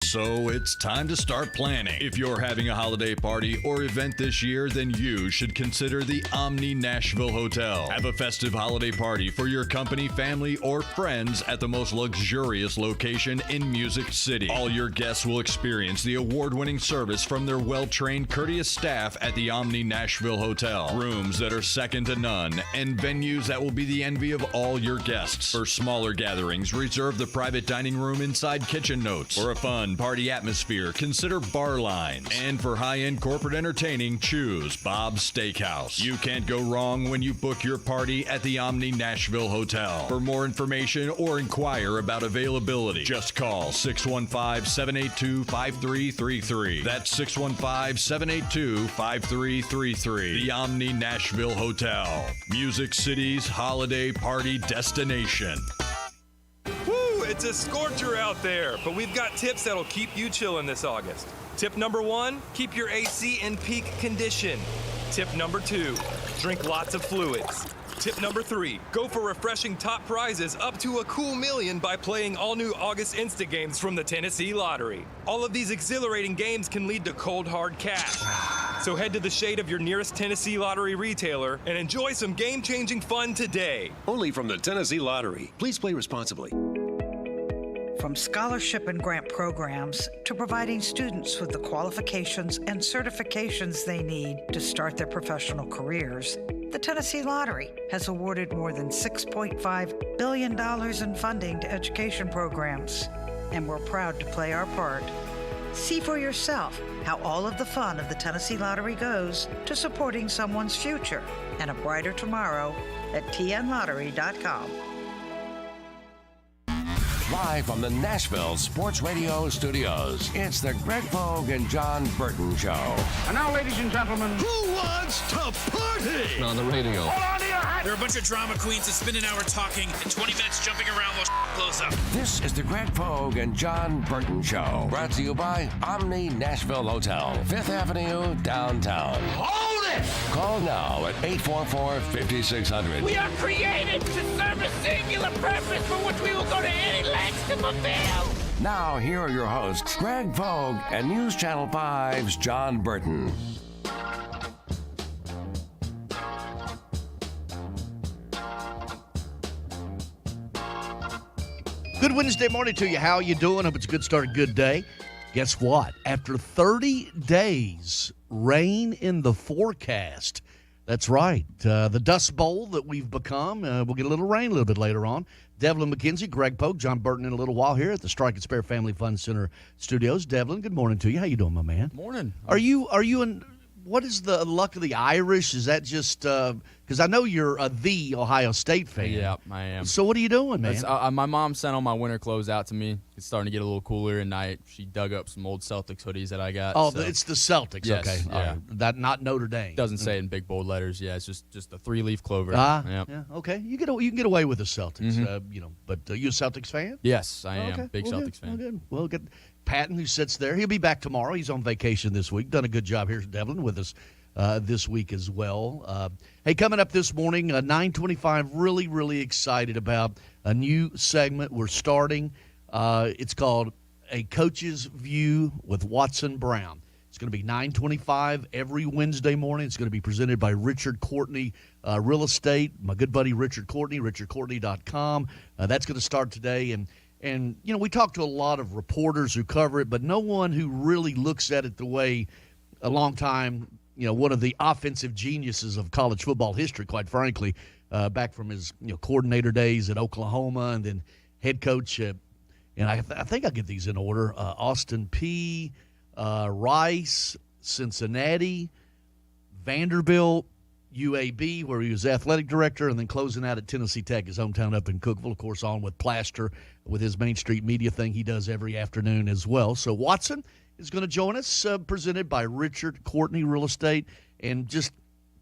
So it's time to start planning. If you're having a holiday party or event this year, then you should consider the Omni Nashville Hotel. Have a festive holiday party for your company, family, or friends at the most luxurious location in Music City. All your guests will experience the award-winning service from their well-trained, courteous staff at the Omni Nashville Hotel. Rooms that are second to none, and venues that will be the envy of all your guests. For smaller gatherings, reserve the private dining room inside Kitchen Notes. For a fun party atmosphere, consider bar lines. And for high-end corporate entertaining, choose Bob's Steakhouse. You can't go wrong when you book your party at the Omni Nashville Hotel. For more information or inquire about availability, just call 615-782-5333. That's 615-782-5333. The Omni Nashville Hotel, Music City's holiday party destination. It's a scorcher out there, but we've got tips that'll keep you chilling this August. Tip number 1, keep your AC in peak condition. Tip number 2, drink lots of fluids. Tip number 3, go for refreshing top prizes up to a cool million by playing all new August Insta games from the Tennessee Lottery. All of these exhilarating games can lead to cold, hard cash. So head to the shade of your nearest Tennessee Lottery retailer and enjoy some game-changing fun today. Only from the Tennessee Lottery. Please play responsibly. From scholarship and grant programs to providing students with the qualifications and certifications they need to start their professional careers, the Tennessee Lottery has awarded more than $6.5 billion in funding to education programs, and we're proud to play our part. See for yourself how all of the fun of the Tennessee Lottery goes to supporting someone's future and a brighter tomorrow at tnlottery.com. Live from the Nashville Sports Radio studios, it's the Greg Pogue and John Burton Show. And now, ladies and gentlemen, Who wants to party? On the radio. hold on to your hat. There are a bunch of drama queens that spend an hour talking and 20 minutes jumping around while blows up. This is the Greg Pogue and John Burton Show. Brought to you by Omni Nashville Hotel, 5th Avenue, downtown. Hold it! Call now at 844-5600. We are created to serve a singular purpose for which we will go to any lengths to fulfill. Now, here are your hosts, Greg Pogue and News Channel 5's John Burton. Good Wednesday morning to you. How you doing? Hope it's a good start, a good day. Guess what? After 30 days, rain in the forecast. That's right. The Dust Bowl that we've become, we'll get a little rain a little bit later on. Devlin McKenzie, Greg Pogue, John Burton in a little while here at the Strike and Spare Family Fun Center studios. Devlin, good morning to you. How you doing, my man? Morning. Are you in? What is the luck of the Irish? Is that just because I know you're the Ohio State fan? Yeah, I am. So what are you doing, man? My mom sent all my winter clothes out to me. It's starting to get a little cooler at night. She dug up some old Celtics hoodies that I got. Oh, so. it's the Celtics. Yes, okay, yeah. all right. That not Notre Dame. Doesn't say it in big bold letters. Yeah, it's just a 3-leaf clover. Yeah. Okay, you can get away with the Celtics. Mm-hmm. But you a Celtics fan? Yes, I am. Okay. Big Well, Celtics fan. Good. Well, good. Patton, who sits there, he'll be back tomorrow. He's on vacation this week. Done a good job here, Devlin, with us this week as well. Hey, coming up this morning, 9:25. Really, really excited about a new segment we're starting. It's called A Coach's View with Watson Brown. It's going to be 9:25 every Wednesday morning. It's going to be presented by Richard Courtney Real Estate. My good buddy Richard Courtney, richardcourtney.com. That's going to start today. And you know, we talk to a lot of reporters who cover it, but no one who really looks at it the way a long time, one of the offensive geniuses of college football history, quite frankly, back from his coordinator days at Oklahoma and then head coach. And I think I'll get these in order. Austin P., Rice, Cincinnati, Vanderbilt, UAB, where he was athletic director, and then closing out at Tennessee Tech, his hometown up in Cookeville, of course, on with Plaster with his Main Street media thing he does every afternoon as well. So Watson is going to join us, presented by Richard Courtney Real Estate, and just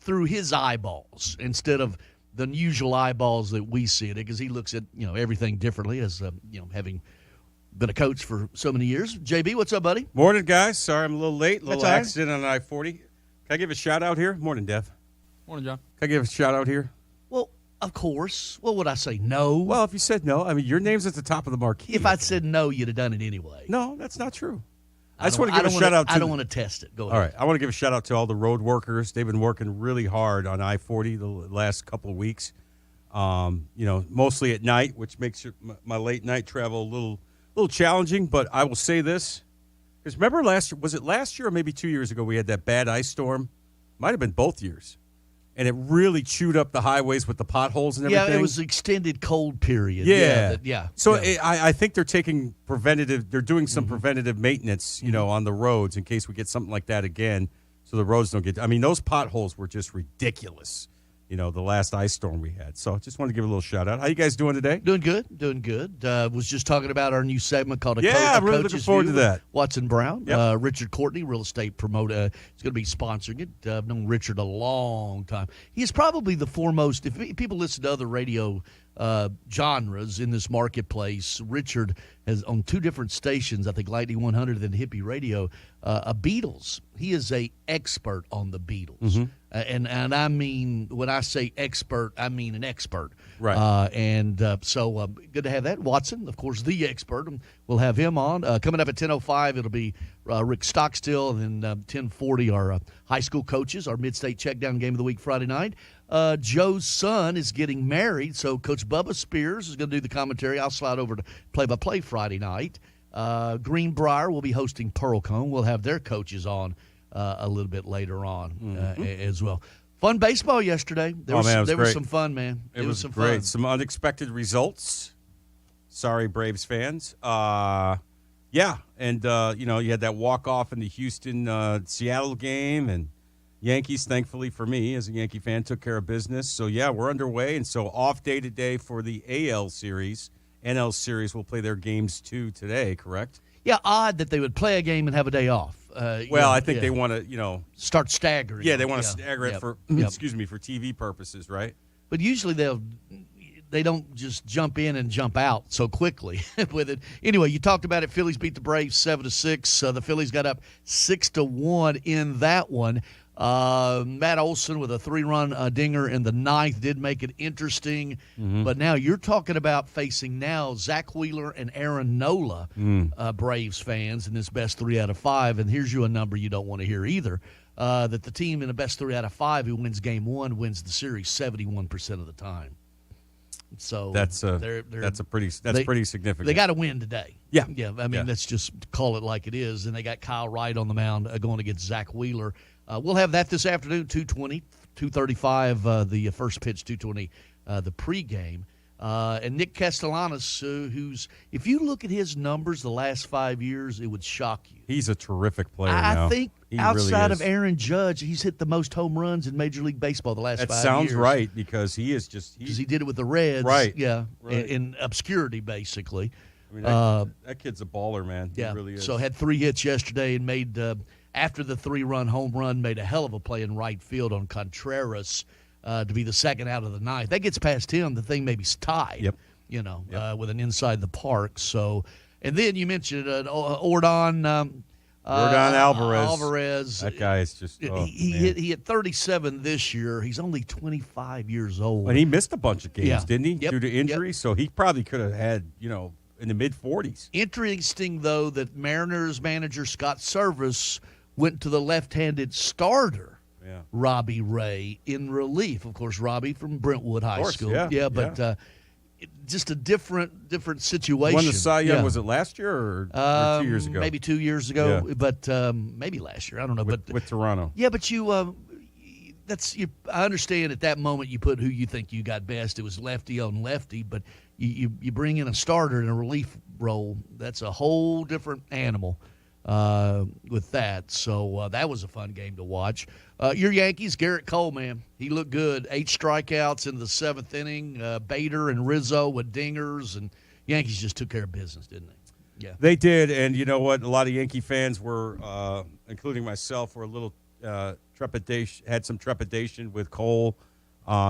through his eyeballs instead of the usual eyeballs that we see it, because he looks at everything differently as having been a coach for so many years. JB, what's up, buddy? Morning, guys. Sorry I'm a little late. A little That's all right. accident on I-40. Can I give a shout out here? Morning, Dev. Morning, John. Can I give a shout out here? Well, Of course. What would I say? No. Well, if you said no, I mean, your name's at the top of the marquee. If I'd said no, you'd have done it anyway. No, that's not true. I just want to give a shout out to. I don't want to test it. Go ahead. All right. I want to give a shout out to all the road workers. They've been working really hard on I-40 the last couple of weeks. Mostly at night, which makes my late night travel a little challenging. But I will say this. Because remember was it last year or maybe 2 years ago we had that bad ice storm? Might have been both years. And it really chewed up the highways with the potholes and everything. Yeah, it was an extended cold period. Yeah. So I think they're taking they're doing some preventative maintenance, on the roads in case we get something like that again so the roads don't get – I mean, those potholes were just ridiculous, the last ice storm we had. So I just wanted to give a little shout-out. How you guys doing today? Doing good. Was just talking about our new segment called I'm really looking forward to that. Watson Brown. Yep. Richard Courtney, real estate promoter, is going to be sponsoring it. I've known Richard a long time. He is probably the foremost – if people listen to other radio genres in this marketplace, Richard has on two different stations, I think Lightning 100 and Hippie Radio, a Beatles. He is a expert on the Beatles. Mm-hmm. And I mean, when I say expert, I mean an expert. Right. So good to have that. Watson, of course, the expert. We'll have him on. Coming up at 10:05, it'll be Rick Stockstill, and then 10:40, our high school coaches, our mid-state check-down game of the week Friday night. Joe's son is getting married, so Coach Bubba Spears is going to do the commentary. I'll slide over to play-by-play Friday night. Greenbrier will be hosting Pearlcombe. We'll have their coaches on a little bit later on as well. Fun baseball yesterday. There was some fun, man. It was some great. fun. Some unexpected results. Sorry, Braves fans. And you had that walk-off in the Houston-Seattle game, and Yankees, thankfully for me, as a Yankee fan, took care of business. So, we're underway, and so off day today for the AL Series. NL Series will play their games too today, correct? Yeah, odd that they would play a game and have a day off. I think they want to, start staggering. Yeah, they want to stagger it for TV purposes, right? But usually they don't just jump in and jump out so quickly with it. Anyway, you talked about it. Phillies beat the Braves 7-6. The Phillies got up 6-1 in that one. Matt Olson with a 3-run dinger in the ninth did make it interesting. Mm-hmm. But now you're talking about facing now Zach Wheeler and Aaron Nola, Braves fans, in this best 3 out of 5. And here's you a number you don't want to hear either, that the team in the best 3 out of 5 who wins game 1 wins the series 71% of the time. So that's pretty significant. They got to win today. Yeah. I mean, let's just call it like it is. And they got Kyle Wright on the mound going against Zach Wheeler. We'll have that this afternoon, 2:20, 2:35, the first pitch, 2:20, the pregame. And Nick Castellanos, who's, if you look at his numbers the last 5 years, it would shock you. He's a terrific player now. I think he outside really of Aaron Judge, he's hit the most home runs in Major League Baseball the last 5 years. That sounds right, because he is just – because he did it with the Reds. Right. Yeah, right. In obscurity, basically. I mean, that kid's a baller, man. Yeah. He really is. So had 3 hits yesterday and made after the 3-run home run, made a hell of a play in right field on Contreras to be the second out of the ninth. That gets past him, the thing maybe tied. Yep. With an inside the park. So, and then you mentioned Ordon Alvarez. That guy is just he hit 37 this year. He's only 25 years old. And he missed a bunch of games, didn't he? Yep. Due to injury. Yep. So he probably could have had, in the mid-40s. Interesting, though, that Mariners manager Scott Service went to the left-handed starter, Robbie Ray, in relief. Of course, Robbie from Brentwood High School. But just a different situation. Won the Cy Young, was it last year or 2 years ago? Maybe 2 years ago, but maybe last year. I don't know. With Toronto. Yeah, but I understand at that moment you put who you think you got best. It was lefty on lefty, but you bring in a starter in a relief role. That's a whole different animal with that. So that was a fun game to watch. Your Yankees, Garrett Cole, man, he looked good. 8 strikeouts in the 7th inning. Bader and Rizzo with dingers, and Yankees just took care of business, didn't they? Yeah, they did. And you know what? A lot of Yankee fans were, including myself, were a little had some trepidation with Cole.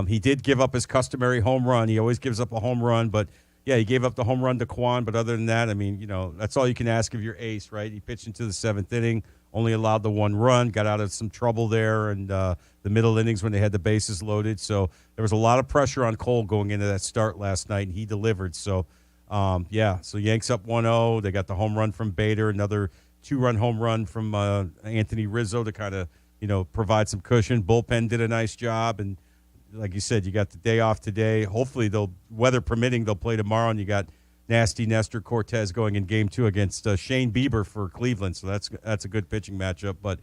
He did give up his customary home run. He always gives up a home run, but he gave up the home run to Quan, but other than that, I mean, that's all you can ask of your ace, right? He pitched into the 7th inning, only allowed the 1 run, got out of some trouble there, and the middle innings when they had the bases loaded. So there was a lot of pressure on Cole going into that start last night, and he delivered. So, so Yanks up 1-0. They got the home run from Bader, another 2-run home run from Anthony Rizzo to kind of, provide some cushion. Bullpen did a nice job, and like you said, you got the day off today. Hopefully, weather permitting, they'll play tomorrow, and you got nasty Nestor Cortez going in Game 2 against Shane Bieber for Cleveland. So that's a good pitching matchup. But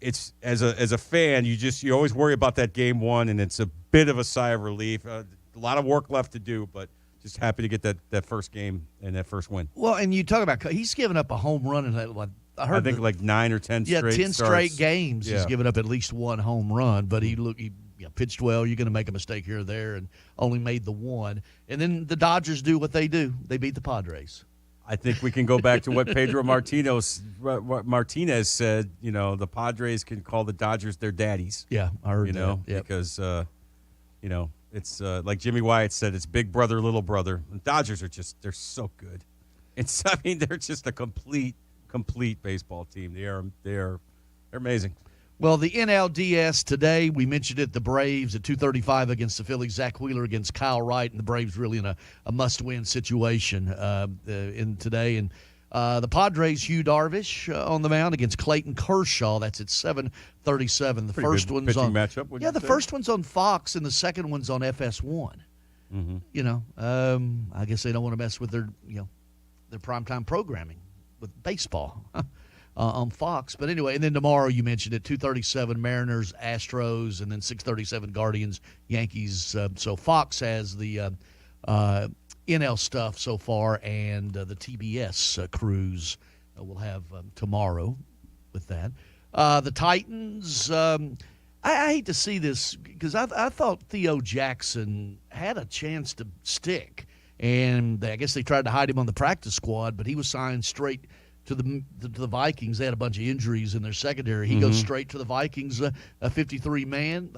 it's as a fan, you always worry about that Game 1, and it's a bit of a sigh of relief. A lot of work left to do, but just happy to get that first game and that first win. Well, and you talk about he's given up a home run in that. I think like 9 or 10 straight 10 starts. straight games. He's given up at least 1 home run, but he pitched well. You're going to make a mistake here or there, and only made the 1. And then the Dodgers do what they do. They beat the Padres. I think we can go back to what Pedro Martinez said. The Padres can call the Dodgers their daddies. Yeah, I heard that. Yep. Because, it's like Jimmy Wyatt said, it's big brother, little brother. And Dodgers are they're so good. They're just a complete baseball team. They're amazing. Well, the NLDS today, we mentioned it, the Braves at 2:35 against the Phillies. Zach Wheeler against Kyle Wright, and the Braves really in a must-win situation in today. And the Padres, Hugh Darvish on the mound against Clayton Kershaw. That's at 7:37. The Pretty first good one's pitching on matchup. The first one's on Fox, and the second one's on FS1. Mm-hmm. I guess they don't want to mess with their primetime programming with baseball on Fox. But anyway, and then tomorrow you mentioned it, 2:37 Mariners, Astros, and then 6:37 Guardians, Yankees. So Fox has the NL stuff so far, and the TBS cruise we'll have tomorrow with that. The Titans, I hate to see this because I thought Theo Jackson had a chance to stick. And I guess they tried to hide him on the practice squad, but he was signed straight to the Vikings. They had a bunch of injuries in their secondary. He goes straight to the Vikings, a 53-man,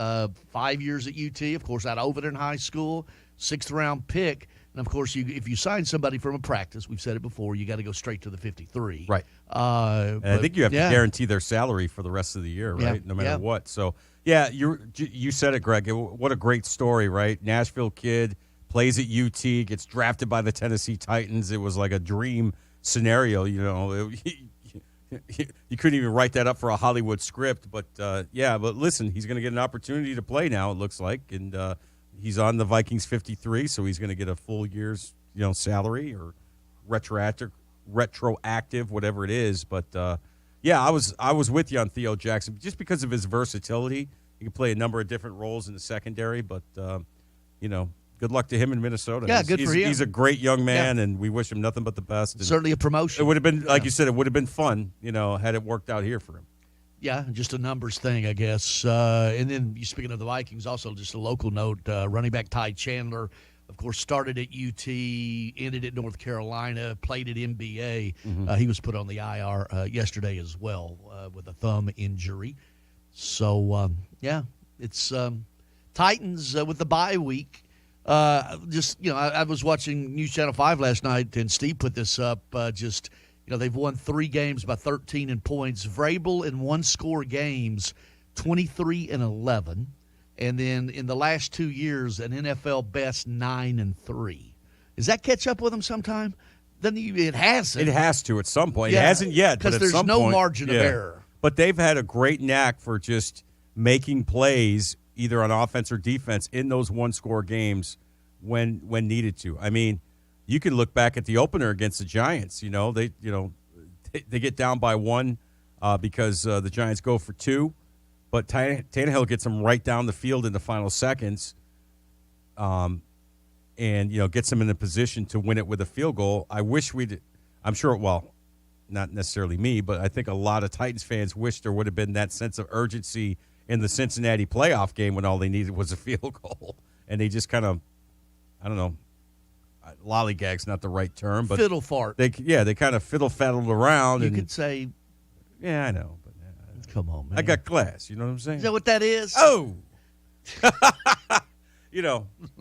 5 years at UT, of course, out of Overton High School, 6th-round pick. And, of course, if you sign somebody from a practice, we've said it before, you got to go straight to the 53. Right. And I think you have to guarantee their salary for the rest of the year, right, no matter what. So, you said it, Greg. What a great story, right? Nashville kid. Plays at UT, gets drafted by the Tennessee Titans. It was like a dream scenario, you couldn't even write that up for a Hollywood script. But, but listen, he's going to get an opportunity to play now, it looks like. And he's on the Vikings 53, so he's going to get a full year's, salary or retroactive, whatever it is. But, I was with you on Theo Jackson. Just because of his versatility, he can play a number of different roles in the secondary. But, good luck to him in Minnesota. Yeah, good for him. He's a great young man, and we wish him nothing but the best. And certainly a promotion. It would have been, like you said, it would have been fun, had it worked out here for him. Yeah, just a numbers thing, I guess. And then, speaking of the Vikings, also just a local note, running back Ty Chandler, of course, started at UT, ended at North Carolina, played at NBA. He was put on the IR yesterday as well with a thumb injury. So, it's Titans with the bye week. I was watching News Channel 5 last night, and Steve put this up. They've won 3 games by 13 in points. Vrabel in one-score games, 23-11. And then in the last 2 years, an NFL best 9-3. Does that catch up with them sometime? It hasn't. It has to at some point. It hasn't yet, but at some point. Because there's no margin of error. But they've had a great knack for just making plays either on offense or defense in those one-score games when needed to. I mean, you can look back at the opener against the Giants. They get down by 1 because the Giants go for 2, but Tannehill gets them right down the field in the final seconds, and gets them in a position to win it with a field goal. I wish I'm sure. Well, not necessarily me, but I think a lot of Titans fans wish there would have been that sense of urgency in the Cincinnati playoff game when all they needed was a field goal. And they just kind of, I don't know, lollygag's not the right term, but fiddle fart. They kind of fiddle-faddled around. You could say, yeah, I know. But come on, man. I got class, you know what I'm saying? Is that what that is? Oh!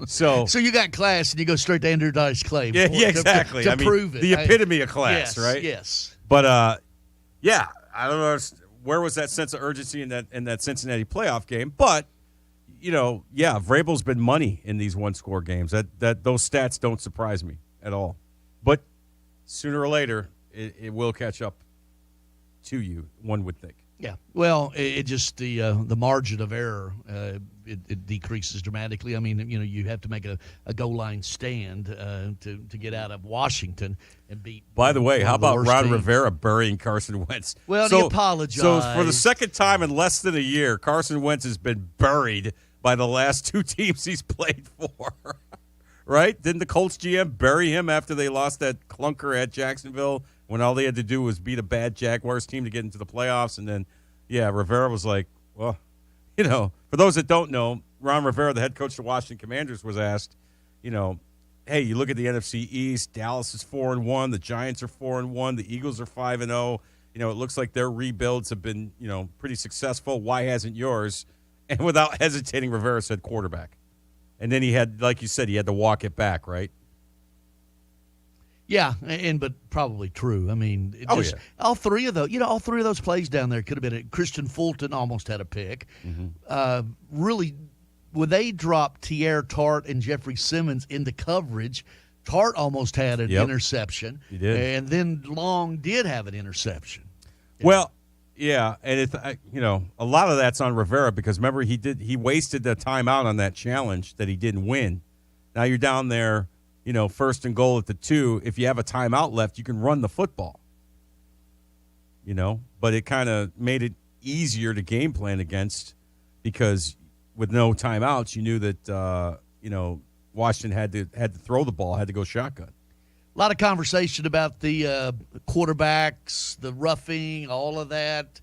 So you got class and you go straight to Andrew Dice Clay. Yeah, exactly. To prove it. The epitome of class, yes, right? Yes. But yeah, I don't know where was that sense of urgency in that Cincinnati playoff game. But Vrabel's been money in these one-score games. That those stats don't surprise me at all. But sooner or later, it will catch up to you. One would think. Yeah. Well, it just the margin of error it decreases dramatically. I mean, you have to make a goal line stand to get out of Washington and beat. By the way, how about Ron teams. Rivera burying Carson Wentz? Well, he apologized. So for the second time in less than a year, Carson Wentz has been buried by the last two teams he's played for. Right? Didn't the Colts GM bury him after they lost that clunker at Jacksonville when all they had to do was beat a bad Jaguars team to get into the playoffs? And then, Rivera was like, well, for those that don't know, Ron Rivera, the head coach of the Washington Commanders, was asked, hey, you look at the NFC East, Dallas is 4-1, the Giants are 4-1, the Eagles are 5-0. It looks like their rebuilds have been, pretty successful. Why hasn't yours? And without hesitating, Rivera said quarterback. And then he had, like you said, he had to walk it back, right? Yeah, but probably true. I mean, all three of those plays down there could have been. Christian Fulton almost had a pick. Mm-hmm. Really, when they dropped Tierre Tart and Jeffrey Simmons into coverage, Tart almost had an interception. He did, and then Long did have an interception. Well. Yeah, and a lot of that's on Rivera because remember he wasted the timeout on that challenge that he didn't win. Now you're down there, first and goal at the 2. If you have a timeout left, you can run the football. But it kind of made it easier to game plan against because with no timeouts, you knew that Washington had to throw the ball, had to go shotgun. A lot of conversation about the quarterbacks, the roughing, all of that.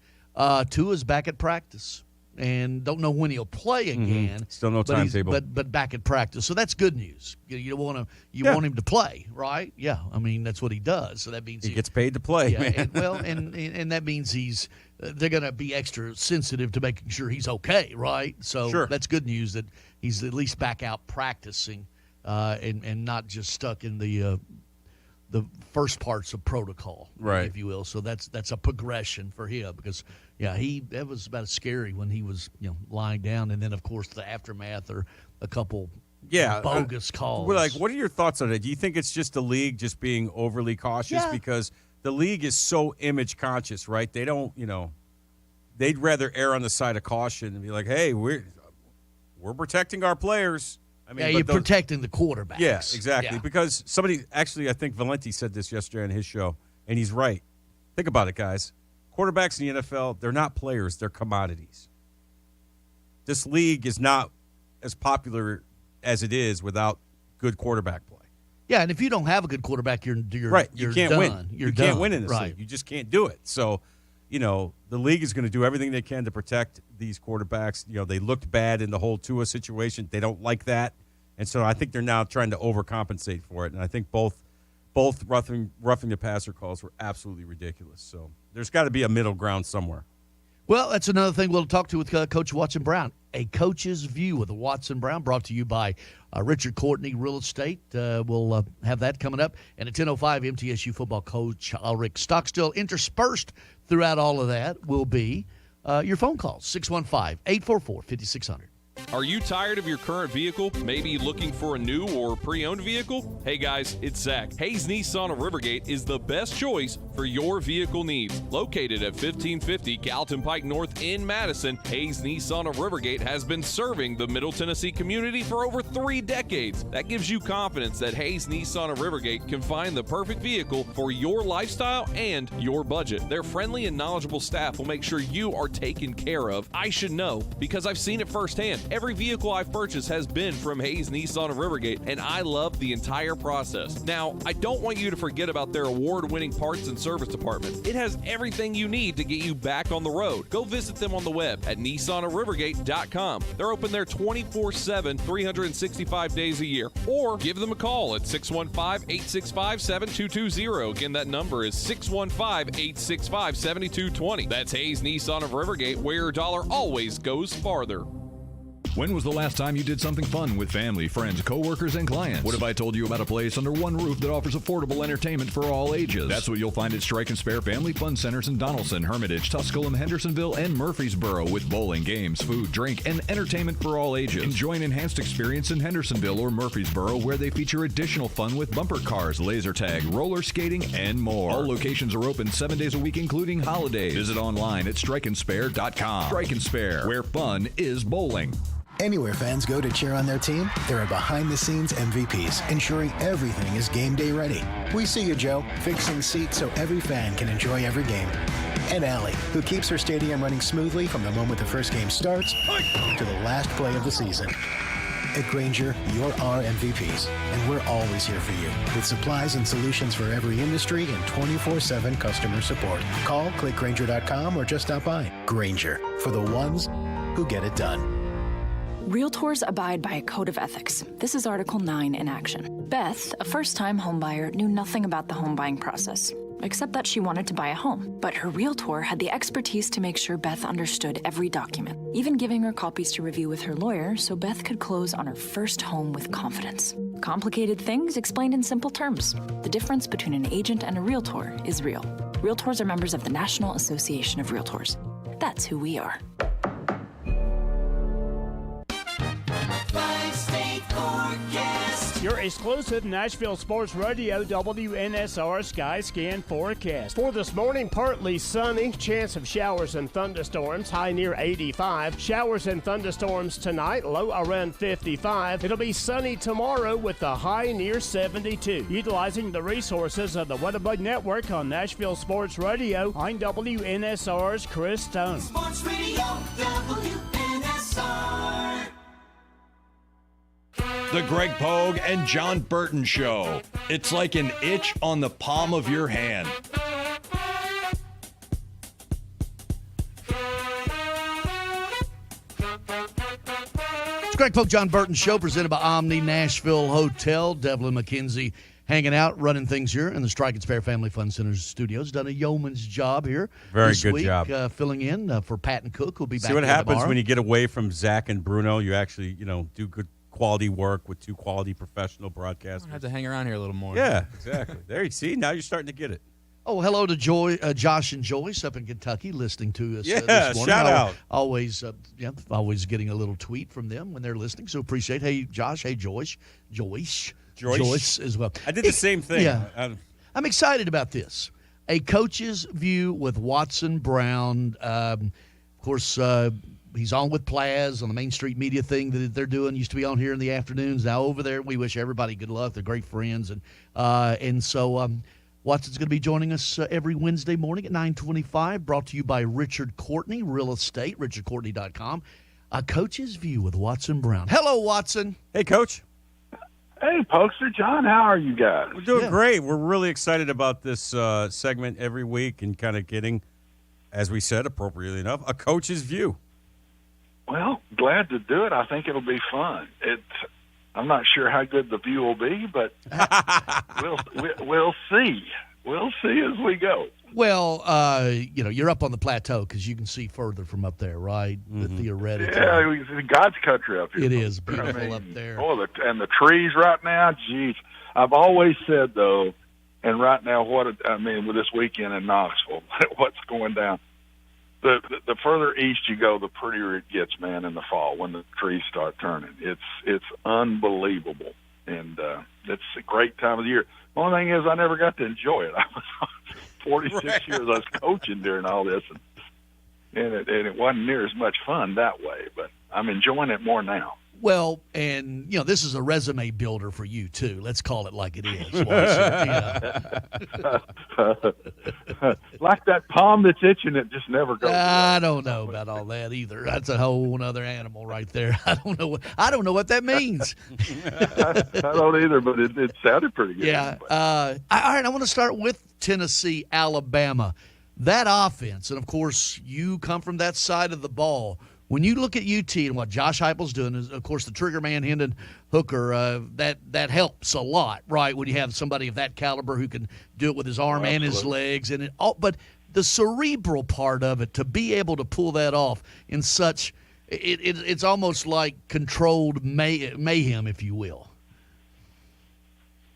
Tua's back at practice, and don't know when he'll play again. Mm-hmm. Still no timetable, but back at practice, so that's good news. You want him to play, right? Yeah, I mean that's what he does. So that means he gets paid to play. Yeah, man. and that means they're going to be extra sensitive to making sure he's okay, right? So that's good news that he's at least back out practicing, and not just stuck in the first parts of protocol, right, if you will. So that's a progression for him because, that was about as scary when he was, lying down. And then, of course, the aftermath or a couple bogus calls. What are your thoughts on it? Do you think it's just the league just being overly cautious? Because the league is so image conscious, right? They don't, they'd rather err on the side of caution and be like, hey, we're protecting our players. I mean, you're protecting the quarterbacks. Yeah, exactly. Yeah. Because somebody, actually, I think Valenti said this yesterday on his show, and he's right. Think about it, guys. Quarterbacks in the NFL, they're not players, they're commodities. This league is not as popular as it is without good quarterback play. Yeah, and if you don't have a good quarterback, you're right. You can't done. win. You can't win in this league. You just can't do it. So, the league is going to do everything they can to protect these quarterbacks. They looked bad in the whole Tua situation. They don't like that. And so I think they're now trying to overcompensate for it. And I think both roughing the passer calls were absolutely ridiculous. So there's got to be a middle ground somewhere. Well, that's another thing we'll talk to with Coach Watson Brown. A coach's view with the Watson Brown, brought to you by Richard Courtney Real Estate. We'll have that coming up. And at 10:05, MTSU football coach Ulrich Stockstill. Interspersed throughout all of that will be your phone calls, 615-844-5600. Are you tired of your current vehicle? Maybe looking for a new or pre-owned vehicle? Hey guys, it's Zach. Hayes Nissan of Rivergate is the best choice for your vehicle needs. Located at 1550 Gallatin Pike North in Madison, Hayes Nissan of Rivergate has been serving the Middle Tennessee community for over 3 decades. That gives you confidence that Hayes Nissan of Rivergate can find the perfect vehicle for your lifestyle and your budget. Their friendly and knowledgeable staff will make sure you are taken care of. I should know because I've seen it firsthand. Every vehicle I've purchased has been from Hayes Nissan of Rivergate, and I love the entire process. Now, I don't want you to forget about their award-winning parts and service department. It has everything you need to get you back on the road. Go visit them on the web at nissanofrivergate.com. They're open there 24/7, 365 days a year. Or give them a call at 615-865-7220. Again, that number is 615-865-7220. That's Hayes Nissan of Rivergate, where your dollar always goes farther. When was the last time you did something fun with family, friends, coworkers, and clients? What if I told you about a place under one roof that offers affordable entertainment for all ages? That's what you'll find at Strike and Spare Family Fun Centers in Donaldson, Hermitage, Tusculum, Hendersonville, and Murfreesboro with bowling, games, food, drink, and entertainment for all ages. Enjoy an enhanced experience in Hendersonville or Murfreesboro where they feature additional fun with bumper cars, laser tag, roller skating, and more. All locations are open 7 days a week, including holidays. Visit online at strikeandspare.com. Strike and Spare, where fun is bowling. Anywhere fans go to cheer on their team, there are behind-the-scenes MVPs, ensuring everything is game day ready. We see you, Joe, fixing seats so every fan can enjoy every game. And Allie, who keeps her stadium running smoothly from the moment the first game starts to the last play of the season. At Grainger, you're our MVPs, and we're always here for you with supplies and solutions for every industry and 24/7 customer support. Call, click Grainger.com, or just stop by. Grainger, for the ones who get it done. Realtors abide by a code of ethics. This is Article 9 in action. Beth, a first-time homebuyer, knew nothing about the home buying process, except that she wanted to buy a home. But her realtor had the expertise to make sure Beth understood every document, even giving her copies to review with her lawyer so Beth could close on her first home with confidence. Complicated things explained in simple terms. The difference between an agent and a realtor is real. Realtors are members of the National Association of Realtors. That's who we are. Your exclusive Nashville Sports Radio WNSR Sky Scan forecast. For this morning, partly sunny, chance of showers and thunderstorms, high near 85. Showers and thunderstorms tonight, low around 55. It'll be sunny tomorrow with the high near 72. Utilizing the resources of the Weatherbug Network on Nashville Sports Radio, I'm WNSR's Chris Stone. Sports Radio WNSR. The Greg Pogue and John Burton Show. It's like an itch on the palm of your hand. It's Greg Pogue, John Burton Show, presented by Omni Nashville Hotel. Devlin McKenzie hanging out, running things here in the Strike and Spare Family Fun Center's studios. Done a yeoman's job here. Very this good week, job. Filling in for Pat and Cook, who'll be back. See what happens tomorrow. when you get away from Zach and Bruno. You actually, do good quality work with two quality professional broadcasters. I have to hang around here a little more. Yeah, exactly. There you see. Now you're starting to get it. Oh, hello to Josh and Joyce up in Kentucky listening to us Yeah, this morning. shout out. Always getting a little tweet from them when they're listening, so appreciate. Hey, Josh. Hey, Joyce as well. I did the same thing. Yeah. I'm excited about this. A coach's view with Watson Brown. Of course, he's on with Plaz on the Main Street Media thing that they're doing. Used to be on here in the afternoons. Now over there, we wish everybody good luck. They're great friends. And so Watson's going to be joining us every Wednesday morning at 9:25, brought to you by Richard Courtney, Real Estate, richardcourtney.com. A coach's view with Watson Brown. Hello, Watson. Hey, Coach. Hey, Poster John. How are you guys? We're doing great. We're really excited about this segment every week and kind of getting, as we said, appropriately enough, a coach's view. Well, glad to do it. I think it'll be fun. I'm not sure how good the view will be, but we'll see. We'll see as we go. Well, you're up on the plateau because you can see further from up there, right? The theoretical. Yeah, it's God's country up here. It is beautiful up there. Oh, and the trees right now, geez. I've always said, though, and right now, with this weekend in Knoxville, what's going down, the further east you go, the prettier it gets, man, in the fall when the trees start turning. It's unbelievable, and it's a great time of the year. The only thing is I never got to enjoy it. I was 46 years I was coaching during all this, and it wasn't near as much fun that way, but I'm enjoying it more now. Well, and, this is a resume builder for you, too. Let's call it like it is. Like that palm that's itching, it just never goes away. I don't know about all that either. That's a whole other animal right there. I don't know what that means. I don't either, but it sounded pretty good. Yeah. All right, I want to start with Tennessee, Alabama. That offense, and, of course, you come from that side of the ball. When you look at UT and what Josh Heupel's doing, is of course the trigger man, Hendon Hooker, that helps a lot, right? When you have somebody of that caliber who can do it with his arm and his legs, and but the cerebral part of it, to be able to pull that off in such it's almost like controlled mayhem, if you will.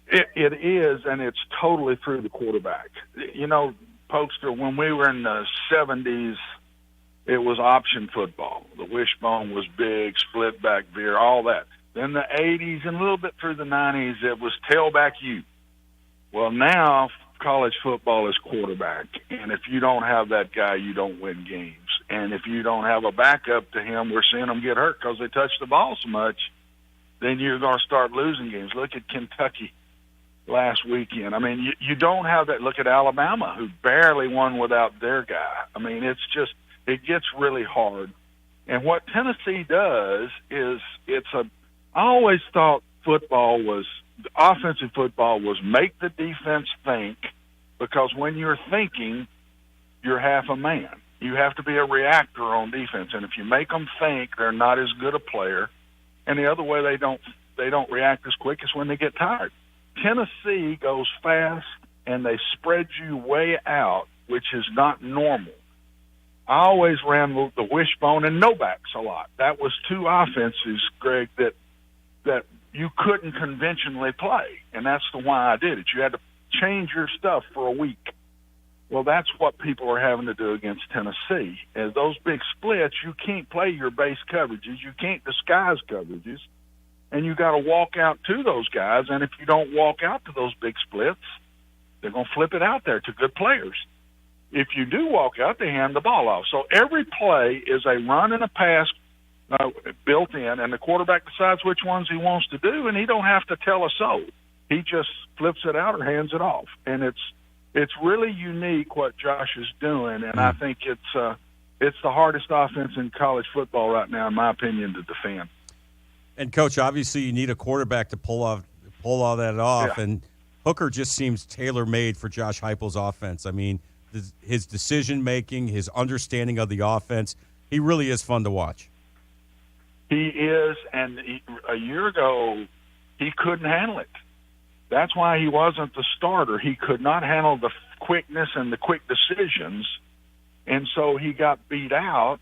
It is, and it's totally through the quarterback. You know, Pokester, when we were in the 70s, it was option football. The wishbone was big, split back veer, all that. Then the 80s and a little bit through the 90s, it was tailback U. Well, now college football is quarterback, and if you don't have that guy, you don't win games. And if you don't have a backup to him, we're seeing them get hurt because they touch the ball so much, then you're going to start losing games. Look at Kentucky last weekend. I mean, you don't have that. Look at Alabama, who barely won without their guy. I mean, it gets really hard. And what Tennessee does is I always thought offensive football was make the defense think, because when you're thinking, you're half a man. You have to be a reactor on defense, and if you make them think, they're not as good a player. And the other way they don't react as quick is when they get tired. Tennessee goes fast, and they spread you way out, which is not normal. I always ran the wishbone and no backs a lot. That was two offenses, Greg, that you couldn't conventionally play, and that's the why I did it. You had to change your stuff for a week. Well, that's what people are having to do against Tennessee. As those big splits, you can't play your base coverages. You can't disguise coverages. And you got to walk out to those guys. And if you don't walk out to those big splits, they're going to flip it out there to good players. If you do walk out, they hand the ball off. So every play is a run and a pass built in, and the quarterback decides which ones he wants to do, and he don't have to tell a soul. He just flips it out or hands it off. And it's really unique what Josh is doing, and I think it's the hardest offense in college football right now, in my opinion, to defend. And, Coach, obviously you need a quarterback to pull all that off, Yeah. and Hooker just seems tailor-made for Josh Heupel's offense. I mean, his decision-making, his understanding of the offense, he really is fun to watch. He is, and a year ago he couldn't handle it. That's why he wasn't the starter. He could not handle the quickness and the quick decisions, and so he got beat out,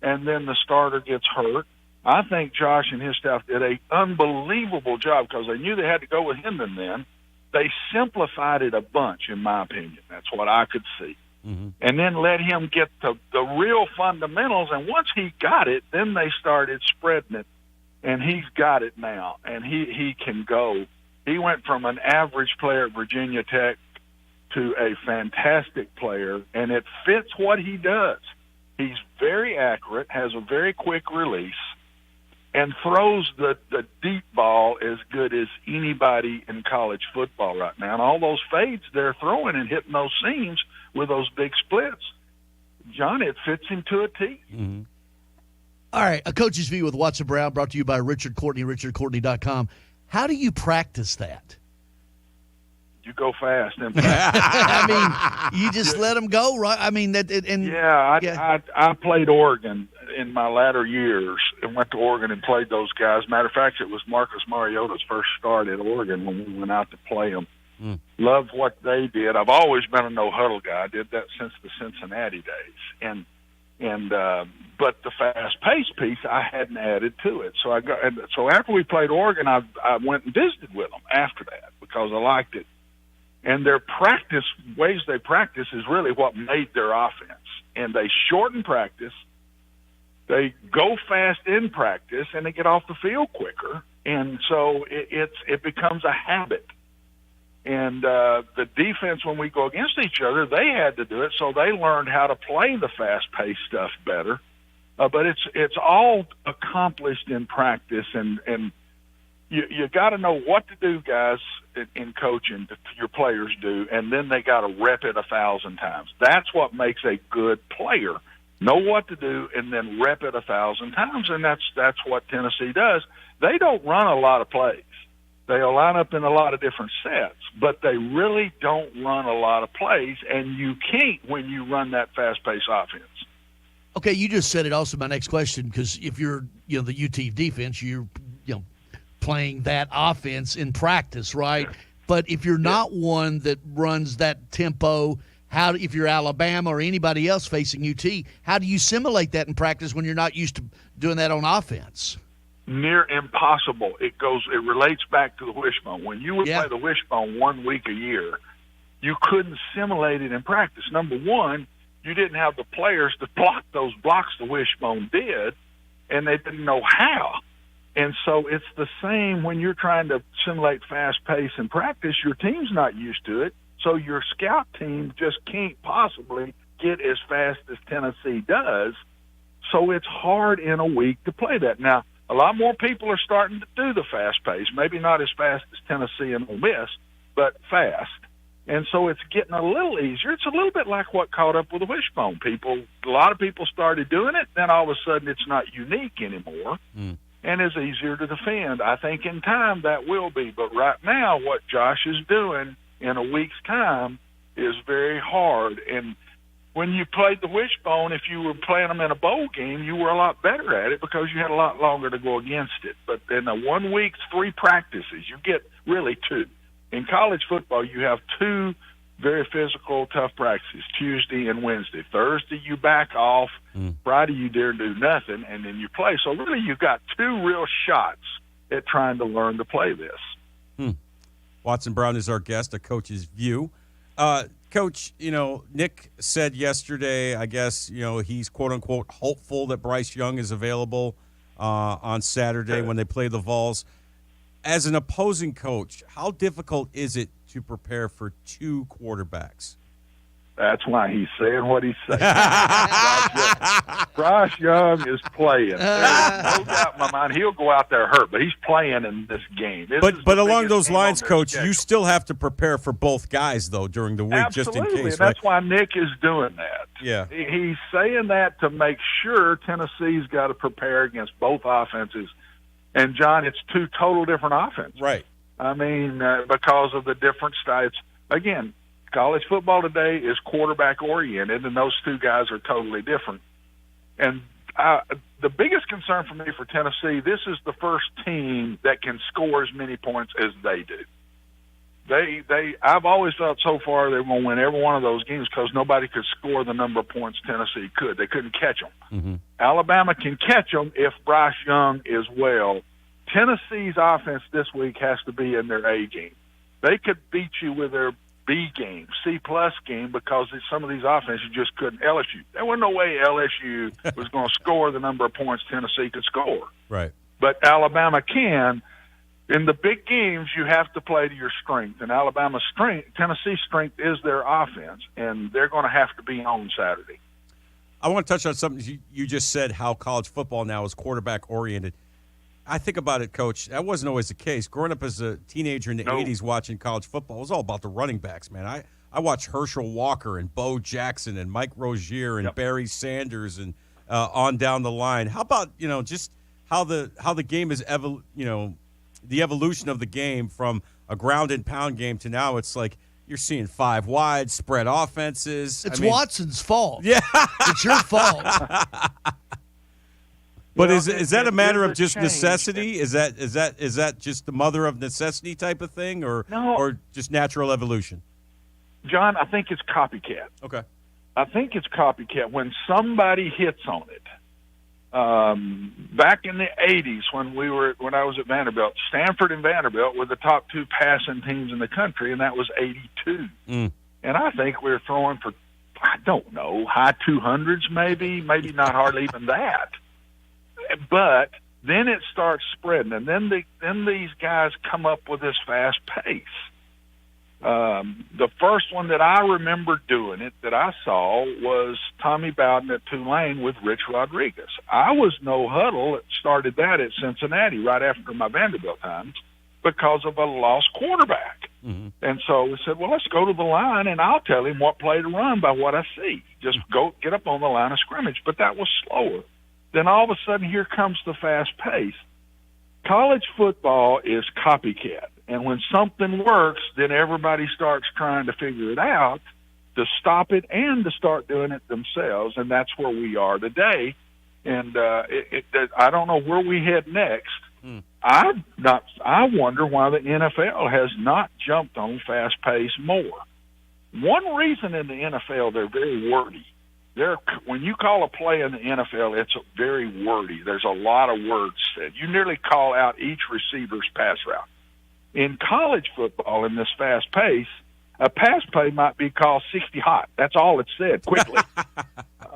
and then the starter gets hurt. I think Josh and his staff did an unbelievable job because they knew they had to go with him, and then they simplified it a bunch, in my opinion. That's what I could see. Mm-hmm. And then let him get the real fundamentals, and once he got it, then they started spreading it, and he's got it now, and he can go. He went from an average player at Virginia Tech to a fantastic player, and it fits what he does. He's very accurate, has a very quick release, and throws the deep ball as good as anybody in college football right now. And all those fades they're throwing and hitting those seams with those big splits, John, it fits him to a T. Mm-hmm. All right, A Coach's View with Watson Brown, brought to you by Richard Courtney, richardcourtney.com. How do you practice that? You go fast and practice. I mean, you just let them go, right? I mean, I played Oregon in my latter years and went to Oregon and played those guys. Matter of fact, it was Marcus Mariota's first start at Oregon when we went out to play them. Loved what they did. I've always been a no-huddle guy. I did that since the Cincinnati days. But the fast-paced piece, I hadn't added to it. So after we played Oregon, I went and visited with them after that because I liked it. And their ways they practice is really what made their offense. And they shorten practice, they go fast in practice, and they get off the field quicker. And so it becomes a habit. And the defense, when we go against each other, they had to do it, so they learned how to play the fast-paced stuff better. But it's all accomplished in practice, and you got to know what to do, guys, in coaching. Your players do, and then they got to rep it 1,000 times. That's what makes a good player. Know what to do, and then rep it 1,000 times, and that's what Tennessee does. They don't run a lot of plays. They'll line up in a lot of different sets, but they really don't run a lot of plays, and you can't when you run that fast-paced offense. Okay, you just said it. Also, my next question, because if you're the UT defense, you're playing that offense in practice, right? But if you're not one that runs that tempo, if you're Alabama or anybody else facing UT, how do you simulate that in practice when you're not used to doing that on offense? Near impossible. It relates back to the wishbone. When you would play the wishbone 1 week a year, you couldn't simulate it in practice. Number one, you didn't have the players to block those blocks the wishbone did, and they didn't know how. And so it's the same when you're trying to simulate fast pace in practice. Your team's not used to it, so your scout team just can't possibly get as fast as Tennessee does. So it's hard in a week to play that. Now, a lot more people are starting to do the fast pace, maybe not as fast as Tennessee and Ole Miss, but fast. And so it's getting a little easier. It's a little bit like what caught up with the wishbone. A lot of people started doing it, then all of a sudden it's not unique anymore. And is easier to defend. I think in time that will be. But right now what Josh is doing in a week's time is very hard. And when you played the wishbone, if you were playing them in a bowl game, you were a lot better at it because you had a lot longer to go against it. But in a 1 week's 3 practices, you get really 2. In college football, you have 2 very physical, tough practices, Tuesday and Wednesday. Thursday, you back off. Friday, you dare do nothing, and then you play. So really, you've got 2 real shots at trying to learn to play this. Watson Brown is our guest, A Coach's View. Coach, Nick said yesterday, I guess, he's quote-unquote hopeful that Bryce Young is available on Saturday when they play the Vols. As an opposing coach, how difficult is it to prepare for 2 quarterbacks? That's why he's saying what he's saying. Bryce Young is playing. There's no doubt in my mind he'll go out there hurt, but he's playing in this game. But along those lines, Coach, you still have to prepare for both guys, though, during the week, Absolutely, just in case. And that's why Nick is doing that. Yeah. He's saying that to make sure Tennessee's got to prepare against both offenses. And, John, it's 2 total different offenses. Right. I mean, because of the different styles. Again, college football today is quarterback-oriented, and those 2 guys are totally different. And the biggest concern for me for Tennessee, this is the first team that can score as many points as they do. I've always thought so far they were going to win every one of those games because nobody could score the number of points Tennessee could. They couldn't catch them. Alabama can catch them if Bryce Young is well. Tennessee's offense this week has to be in their A game. They could beat you with their B game, C-plus game, because some of these offenses just couldn't. LSU. There was no way LSU was going to score the number of points Tennessee could score. Right. But Alabama can. In the big games, you have to play to your strength. And Tennessee's strength is their offense, and they're going to have to be on Saturday. I want to touch on something you just said, how college football now is quarterback-oriented. I think about it, Coach. That wasn't always the case. Growing up as a teenager in the 80s watching college football, it was all about the running backs, man. I watched Herschel Walker and Bo Jackson and Mike Rozier and Barry Sanders and on down the line. How about, just how the game is the evolution of the game from a ground and pound game to now it's like you're seeing 5 wide spread offenses. It's Watson's fault. Yeah. It's your fault. But is that a matter of just necessity? Is that just the mother of necessity type of thing, or just natural evolution? John, I think it's copycat. Okay. I think it's copycat when somebody hits on it. Back in the 80s when I was at Vanderbilt, Stanford and Vanderbilt were the top 2 passing teams in the country, and that was 82. And I think we were throwing for, I don't know, high 200s maybe not hardly even that. But then it starts spreading, and then these guys come up with this fast pace. The first one that I remember doing it that I saw was Tommy Bowden at Tulane with Rich Rodriguez. I was no huddle that started that at Cincinnati right after my Vanderbilt times because of a lost quarterback. And so we said, well, let's go to the line, and I'll tell him what play to run by what I see. Just go get up on the line of scrimmage. But that was slower. Then all of a sudden, here comes the fast pace. College football is copycat. And when something works, then everybody starts trying to figure it out to stop it and to start doing it themselves. And that's where we are today. And I don't know where we head next. I wonder why the NFL has not jumped on fast pace more. One reason in the NFL they're very wordy. When you call a play in the NFL, it's very wordy. There's a lot of words said. You nearly call out each receiver's pass route. In college football, in this fast pace, a pass play might be called 60 hot. That's all it said, quickly.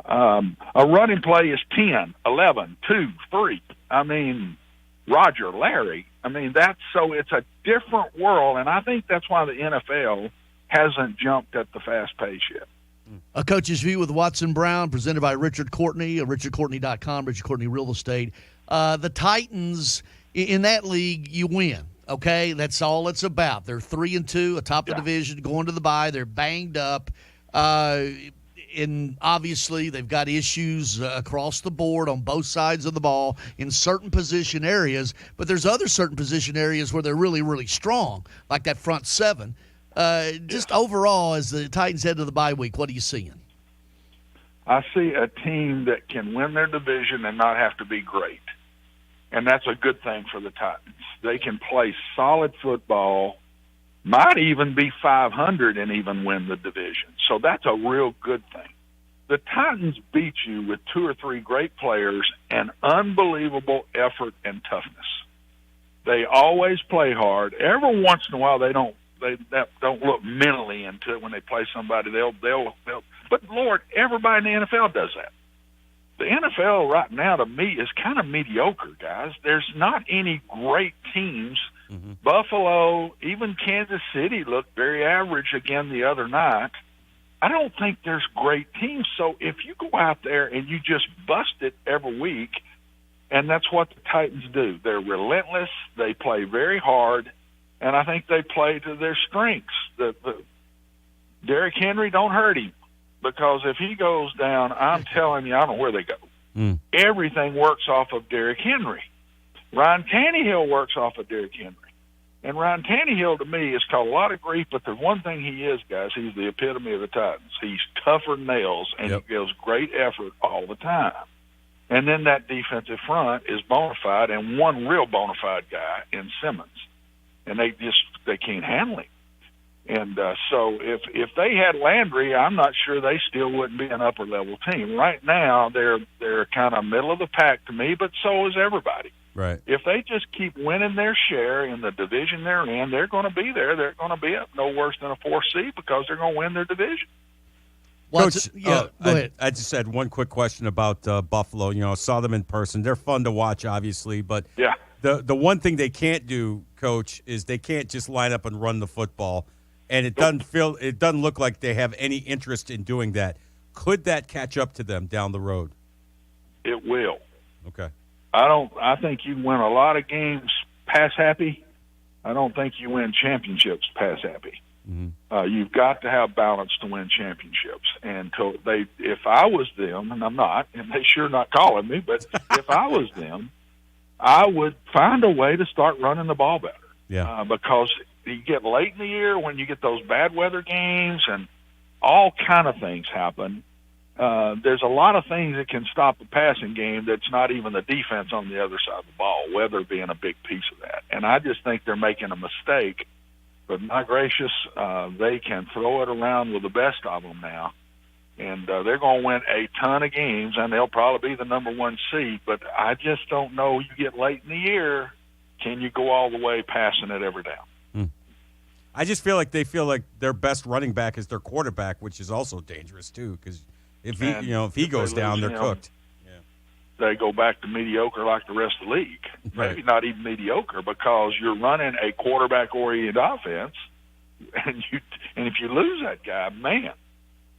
A running play is 10, 11, 2, 3. I mean, Roger, Larry. I mean, it's a different world, and I think that's why the NFL hasn't jumped at the fast pace yet. A Coach's View with Watson Brown, presented by Richard Courtney, richardcourtney.com, Richard Courtney Real Estate. The Titans, in that league, you win. Okay, that's all it's about. They're 3-2, atop the division, going to the bye. They're banged up. And obviously, they've got issues across the board on both sides of the ball in certain position areas. But there's other certain position areas where they're really, really strong, like that front seven. Just overall, as the Titans head to the bye week, what are you seeing? I see a team that can win their division and not have to be great. And that's a good thing for the Titans. They can play solid football, might even be 500 and even win the division. So that's a real good thing. The Titans beat you with 2 or 3 great players and unbelievable effort and toughness. They always play hard. Every once in a while, they don't look mentally into it when they play somebody. They'll. But Lord, everybody in the NFL does that. The NFL right now, to me, is kind of mediocre, guys. There's not any great teams. Mm-hmm. Buffalo, even Kansas City looked very average again the other night. I don't think there's great teams. So if you go out there and you just bust it every week, and that's what the Titans do. They're relentless. They play very hard, and I think they play to their strengths. Derrick Henry, don't hurt him. Because if he goes down, I'm telling you, I don't know where they go. Everything works off of Derrick Henry. Ryan Tannehill works off of Derrick Henry. And Ryan Tannehill, to me, has caught a lot of grief, but the one thing he is, guys, he's the epitome of the Titans. He's tougher than nails, and he gives great effort all the time. And then that defensive front is bona fide, and one real bona fide guy in Simmons. And they can't handle him. And so if they had Landry, I'm not sure they still wouldn't be an upper-level team. Right now, they're kind of middle of the pack to me, but so is everybody. Right. If they just keep winning their share in the division they're in, they're going to be there. They're going to be up no worse than a 4th seed because they're going to win their division. Coach, go ahead. I just had one quick question about Buffalo. You know, I saw them in person. They're fun to watch, obviously, but the one thing they can't do, Coach, is they can't just line up and run the football. And it doesn't look like they have any interest in doing that. Could that catch up to them down the road? It will. Okay. I think you win a lot of games pass happy. I don't think you win championships pass happy. Mm-hmm. You've got to have balance to win championships. And if I was them, and I'm not, and they sure not calling me, but if I was them, I would find a way to start running the ball better. Yeah. Because you get late in the year when you get those bad weather games and all kind of things happen. There's a lot of things that can stop the passing game that's not even the defense on the other side of the ball, weather being a big piece of that. And I just think they're making a mistake. But my gracious, they can throw it around with the best of them now. And they're going to win a ton of games, and they'll probably be the number 1 seed. But I just don't know. You get late in the year, can you go all the way passing it every down? I just feel like they feel like their best running back is their quarterback, which is also dangerous too. Because if he goes down, they're cooked. They go back to mediocre like the rest of the league. Right. Maybe not even mediocre because you're running a quarterback-oriented offense, and if you lose that guy, man,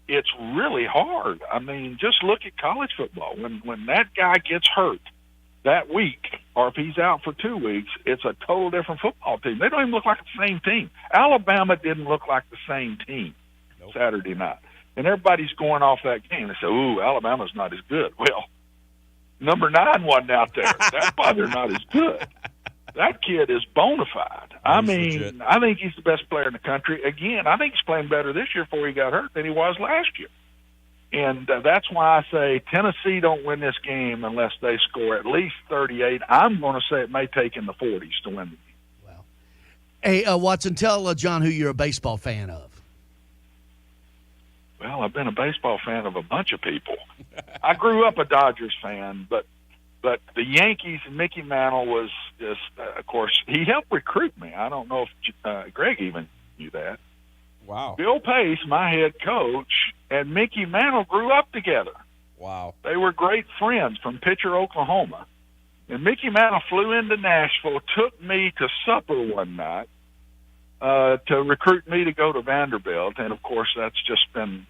it's really hard. I mean, just look at college football. When that guy gets hurt that week, or if he's out for 2 weeks, it's a total different football team. They don't even look like the same team. Alabama didn't look like the same team Saturday night. And everybody's going off that game. They say, ooh, Alabama's not as good. Well, number 9 wasn't out there. That's why they're not as good. That kid is bona fide. I mean, legit. I think he's the best player in the country. Again, I think he's playing better this year before he got hurt than he was last year. And that's why I say Tennessee don't win this game unless they score at least 38. I'm going to say it may take in the 40s to win the game. Wow. Hey, Watson, tell John who you're a baseball fan of. Well, I've been a baseball fan of a bunch of people. I grew up a Dodgers fan, but the Yankees and Mickey Mantle was just, of course, he helped recruit me. I don't know if Greg even knew that. Wow. Bill Pace, my head coach, and Mickey Mantle grew up together. Wow. They were great friends from Pitcher, Oklahoma. And Mickey Mantle flew into Nashville, took me to supper one night to recruit me to go to Vanderbilt. And, of course, that's just been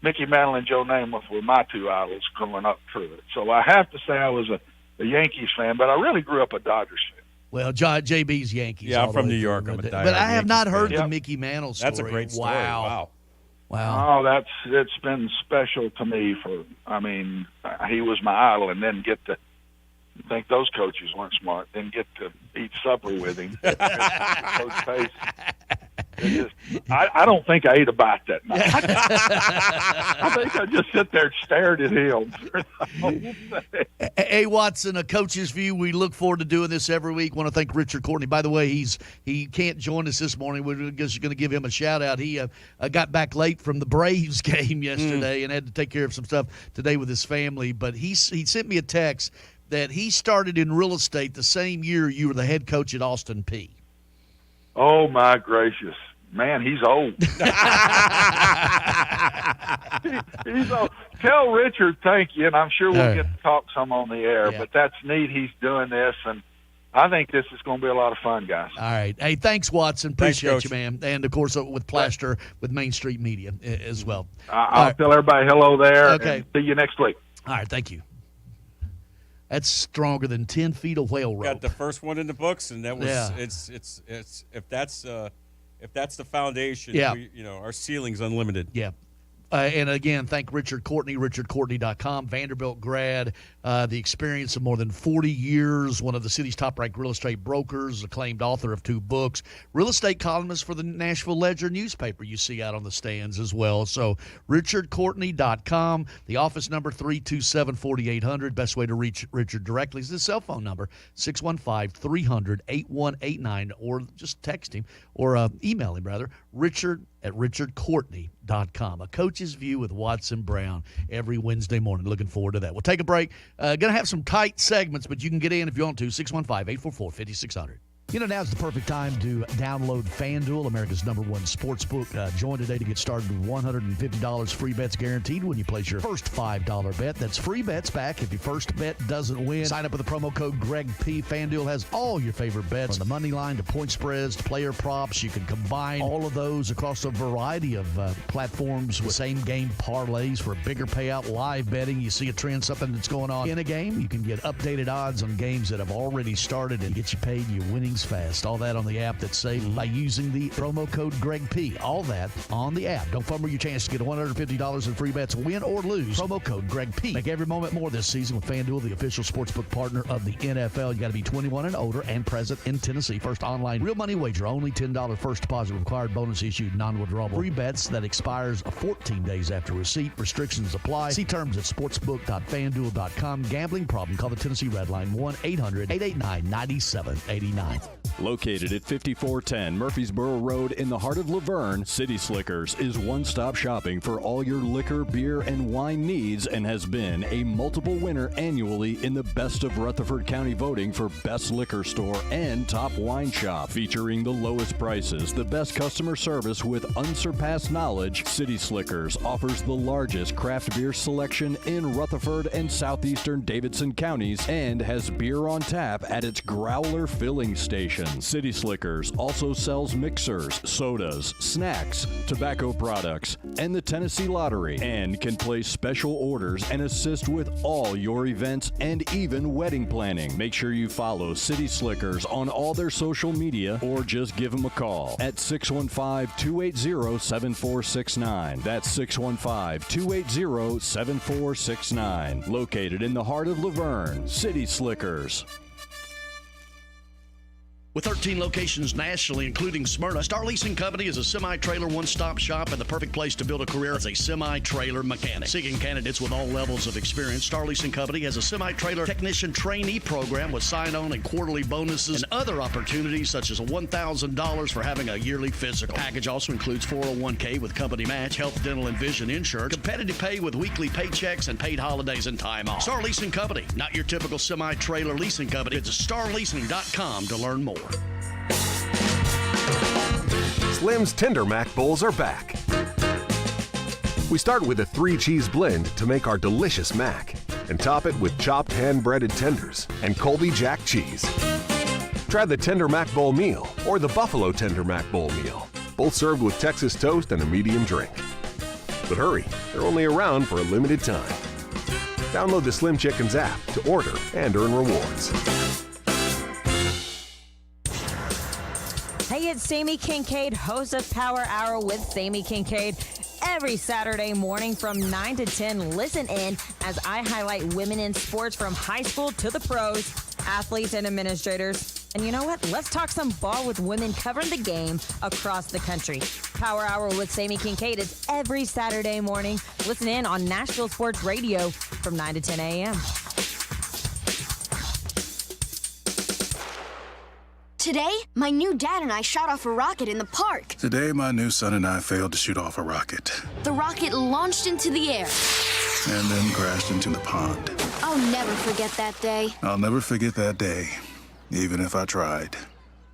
Mickey Mantle and Joe Namath were my two idols growing up through it. So I have to say I was a Yankees fan, but I really grew up a Dodgers fan. Well, JB's Yankees. Yeah, I'm from New York. I'm a diehard but I have Yankees not heard fan. the Mickey Mantle story. That's a great story. Wow. Oh, it's been special to me. He was my idol, and then get to think those coaches weren't smart. Then get to eat supper with him. Coach Pace. I don't think I ate a bite that night. I think I just sit there and stared at him. Hey, Watson, a coach's view. We look forward to doing this every week. Want to thank Richard Courtney. By the way, he can't join us this morning. We're just going to give him a shout out. He got back late from the Braves game yesterday and had to take care of some stuff today with his family. But he sent me a text that he started in real estate the same year you were the head coach at Austin Peay. Oh, my gracious. Man, he's old. He's old. Tell Richard thank you, and I'm sure we'll get to talk some on the air. Yeah. But that's neat he's doing this, and I think this is going to be a lot of fun, guys. All right. Hey, thanks, Watson. Appreciate Thanks, you, man. And, of course, with Plaster with Main Street Media as well. I'll tell everybody hello there. Okay. And see you next week. All right. Thank you. That's stronger than 10 feet of whale rope. Got the first one in the books, and that was it's if that's the foundation, our ceiling's unlimited. Yeah. And again, thank Richard Courtney, richardcourtney.com, Vanderbilt grad, the experience of more than 40 years, one of the city's top-ranked real estate brokers, acclaimed author of 2 books, real estate columnist for the Nashville Ledger newspaper you see out on the stands as well. So richardcourtney.com, the office number 327-4800. Best way to reach Richard directly is his cell phone number, 615-300-8189, or just text him or email him, rather, richard@richardcourtney.com. A coach's view with Watson Brown every Wednesday morning. Looking forward to that. We'll take a break. Going to have some tight segments, but you can get in if you want to. 615-844-5600. You know, now's the perfect time to download FanDuel, America's #1 sportsbook. Join today to get started with $150 free bets guaranteed when you place your first $5 bet. That's free bets back if your first bet doesn't win. Sign up with the promo code GregP. FanDuel has all your favorite bets, from the money line to point spreads to player props. You can combine all of those across a variety of platforms with same-game parlays for a bigger payout, live betting. You see a trend, something that's going on in a game, you can get updated odds on games that have already started and get you paid your winnings fast. All that on the app that's saved by using the promo code GregP. All that on the app. Don't fumble your chance to get $150 in free bets, win or lose. Promo code GregP. Make every moment more this season with FanDuel, the official sportsbook partner of the NFL. You got to be 21 and older and present in Tennessee. First online real money wager. Only $10 first deposit required. Bonus issued, non-withdrawable. Free bets that expires 14 days after receipt. Restrictions apply. See terms at sportsbook.fanduel.com. Gambling problem? Call the Tennessee Red Line 1-800-889-9789. Located at 5410 Murfreesboro Road in the heart of Laverne, City Slickers is one-stop shopping for all your liquor, beer, and wine needs, and has been a multiple winner annually in the Best of Rutherford County voting for Best Liquor Store and Top Wine Shop. Featuring the lowest prices, the best customer service with unsurpassed knowledge, City Slickers offers the largest craft beer selection in Rutherford and southeastern Davidson counties and has beer on tap at its Growler filling station. City Slickers also sells mixers, sodas, snacks, tobacco products, and the Tennessee Lottery, and can place special orders and assist with all your events and even wedding planning. Make sure you follow City Slickers on all their social media or just give them a call at 615-280-7469. That's 615-280-7469. Located in the heart of Laverne, City Slickers. With 13 locations nationally, including Smyrna, Star Leasing Company is a semi-trailer one-stop shop and the perfect place to build a career as a semi-trailer mechanic. Seeking candidates with all levels of experience, Star Leasing Company has a semi-trailer technician trainee program with sign-on and quarterly bonuses and other opportunities such as $1,000 for having a yearly physical. The package also includes 401k with company match, health, dental, and vision insurance, competitive pay with weekly paychecks, and paid holidays and time off. Star Leasing Company, not your typical semi-trailer leasing company. Visit starleasing.com to learn more. Slim's Tender Mac Bowls are back. We start with a 3-cheese blend to make our delicious mac and top it with chopped hand-breaded tenders and Colby Jack cheese. Try the Tender Mac Bowl meal or the Buffalo Tender Mac Bowl meal, both served with Texas toast and a medium drink. But hurry, they're only around for a limited time. Download the Slim Chickens app to order and earn rewards. Hey, it's Sammy Kincaid, host of Power Hour with Sammy Kincaid. Every Saturday morning from 9 to 10, listen in as I highlight women in sports from high school to the pros, athletes and administrators. And you know what? Let's talk some ball with women covering the game across the country. Power Hour with Sammy Kincaid is every Saturday morning. Listen in on Nashville Sports Radio from 9 to 10 a.m. Today, my new dad and I shot off a rocket in the park. Today, my new son and I failed to shoot off a rocket. The rocket launched into the air. And then crashed into the pond. I'll never forget that day. I'll never forget that day, even if I tried.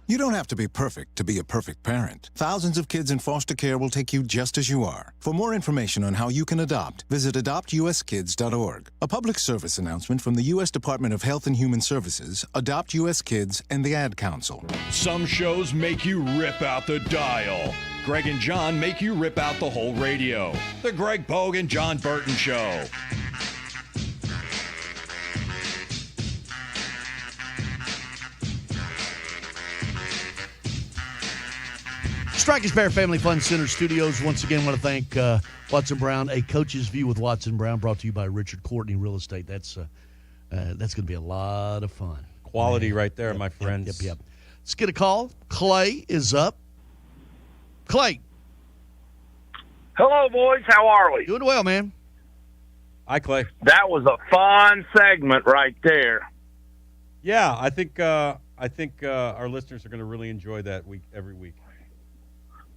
You don't have to be perfect to be a perfect parent. Thousands of kids in foster care will take you just as you are. For more information on how you can adopt, visit adoptuskids.org. A public service announcement from the U.S. Department of Health and Human Services, Adopt U.S. Kids, and the Ad Council. Some shows make you rip out the dial. Greg and John make you rip out the whole radio. The Greg Pogue and John Burton Show. Strikers Bear Family Fun Center Studios. Once again, want to thank Watson Brown, A Coach's View with Watson Brown, brought to you by Richard Courtney Real Estate. That's going to be a lot of fun. Quality right there, my friends. Yep. Let's get a call. Clay is up. Clay. Hello, boys. How are we? Doing well, man. Hi, Clay. That was a fun segment right there. Yeah, I think our listeners are going to really enjoy that every week.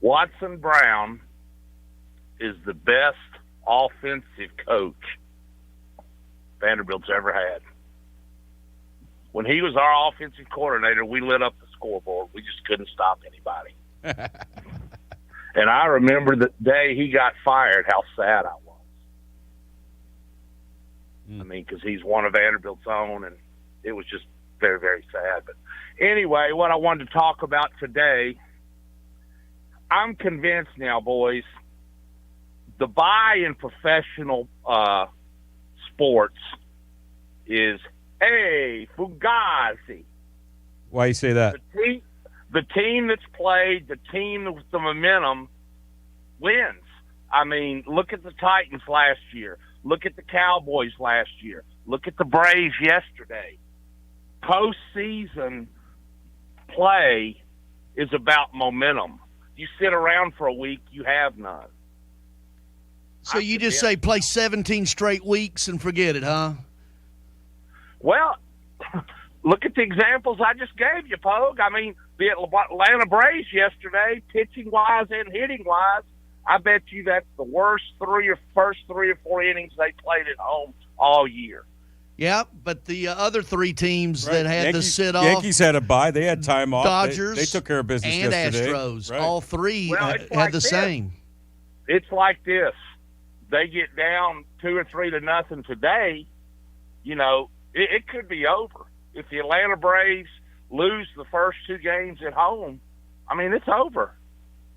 Watson Brown is the best offensive coach Vanderbilt's ever had. When he was our offensive coordinator, we lit up the scoreboard. We just couldn't stop anybody. And I remember the day he got fired, how sad I was. I mean, because he's one of Vanderbilt's own, and it was just very, very sad. But anyway, what I wanted to talk about today, I'm convinced now, boys, the buy in professional sports is, hey, Fugazi. Why you say that? The team that's played, the team with the momentum wins. I mean, look at the Titans last year. Look at the Cowboys last year. Look at the Braves yesterday. Postseason play is about momentum. You sit around for a week, you have none. So you just say play 17 straight weeks and forget it, huh? Well, look at the examples I just gave you, Pogue. I mean, the Atlanta Braves yesterday, pitching-wise and hitting-wise, I bet you that's the worst first 3 or 4 innings they played at home all year. Yeah, but the other 3 teams that had to sit off. Yankees had a bye. They had time off. Dodgers. They took care of business and yesterday. Astros. Right. All 3 had like the same. It's like this. They get down 2 or 3 to nothing today, you know, it could be over. If the Atlanta Braves lose the first 2 games at home, I mean, it's over,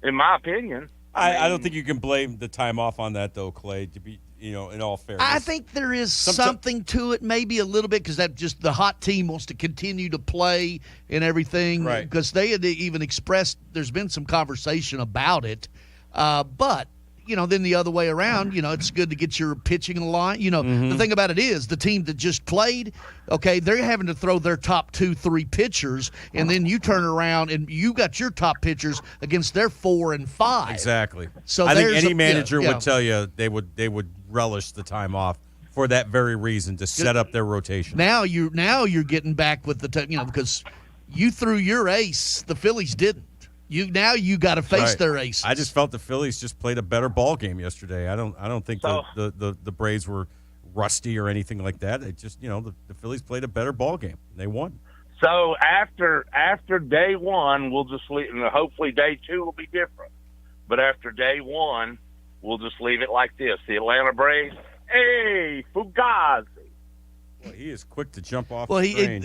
in my opinion. I don't think you can blame the time off on that, though, Clay, to be, in all fairness. I think there is something to it, maybe a little bit, because that just the hot team wants to continue to play and everything. Right. Because they had even expressed there's been some conversation about it. But then the other way around, it's good to get your pitching in the line. The thing about it is the team that just played, okay, they're having to throw their top 2-3 pitchers, and then you turn around and you got your top pitchers against their 4 and 5. Exactly. So I think any manager would tell you they would relish the time off for that very reason, to set up their rotation. Now you're getting back with the because you threw your ace, the Phillies didn't. You got to face their aces. I just felt the Phillies just played a better ball game yesterday. I don't think the Braves were rusty or anything like that. It just the Phillies played a better ball game. They won. So after day one, we'll just leave. Hopefully day 2 will be different. But after day 1, we'll just leave it like this: the Atlanta Braves. Hey, Fugazi. Well, he is quick to jump off. Well, the train.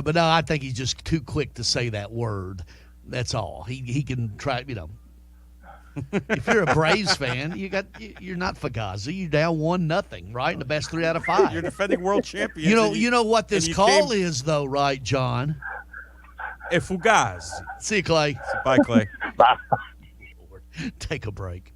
but no, I think he's just too quick to say that word. That's all. He can try. If you're a Braves fan, you're not Fugazi. You're down 1-0, right? In the best 3 out of 5. You're defending world champions. You know what this call is, though, right, John? A Fugazi. See you, Clay. Bye, Clay. Bye. Take a break.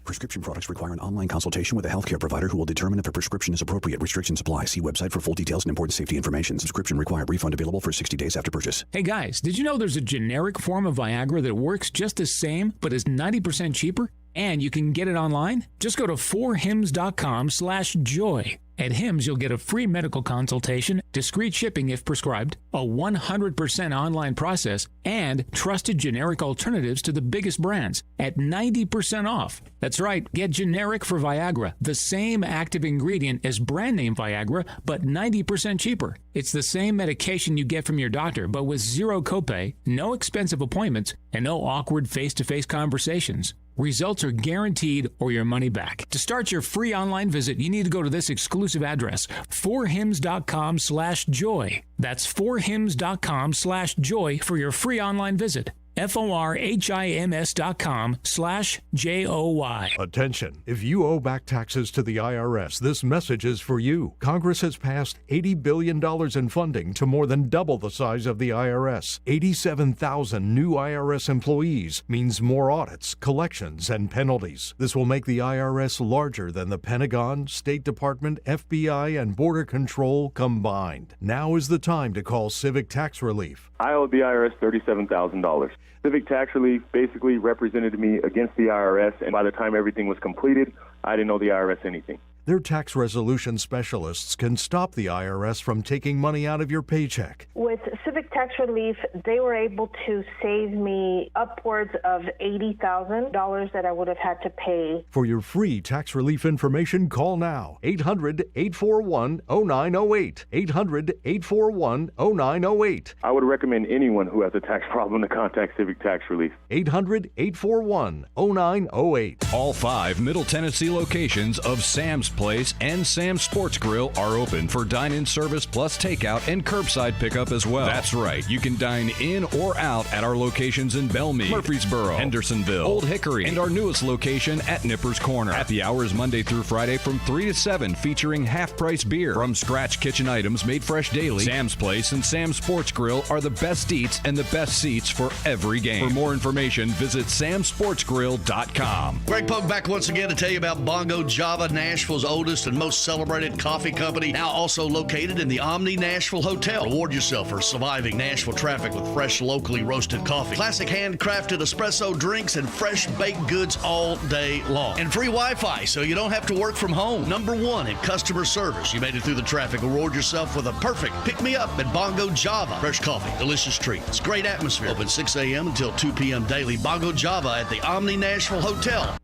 Prescription products require an online consultation with a healthcare provider who will determine if a prescription is appropriate. Restrictions apply. See website for full details and important safety information. Subscription required. Refund available for 60 days after purchase. Hey guys, did you know there's a generic form of Viagra that works just the same but is 90% cheaper? And you can get it online? Just go to 4hims.com/joy. At Hims, you'll get a free medical consultation, discreet shipping if prescribed, a 100% online process, and trusted generic alternatives to the biggest brands at 90% off. That's right, get generic for Viagra, the same active ingredient as brand name Viagra, but 90% cheaper. It's the same medication you get from your doctor, but with zero copay, no expensive appointments, and no awkward face-to-face conversations. Results are guaranteed or your money back. To start your free online visit, you need to go to this exclusive address, 4hims.com/joy. That's 4hims.com/joy for your free online visit. FORHIMS.com/JOY. Attention. If you owe back taxes to the IRS, this message is for you. Congress has passed $80 billion in funding to more than double the size of the IRS. 87,000 new IRS employees means more audits, collections, and penalties. This will make the IRS larger than the Pentagon, State Department, FBI, and Border Control combined. Now is the time to call Civic Tax Relief. I owed the IRS $37,000. Civic Tax Relief basically represented me against the IRS, and by the time everything was completed, I didn't owe the IRS anything. Their tax resolution specialists can stop the IRS from taking money out of your paycheck. With Civic Tax Relief, they were able to save me upwards of $80,000 that I would have had to pay. For your free tax relief information, call now. 800-841-0908. 800-841-0908. I would recommend anyone who has a tax problem to contact Civic Tax Relief. 800-841-0908. All 5 Middle Tennessee locations of Sam's Place and Sam's Sports Grill are open for dine-in service plus takeout and curbside pickup as well. That's right. You can dine in or out at our locations in Bellmead, Murfreesboro, Hendersonville, Old Hickory, and our newest location at Nippers Corner. Happy hours Monday through Friday from 3 to 7, featuring half-price beer. From scratch kitchen items made fresh daily, Sam's Place and Sam's Sports Grill are the best eats and the best seats for every game. For more information, visit samsportsgrill.com. Greg Pogue back once again to tell you about Bongo Java, Nashville's oldest and most celebrated coffee company, now also located in the Omni Nashville Hotel. Reward yourself for surviving Nashville traffic with fresh, locally roasted coffee, classic handcrafted espresso drinks, and fresh baked goods all day long. And free Wi-Fi, so you don't have to work from home. Number 1 in customer service. You made it through the traffic. Reward yourself with a perfect pick-me-up at Bongo Java. Fresh coffee, delicious treats, great atmosphere. Open 6 a.m. until 2 p.m. daily. Bongo Java at the Omni Nashville Hotel.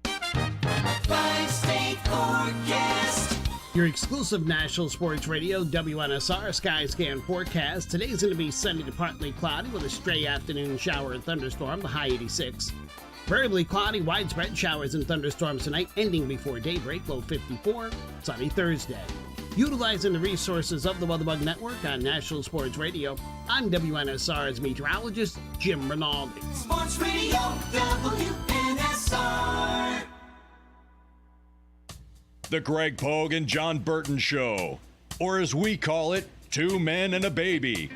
Five-state forecast. Your exclusive National Sports Radio, WNSR Sky Scan forecast. Today's going to be sunny to partly cloudy with a stray afternoon shower and thunderstorm, the high 86. Variably cloudy, widespread showers and thunderstorms tonight, ending before daybreak, low 54. Sunny Thursday. Utilizing the resources of the WeatherBug Network on National Sports Radio, I'm WNSR's meteorologist, Jim Rinaldi. Sports Radio, WNSR. The Greg Pogue and John Burton Show, or as we call it, 2 men and a baby.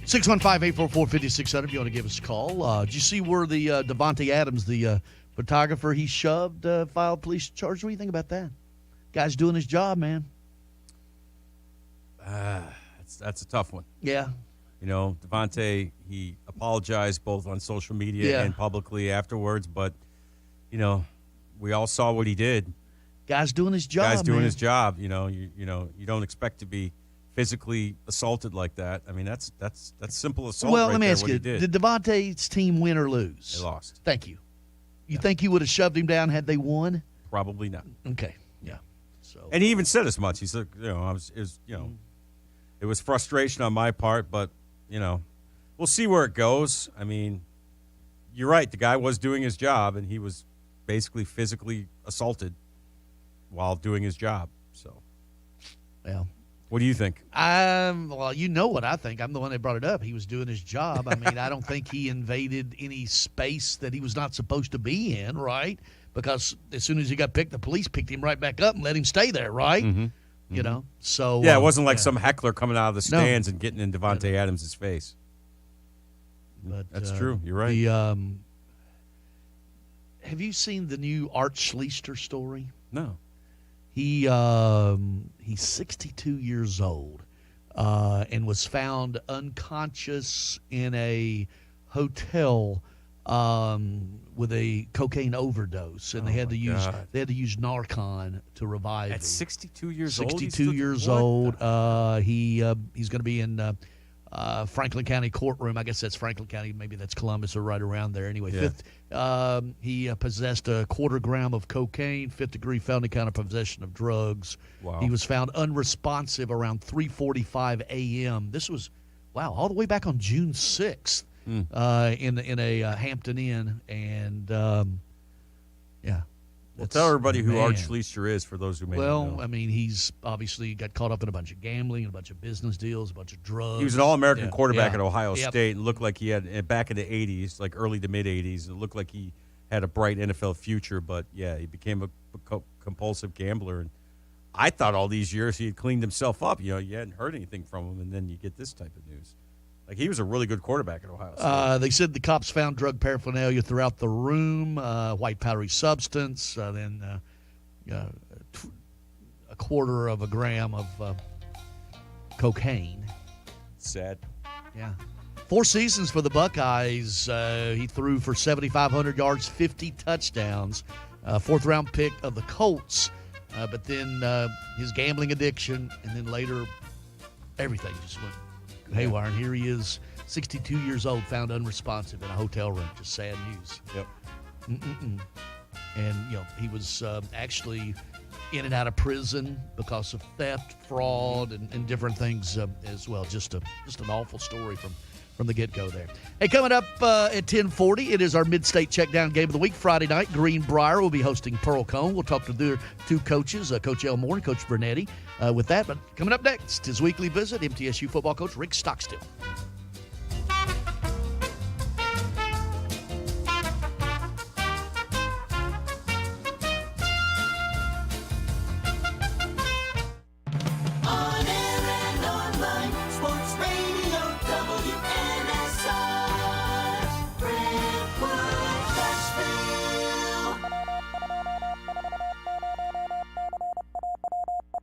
615-844-5600 if you want to give us a call. Did you see where the Devontae Adams, the photographer he shoved, filed police charges? What do you think about that? Guy's doing his job, man. That's a tough one. Yeah. You know, Devontae, he apologized both on social media and publicly afterwards, but, you know, we all saw what he did. Guy's doing his job, Guy's doing man. his job. You know, you don't expect to be physically assaulted like that. I mean, that's simple assault. Well, right let me there, ask what you: he did. did Devontae's team win or lose? They lost. Thank you. You think he would have shoved him down had they won? Probably not. Okay. Yeah. So. And he even said as much. He said, it was frustration on my part, but we'll see where it goes. I mean, you're right. The guy was doing his job, and he was basically physically assaulted while doing his job. So, well, what do you think? Well, you know what I think. I'm the one that brought it up. He was doing his job. I mean, I don't think he invaded any space that he was not supposed to be in, right? Because as soon as he got picked, the police picked him right back up and let him stay there, right? Mm-hmm. You know, so yeah, it wasn't like some heckler coming out of the stands and getting in Devontae Adams' face. But that's true. You're right. Have you seen the new Art Schleister story? No. He's 62 years old and was found unconscious in a hotel with a cocaine overdose, and they had to use Narcan to revive him. At 62 years old. 62 years old. He's going to be in Franklin County courtroom. I guess that's Franklin County. Maybe that's Columbus or right around there. Anyway, he possessed a 1/4 gram of cocaine, 5th-degree felony count of possession of drugs. Wow. He was found unresponsive around 3:45 a.m. This was, all the way back on June 6th in a Hampton Inn. And, Well, tell everybody who Art Schleister is for those who may not know. I mean, he's obviously got caught up in a bunch of gambling, a bunch of business deals, a bunch of drugs. He was an All-American quarterback at Ohio State and looked like he had, back in the 80s, like early to mid-80s, it looked like he had a bright NFL future. But, he became a compulsive gambler. And I thought all these years he had cleaned himself up. You hadn't heard anything from him, and then you get this type of news. Like, he was a really good quarterback at Ohio State. They said the cops found drug paraphernalia throughout the room, white powdery substance, then a 1/4 gram of cocaine. Sad. Yeah. 4 seasons for the Buckeyes. He threw for 7,500 yards, 50 touchdowns, 4th-round pick of the Colts. But then his gambling addiction, and then later everything just went haywire. And here he is, 62 years old, found unresponsive in a hotel room. Just sad news. Yep. And he was actually in and out of prison because of theft, fraud, and different things as well. Just an awful story from the get-go there. Hey, coming up at 10:40, it is our Mid-State Checkdown Game of the Week. Friday night, Greenbrier will be hosting Pearl Cone. We'll talk to their 2 coaches, Coach Elmore and Coach Bernetti, with that. But coming up next, his weekly visit, MTSU football coach Rick Stockstill.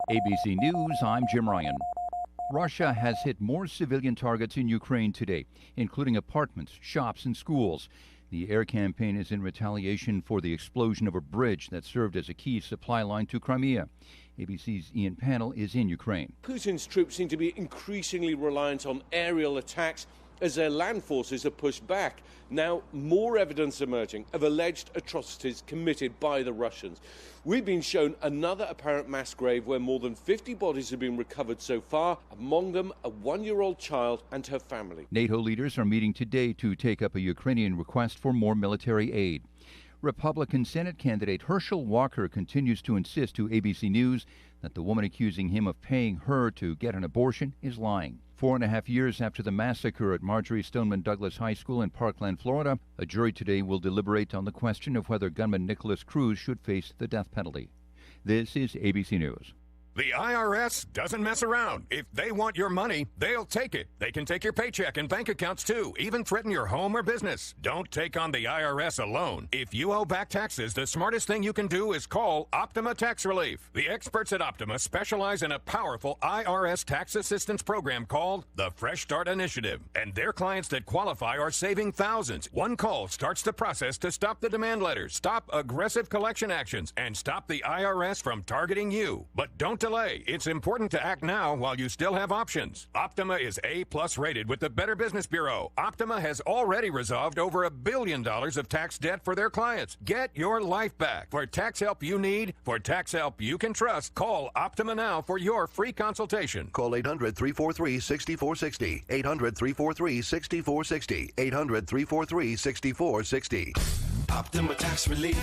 ABC News, I'm Jim Ryan. Russia has hit more civilian targets in Ukraine today, including apartments, shops, and schools. The air campaign is in retaliation for the explosion of a bridge that served as a key supply line to Crimea. ABC's Ian Pannell is in Ukraine. Putin's troops seem to be increasingly reliant on aerial attacks as their land forces are pushed back. Now, more evidence emerging of alleged atrocities committed by the Russians. We've been shown another apparent mass grave where more than 50 bodies have been recovered so far, among them a 1-year-old child and her family. NATO leaders are meeting today to take up a Ukrainian request for more military aid. Republican Senate candidate Herschel Walker continues to insist to ABC News that the woman accusing him of paying her to get an abortion is lying. 4.5 years after the massacre at Marjorie Stoneman Douglas High School in Parkland, Florida, a jury today will deliberate on the question of whether gunman Nicholas Cruz should face the death penalty. This is ABC News. The IRS doesn't mess around. If they want your money, they'll take it. They can take your paycheck and bank accounts too, even threaten your home or business. Don't take on the IRS alone. If you owe back taxes, the smartest thing you can do is call Optima Tax Relief. The experts at Optima specialize in a powerful IRS tax assistance program called the Fresh Start Initiative. And their clients that qualify are saving thousands. One call starts the process to stop the demand letters, stop aggressive collection actions, and stop the IRS from targeting you. But don't delay. It's important to act now while you still have options. Optima is A+ rated with the Better Business Bureau. Optima has already resolved over $1 billion of tax debt for their clients. Get your life back. For tax help you need, for tax help you can trust, call Optima now for your free consultation. Call 800-343-6460. 800-343-6460. 800-343-6460. Optima Tax Relief.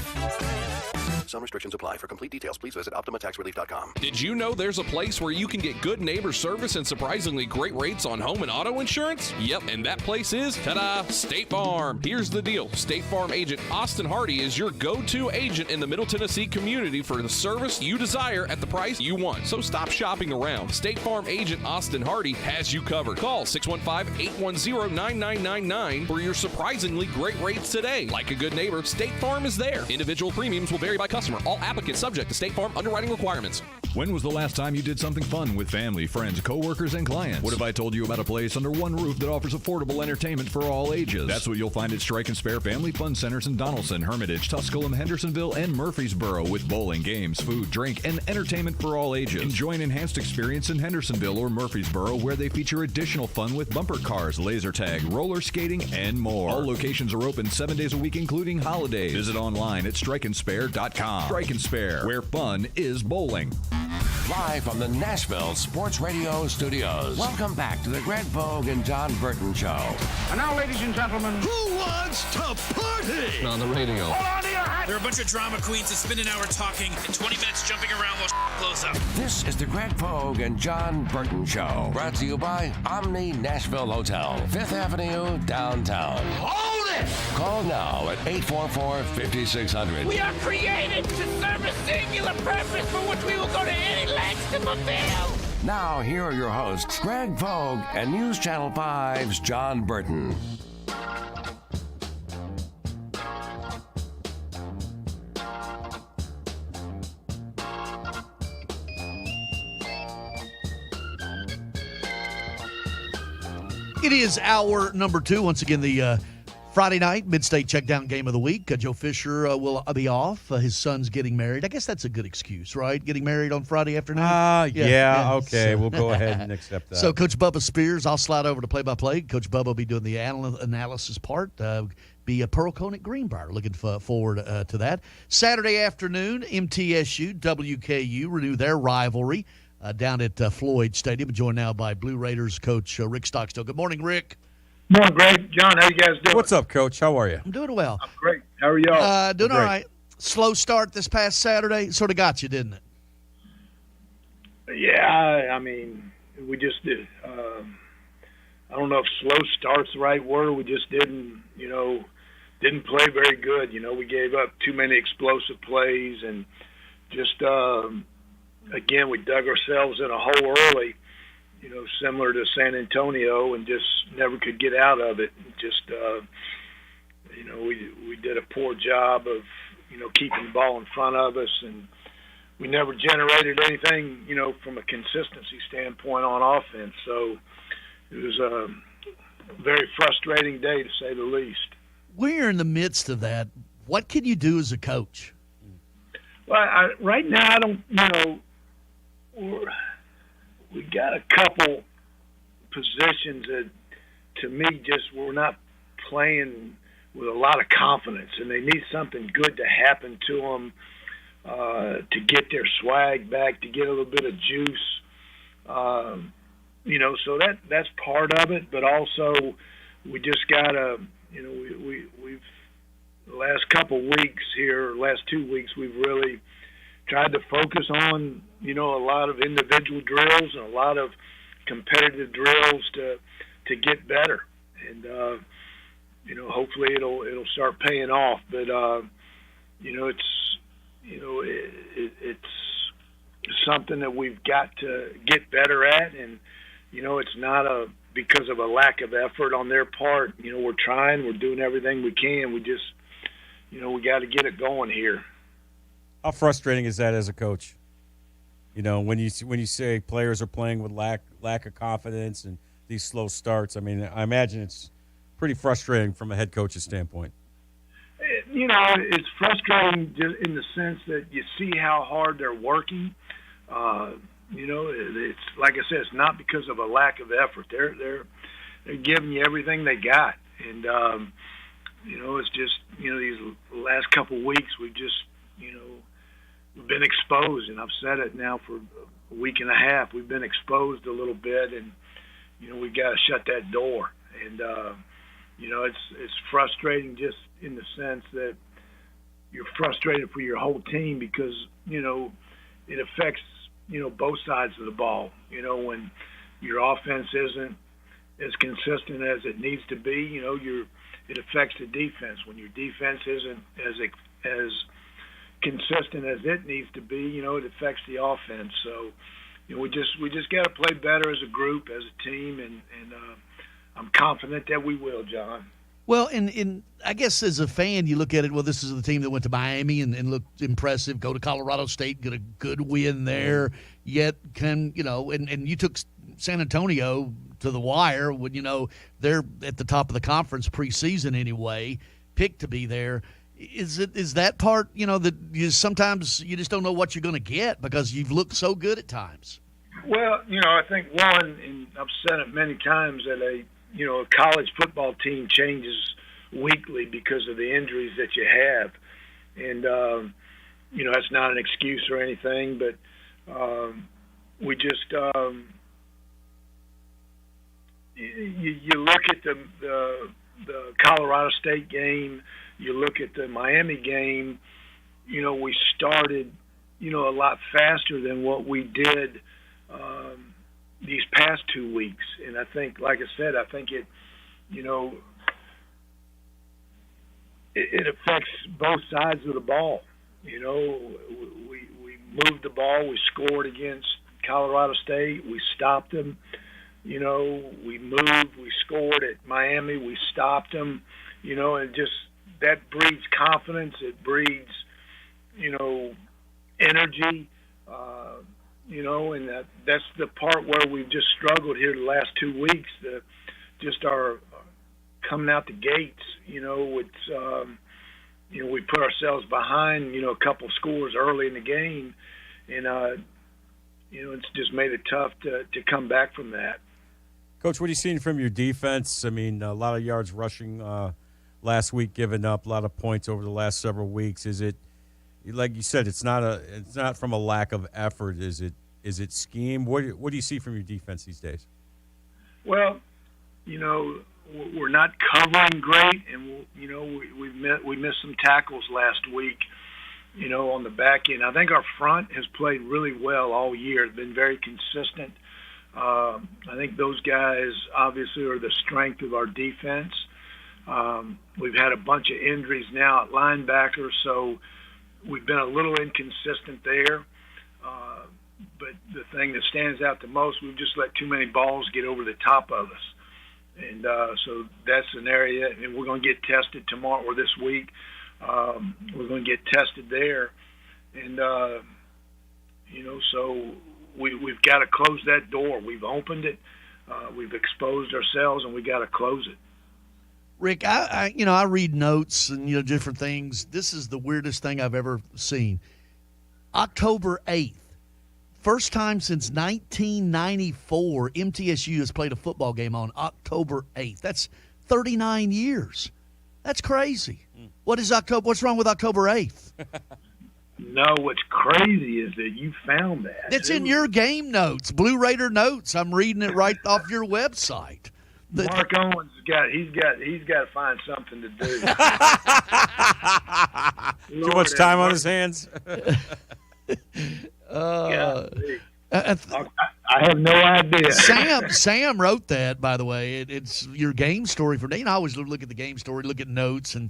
Some restrictions apply. For complete details, please visit OptimaTaxRelief.com. Did you know there's a place where you can get good neighbor service and surprisingly great rates on home and auto insurance? Yep, and that place is, ta-da, State Farm. Here's the deal. State Farm agent Austin Hardy is your go-to agent in the Middle Tennessee community for the service you desire at the price you want. So stop shopping around. State Farm agent Austin Hardy has you covered. Call 615-810-9999 for your surprisingly great rates today. Like a good neighbor, State Farm is there. Individual premiums will vary by customer. All applicants subject to State Farm underwriting requirements. When was the last time you did something fun with family, friends, coworkers, and clients? What if I told you about a place under one roof that offers affordable entertainment for all ages? That's what you'll find at Strike and Spare Family Fun Centers in Donaldson, Hermitage, Tusculum, Hendersonville, and Murfreesboro with bowling, games, food, drink, and entertainment for all ages. Enjoy an enhanced experience in Hendersonville or Murfreesboro where they feature additional fun with bumper cars, laser tag, roller skating, and more. All locations are open 7 days a week, including holidays. Visit online at strikeandspare.com. Strike and Spare, where fun is bowling. Live from the Nashville Sports Radio studios. Welcome back to the Greg Pogue and John Burton Show. And now, ladies and gentlemen, who wants to party? On the radio. Hold on to your hat. There are a bunch of drama queens that spend an hour talking and 20 minutes jumping around while blows up. This is the Greg Pogue and John Burton Show. Brought to you by Omni Nashville Hotel, 5th Avenue, downtown. Hold it! Call now at 844-5600. We are created to serve a singular purpose for which we will go to any lengths to fulfill. Now, here are your hosts, Greg Pogue and News Channel 5's John Burton. It is hour number 2. Once again, the Friday night mid-state checkdown game of the week. Joe Fisher will be off. His son's getting married. I guess that's a good excuse, right? Getting married on Friday afternoon? Yeah, okay. So, we'll go ahead and accept that. So Coach Bubba Spears, I'll slide over to play-by-play. Coach Bubba will be doing the analysis part. Be a Pearl Cone at Greenbrier. Looking forward to that. Saturday afternoon, MTSU, WKU renew their rivalry down at Floyd Stadium. Joined now by Blue Raiders coach Rick Stockstill. Good morning, Rick. Morning, Greg. John, how you guys doing? What's up, Coach? How are you? I'm doing well. I'm great. How are y'all? Doing all right. Slow start this past Saturday. Sort of got you, didn't it? Yeah, I mean, we just did. I don't know if slow start's the right word. We just didn't play very good. We gave up too many explosive plays and just, again, we dug ourselves in a hole early. Similar to San Antonio, and just never could get out of it. Just, we did a poor job of, keeping the ball in front of us, and we never generated anything, from a consistency standpoint on offense. So it was a very frustrating day, to say the least. We're in the midst of that. What can you do as a coach? Well, right now, I don't, we got a couple positions that, to me, just we're not playing with a lot of confidence, and they need something good to happen to them to get their swag back, to get a little bit of juice. So that's part of it, but also we just got to, we've the last couple weeks here, last 2 weeks, we've really tried to focus on, a lot of individual drills and a lot of competitive drills to get better. And, hopefully it'll start paying off. But, it's something that we've got to get better at, and it's not because of a lack of effort on their part. We're trying, we're doing everything we can. We just, we got to get it going here. How frustrating is that as a coach? When you say players are playing with lack of confidence and these slow starts. I mean, I imagine it's pretty frustrating from a head coach's standpoint. It's frustrating just in the sense that you see how hard they're working. It's like I said, it's not because of a lack of effort. They're giving you everything they got, and it's just these last couple of weeks we've just we've been exposed, and I've said it now for a week and a half. We've been exposed a little bit, and we got to shut that door. And it's frustrating just in the sense that you're frustrated for your whole team because it affects both sides of the ball. When your offense isn't as consistent as it needs to be, it affects the defense. When your defense isn't as consistent as it needs to be, it affects the offense. So we just got to play better as a group, as a team, and I'm confident that we will, John. Well, and I guess as a fan, you look at it, well, this is the team that went to Miami and looked impressive, go to Colorado State, get a good win there, yet and you took San Antonio to the wire when, they're at the top of the conference preseason anyway, picked to be there. Is that part, that sometimes you just don't know what you're going to get because you've looked so good at times? Well, I think one, and I've said it many times, that a college football team changes weekly because of the injuries that you have. And, that's not an excuse or anything, but we just you look at the Colorado State game, you look at the Miami game, we started, a lot faster than what we did these past 2 weeks. And I think, like I said, I think it affects both sides of the ball. We moved the ball. We scored against Colorado State. We stopped them. We moved. We scored at Miami. We stopped them. And just that breeds confidence. It breeds, energy. And that's the part where we've just struggled here the last 2 weeks. Just our coming out the gates. It's we put ourselves behind a couple scores early in the game, and it's just made it tough to come back from that. Coach, what are you seeing from your defense? I mean, a lot of yards rushing last week, giving up a lot of points over the last several weeks. Is it, like you said, it's not from a lack of effort? Is it scheme? What do you see from your defense these days? Well, we're not covering great, and we missed some tackles last week. On the back end, I think our front has played really well all year. It's been very consistent. I think those guys obviously are the strength of our defense. We've had a bunch of injuries now at linebacker, so we've been a little inconsistent there. But the thing that stands out the most, we've just let too many balls get over the top of us. And so that's an area, and we're going to get tested tomorrow or this week. We're going to get tested there. And, so we've got to close that door. We've opened it. We've exposed ourselves, and we got to close it. Rick, I read notes and, different things. This is the weirdest thing I've ever seen. October 8th, first time since 1994, MTSU has played a football game on October 8th. That's 39 years. That's crazy. What's wrong with October 8th? No, what's crazy is that you found that. It's in your game notes, Blue Raider notes. I'm reading it right off your website. Mark Owens he's got to find something to do. Too much time on his hands. I have no idea. Sam wrote that, by the way. It's your game story for today. I always look at the game story, look at notes, and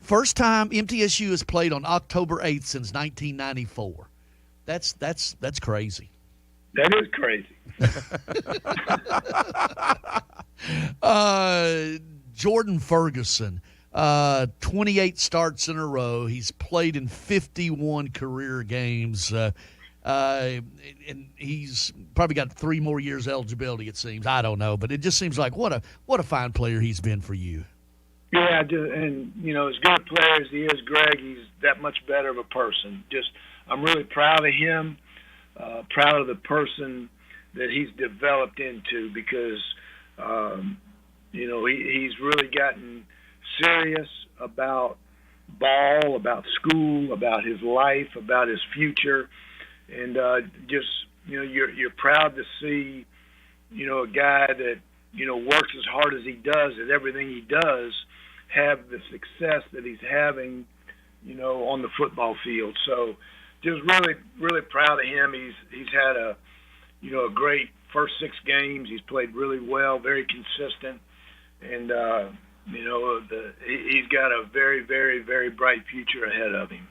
first time MTSU has played on October 8th since 1994. That's crazy. That is crazy. Jordan Ferguson, 28 starts in a row. He's played in 51 career games. And he's probably got 3 more years eligibility, it seems. I don't know, but it just seems like what a fine player he's been for you. Yeah, I do. And, as good a player as he is, Greg, he's that much better of a person. I'm really proud of him, proud of the person that he's developed into because, he's really gotten serious about ball, about school, about his life, about his future. And you're proud to see, a guy that, works as hard as he does at everything he does, have the success that he's having, on the football field. So just really, really proud of him. He's had a great first 6 games. He's played really well, very consistent. And, he's got a very, very, very bright future ahead of him.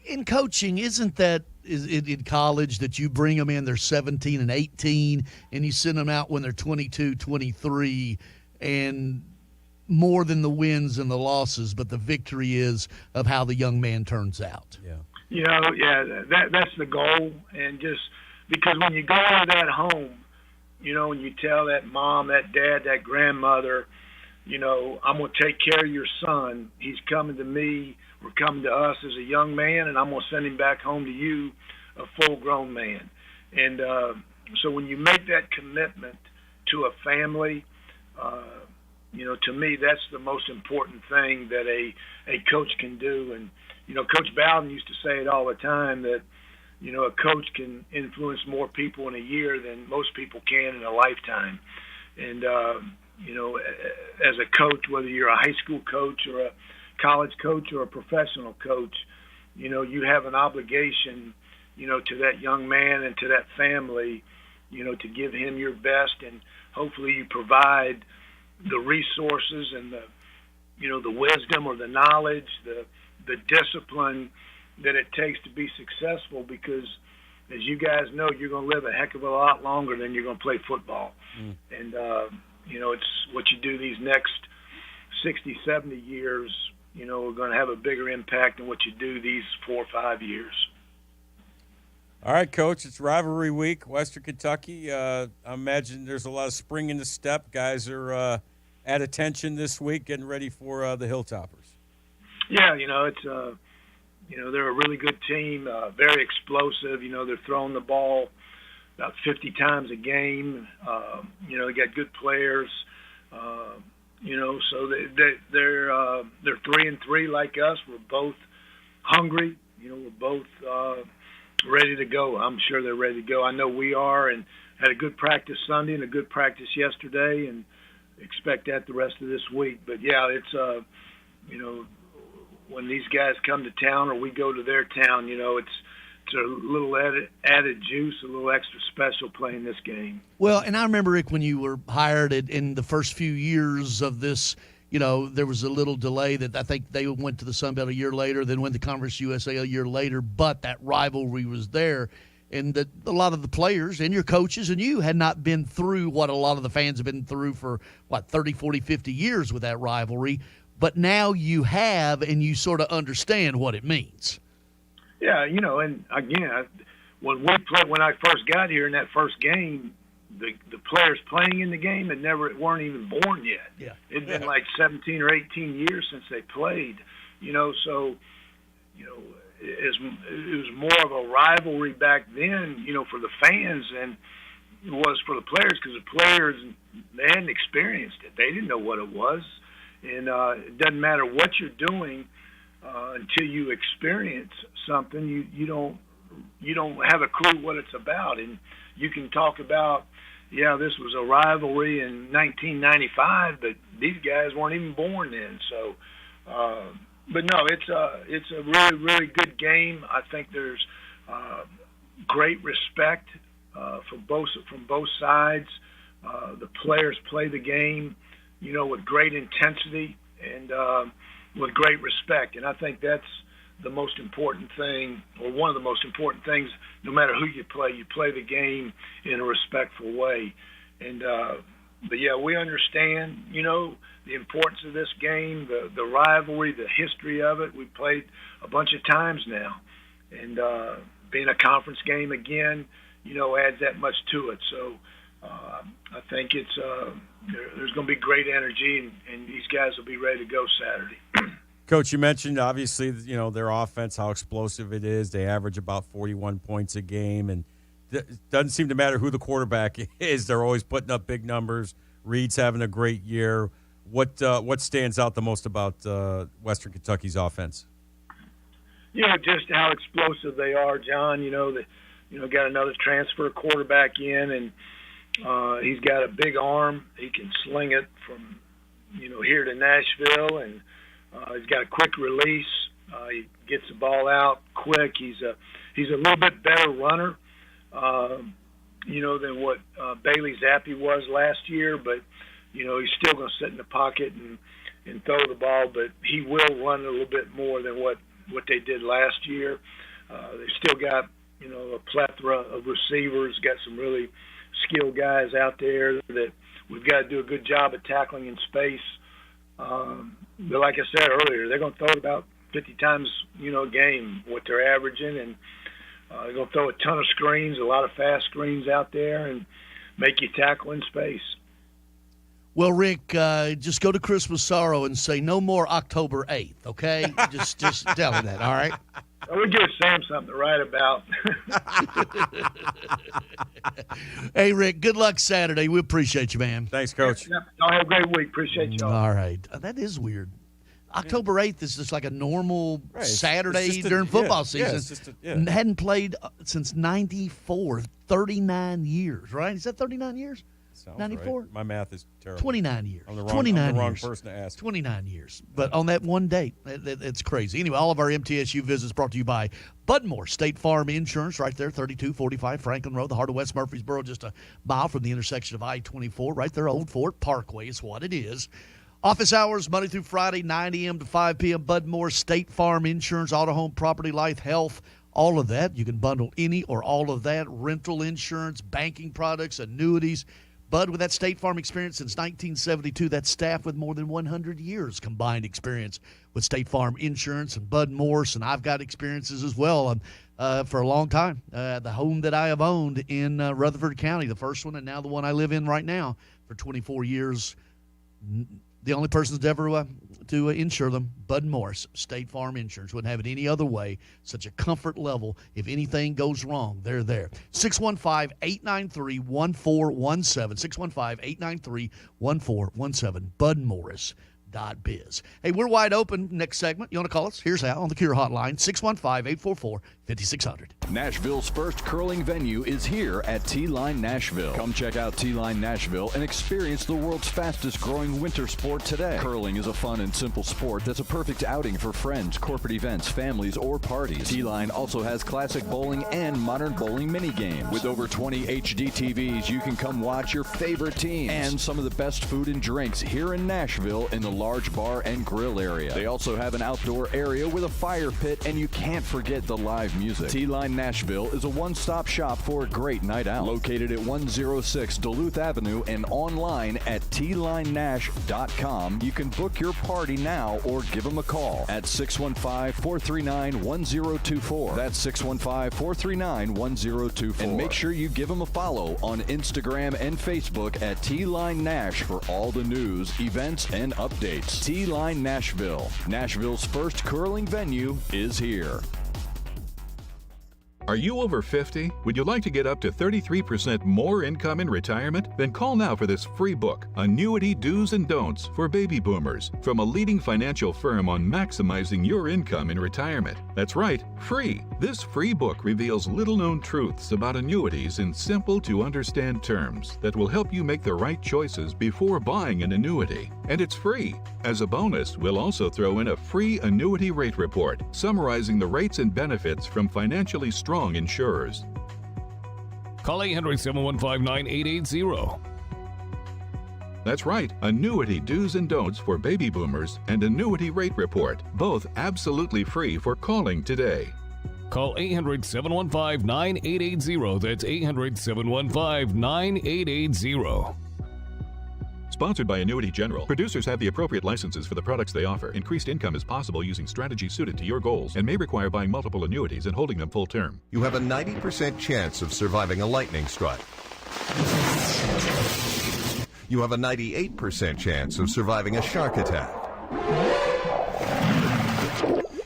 In coaching, isn't that in college that you bring them in, they're 17 and 18, and you send them out when they're 22, 23, and more than the wins and the losses, but the victory is of how the young man turns out. Yeah. That's the goal. And just because when you go into that home, and you tell that mom, that dad, that grandmother, I'm going to take care of your son. He's coming to me. We're coming to us as a young man, and I'm going to send him back home to you, a full-grown man. And so when you make that commitment to a family, to me, that's the most important thing that a coach can do. And, Coach Bowden used to say it all the time that, a coach can influence more people in a year than most people can in a lifetime. And, as a coach, whether you're a high school coach or a college coach or a professional coach, you have an obligation, to that young man and to that family, to give him your best, and hopefully you provide the resources and the wisdom or the knowledge, the discipline that it takes to be successful, because as you guys know, you're going to live a heck of a lot longer than you're going to play football. And, it's what you do these next 60, 70 years, are going to have a bigger impact than what you do these 4 or 5 years. All right, Coach, it's rivalry week, Western Kentucky. I imagine there's a lot of spring in the step. Guys are at attention this week, getting ready for the Hilltoppers. Yeah, it's they're a really good team, very explosive. They're throwing the ball about 50 times a game. They got good players. So they're 3-3 like us. We're both hungry. We're both ready to go. I'm sure they're ready to go. I know we are, and had a good practice Sunday and a good practice yesterday, and expect that the rest of this week. But yeah, it's when these guys come to town or we go to their town, it's a little added juice, a little extra special playing this game. Well, and I remember, Rick, when you were hired in the first few years of this, there was a little delay that I think they went to the Sun Belt a year later, then went to Conference USA a year later, but that rivalry was there. And that a lot of the players and your coaches and you had not been through what a lot of the fans have been through for, 30, 40, 50 years with that rivalry. But now you have, and you sort of understand what it means. Yeah, and again, when I first got here in that first game, the players playing in the game weren't even born yet. Yeah. It'd been like 17 or 18 years since they played. So it was more of a rivalry back then, for the fans than it was for the players, because the players, they hadn't experienced it. They didn't know what it was, and it doesn't matter what you're doing. Until you experience something, you don't have a clue what it's about. And you can talk about, this was a rivalry in 1995, but these guys weren't even born then. So, but no, it's a really, really good game. I think there's great respect from both sides. The players play the game, with great intensity and with great respect, and I think that's the most important thing, or one of the most important things, no matter who you play the game in a respectful way. And but yeah, we understand, the importance of this game, the rivalry, the history of it. We've played a bunch of times now, and being a conference game again, adds that much to it. So I think it's there's going to be great energy, and these guys will be ready to go Saturday. Coach, you mentioned obviously, their offense, how explosive it is. They average about 41 points a game, and it doesn't seem to matter who the quarterback is. They're always putting up big numbers. Reed's having a great year. What stands out the most about Western Kentucky's offense? Just how explosive they are, John. Got another transfer quarterback in, and he's got a big arm. He can sling it from, here to Nashville, and he's got a quick release. He gets the ball out quick. He's a little bit better runner, than what Bailey Zappi was last year. But he's still going to sit in the pocket and throw the ball. But he will run a little bit more than what they did last year. They still got a plethora of receivers. Got some really skilled guys out there that we've got to do a good job of tackling in space. But like I said earlier, they're going to throw it about 50 times, a game, what they're averaging, and they're going to throw a ton of screens, a lot of fast screens out there, and make you tackle in space. Well, Rick, just go to Christmas Sorrow and say no more October 8th, okay? just tell him that, all right? We'll give Sam something to write about. Hey, Rick, good luck Saturday. We appreciate you, man. Thanks, Coach. Yep. Y'all have a great week. Appreciate y'all. All right. That is weird. October 8th is just like a normal Saturday during football season. Hadn't played since 94, 39 years, right? Is that 39 years? 94? Right. My math is terrible. 29 years. I'm the wrong person to ask. 29 years. But on that one date, it's crazy. Anyway, all of our MTSU visits brought to you by Budmore State Farm Insurance, right there, 3245 Franklin Road, the heart of West Murfreesboro, just a mile from the intersection of I-24, right there, Old Fort Parkway is what it is. Office hours, Monday through Friday, 9 a.m. to 5 p.m. Budmore State Farm Insurance, auto, home, property, life, health, all of that. You can bundle any or all of that, rental insurance, banking products, annuities. Bud, with that State Farm experience since 1972, that staff with more than 100 years combined experience with State Farm Insurance and Bud Morse, and I've got experiences as well for a long time. The home that I have owned in Rutherford County, the first one, and now the one I live in right now for 24 years. The only person that's ever to insure them, Bud Morris, State Farm Insurance. Wouldn't have it any other way. Such a comfort level. If anything goes wrong, they're there. 615-893-1417. 615-893-1417. BudMorris.biz. Hey, we're wide open next segment. You want to call us? Here's how on the Cure Hotline, 615-844-5600. Nashville's first curling venue is here at T-Line Nashville. Come check out T-Line Nashville and experience the world's fastest growing winter sport today. Curling is a fun and simple sport that's a perfect outing for friends, corporate events, families, or parties. T-Line also has classic bowling and modern bowling mini games. With over 20 HD TVs, you can come watch your favorite teams and some of the best food and drinks here in Nashville in the large bar and grill area. They also have an outdoor area with a fire pit, and you can't forget the live music. T-Line Nashville is a one-stop shop for a great night out. Located at 106 Duluth Avenue and online at tlinenash.com. You can book your party now or give them a call at 615-439-1024. That's 615-439-1024. And make sure you give them a follow on Instagram and Facebook at T-Line Nash for all the news, events, and updates. T-Line Nashville. Nashville's first curling venue is here. Are you over 50? Would you like to get up to 33% more income in retirement? Then call now for this free book, Annuity Do's and Don'ts for Baby Boomers, from a leading financial firm on maximizing your income in retirement. That's right, free. This free book reveals little-known truths about annuities in simple-to-understand terms that will help you make the right choices before buying an annuity. And it's free. As a bonus, we'll also throw in a free annuity rate report summarizing the rates and benefits from financially strong insurers. Call 800-715-9880. That's right, annuity do's and don'ts for baby boomers and annuity rate report, both absolutely free for calling today. Call 800-715-9880. That's 800-715-9880. Sponsored by Annuity General. Producers have the appropriate licenses for the products they offer. Increased income is possible using strategies suited to your goals and may require buying multiple annuities and holding them full term. You have a 90% chance of surviving a lightning strike. You have a 98% chance of surviving a shark attack.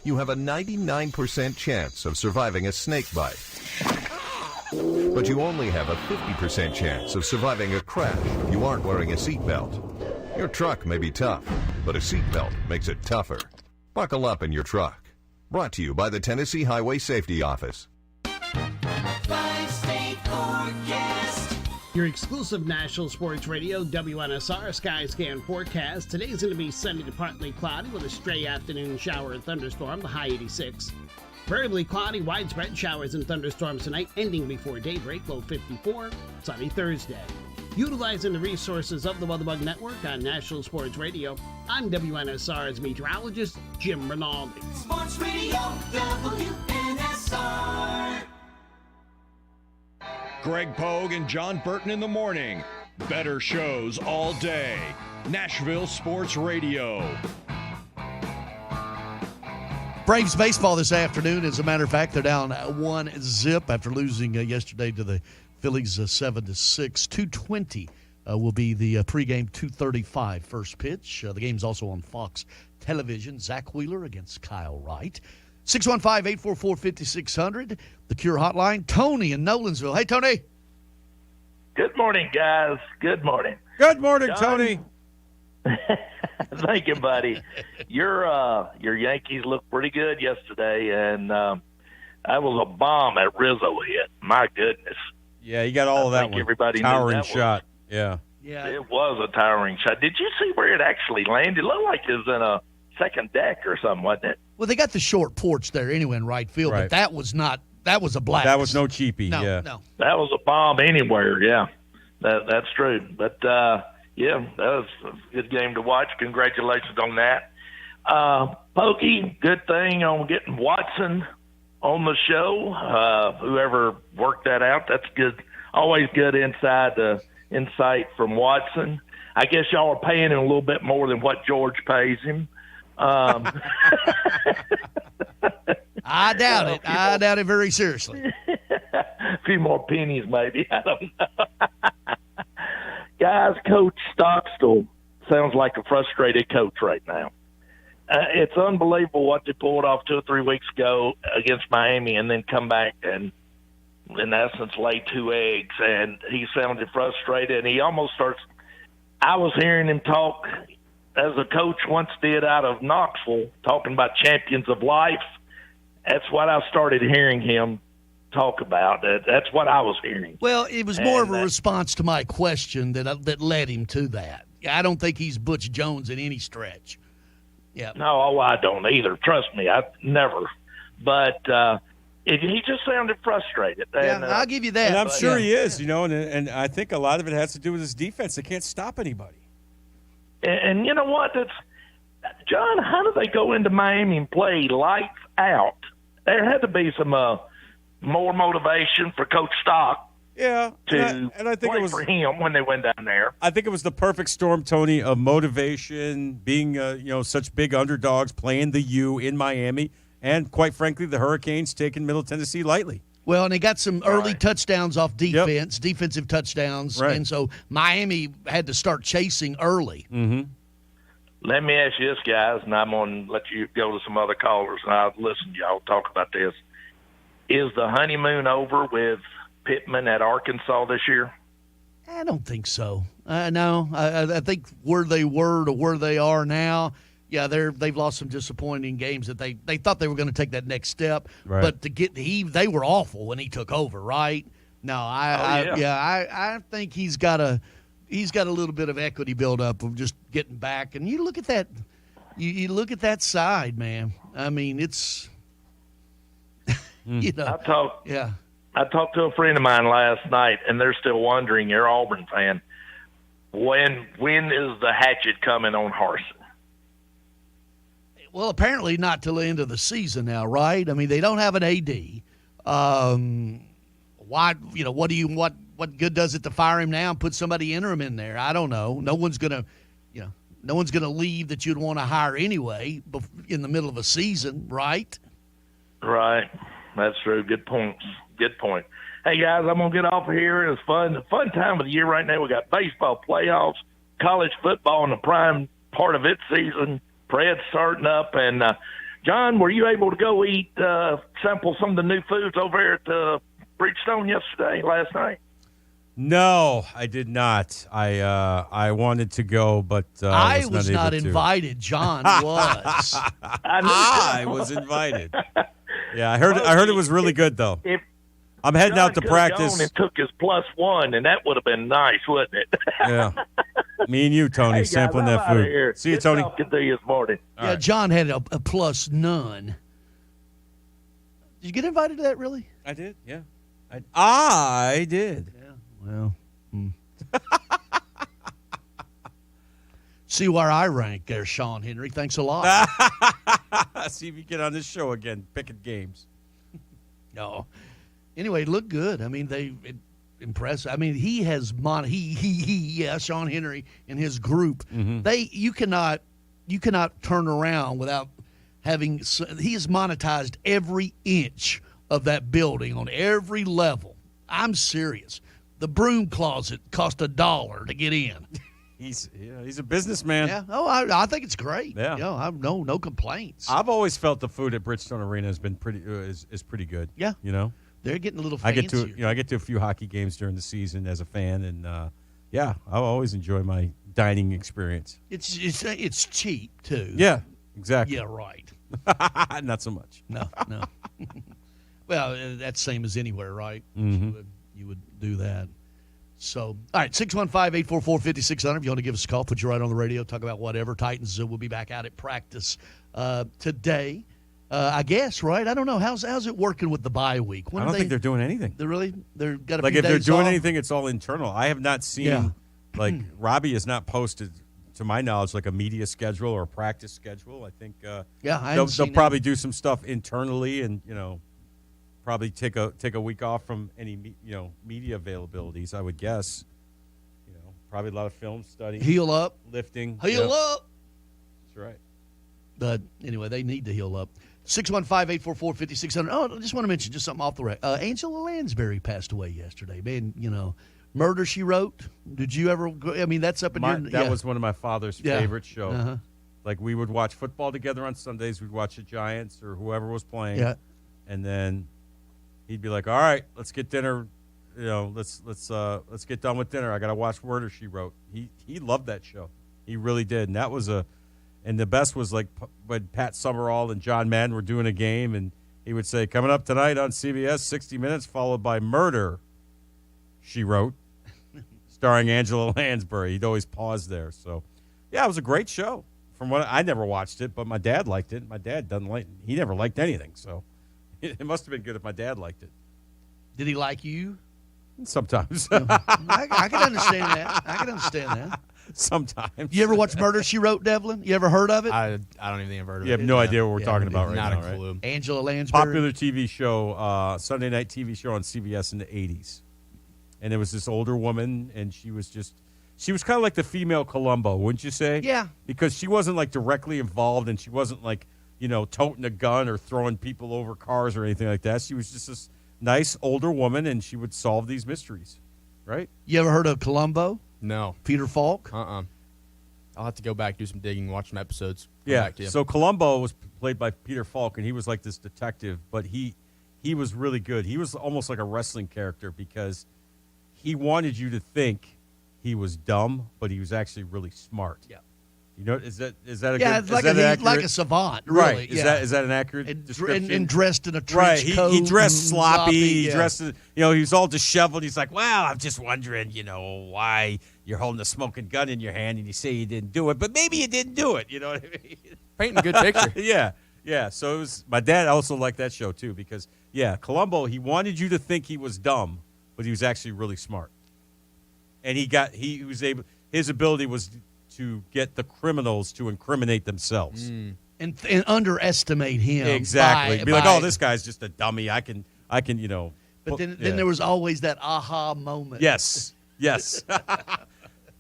You have a 99% chance of surviving a snake bite. But you only have a 50% chance of surviving a crash if you aren't wearing a seatbelt. Your truck may be tough, but a seatbelt makes it tougher. Buckle up in your truck. Brought to you by the Tennessee Highway Safety Office. Five-state forecast. Your exclusive National Sports Radio WNSR Skyscan forecast. Today's going to be sunny to partly cloudy with a stray afternoon shower and thunderstorm, the high 86. Variably cloudy, widespread showers and thunderstorms tonight, ending before daybreak, low 54. Sunny Thursday. Utilizing the resources of the WeatherBug Network on National Sports Radio, I'm WNSR's meteorologist, Jim Rinaldi. Sports Radio WNSR. Greg Pogue and John Burton in the morning. Better shows all day. Nashville Sports Radio. Braves baseball this afternoon. As a matter of fact, they're down 1-0 after losing yesterday to the Phillies 7-6. 2:20 will be the pregame. 2:35 first pitch. The game's also on Fox Television. Zach Wheeler against Kyle Wright. 615-844-5600. The Cure Hotline. Tony in Nolensville. Hey, Tony. Good morning, guys. Good morning. Good morning, John. Tony. Thank you, buddy. Your Yankees looked pretty good yesterday, and that was a bomb that Rizzo hit. My goodness. Yeah, you got all of that one. Everybody towering knew that shot. Yeah. It was a towering shot. Did you see where it actually landed? It looked like it was in a second deck or something, wasn't it? Well, they got the short porch there anyway in right field, Right. but that was not. That was a blast. That was no cheapie. No, yeah. no. That was a bomb anywhere, yeah. That's true. But, yeah, that was a good game to watch. Congratulations on that. Pokey, good thing on getting Watson on the show. Whoever worked that out, that's good. Always good insight from Watson. I guess y'all are paying him a little bit more than what George pays him. I doubt it. I doubt it very seriously. A few more pennies, maybe. I don't know. Guys, Coach Stockstill sounds like a frustrated coach right now. It's unbelievable what they pulled off 2 or 3 weeks ago against Miami and then come back and, in essence, lay 2 eggs. And he sounded frustrated, and he almost starts – I was hearing him talk, as a coach once did out of Knoxville, talking about champions of life. That's what I started hearing him talk about. That's what I was hearing. Well, it was more of a response to my question that led him to that. I don't think he's Butch Jones in any stretch. Yeah. No, I don't either. Trust me, I never. But he just sounded frustrated. Yeah, I'll give you that. And I'm sure he is, and I think a lot of it has to do with his defense. They can't stop anybody. And you know what? John, how do they go into Miami and play lights out? There had to be some more motivation for Coach Stock. Yeah, and I think it was for him when they went down there. I think it was the perfect storm, Tony, of motivation, being such big underdogs, playing the U in Miami, and quite frankly, the Hurricanes taking Middle Tennessee lightly. Well, and they got some early touchdowns off defense, defensive touchdowns, and so Miami had to start chasing early. Mm-hmm. Let me ask you this, guys, and I'm going to let you go to some other callers, and I'll listen to y'all talk about this. Is the honeymoon over with Pittman at Arkansas this year? I don't think so. No, I think where they were to where they are now, yeah, they've lost some disappointing games that they thought they were going to take that next step, but they were awful when he took over, right? No, I think he's got a little bit of equity build up of just getting back, and you look at that, you look at that side, man. I mean, it's I talked to a friend of mine last night, and they're still wondering, you're an Auburn fan, when is the hatchet coming on Harsin? Well, apparently not till the end of the season now, right? I mean, they don't have an AD. Why? What good does it to fire him now and put somebody interim in there? I don't know. No one's gonna leave that you'd want to hire anyway in the middle of a season, right? Right. That's true. Good point. Good point. Hey guys, I'm gonna get off of here. It's fun time of the year right now. We got baseball playoffs, college football in the prime part of its season. Pred's starting up, and John, were you able to go eat, sample some of the new foods over here at Bridgestone last night? No, I did not. I wanted to go, but I was not invited. John was. I was invited. Yeah, I heard it was really good though. I'm heading out to practice. And took his +1, and that would have been nice, wouldn't it? Yeah. Me and you, Tony, Hey, guys, sampling I'm that outta food. here. See you, Good Tony. talking to you this morning. Yeah, right. John had a plus none. Did you get invited to that, really? I did, yeah. I did. Yeah, well. See where I rank there, Sean Henry. Thanks a lot. See if you get on this show again, picking games. No. Anyway, it looked good. I mean, impressive. I mean, he has Sean Henry and his group. Mm-hmm. You cannot turn around without having. He has monetized every inch of that building on every level. I'm serious. The broom closet cost $1 to get in. He's a businessman. Yeah. Oh, I think it's great. Yeah. I've no complaints. I've always felt the food at Bridgestone Arena has been pretty is pretty good. Yeah. You know. They're getting a little fancier. I get to a few hockey games during the season as a fan, and I always enjoy my dining experience. It's cheap too. Yeah, exactly. Yeah, right. Not so much. No. Well, that's same as anywhere, right? Mm-hmm. You would do that. So, all right, 615-844-5600. If you want to give us a call, put you right on the radio, talk about whatever. Titans will be back out at practice today. I guess, right? I don't know. How's it working with the bye week? I don't think they're doing anything. They're got a like few if they're days doing off? anything, it's all internal. I have not seen Robbie has not posted, to my knowledge, like a media schedule or a practice schedule. I think they'll probably do some stuff internally, and probably take a week off from any media availabilities. I would guess. Probably a lot of film study, heal up, lifting, heal up. That's right. But anyway, they need to heal up. 615-844-5600. Oh, I just want to mention just something off the record. Angela Lansbury passed away yesterday. Man, Murder, She Wrote. Did you ever go? I mean, that's up in your... That was one of my father's favorite shows. Uh-huh. Like, we would watch football together on Sundays. We'd watch the Giants or whoever was playing. Yeah. And then he'd be like, all right, let's get dinner. Let's get done with dinner. I got to watch Murder, She Wrote. He loved that show. He really did. And that was and the best was like when Pat Summerall and John Madden were doing a game, and he would say, coming up tonight on CBS, 60 Minutes, followed by Murder, She Wrote, starring Angela Lansbury. He'd always pause there. So, yeah, it was a great show. From what I never watched it, but my dad liked it. My dad he never liked anything. So it must have been good if my dad liked it. Did he like you? Sometimes. I can understand that. Sometimes. You ever watch Murder, She Wrote, Devlin? You ever heard of it? I don't even think I've heard of it. You have no idea what we're talking about right now, now, not a clue. right? Angela Lansbury. Popular TV show, Sunday night TV show on CBS in the 80s. And there was this older woman, and she was kind of like the female Columbo, wouldn't you say? Yeah. Because she wasn't, like, directly involved, and she wasn't, like, toting a gun or throwing people over cars or anything like that. She was just this nice older woman, and she would solve these mysteries, right? You ever heard of Columbo? No. Peter Falk? I'll have to go back, do some digging, watch some episodes. Yeah, so Columbo was played by Peter Falk, and he was like this detective, but he was really good. He was almost like a wrestling character because he wanted you to think he was dumb, but he was actually really smart. Yeah. Is that a good? It's like a savant, really. Right? Yeah. Is that an accurate description? And dressed in a trench coat. He dressed sloppy. He yeah. dressed. He was all disheveled. He's like, "Well, I'm just wondering, why you're holding a smoking gun in your hand, and you say you didn't do it, but maybe you didn't do it." You know what I mean? Painting a good picture. Yeah. So it was. My dad also liked that show too because Columbo. He wanted you to think he was dumb, but he was actually really smart. And he was able. his ability was to get the criminals to incriminate themselves. And underestimate him. Exactly. Be like, oh, this guy's just a dummy. I can, But then there was always that aha moment. Yes.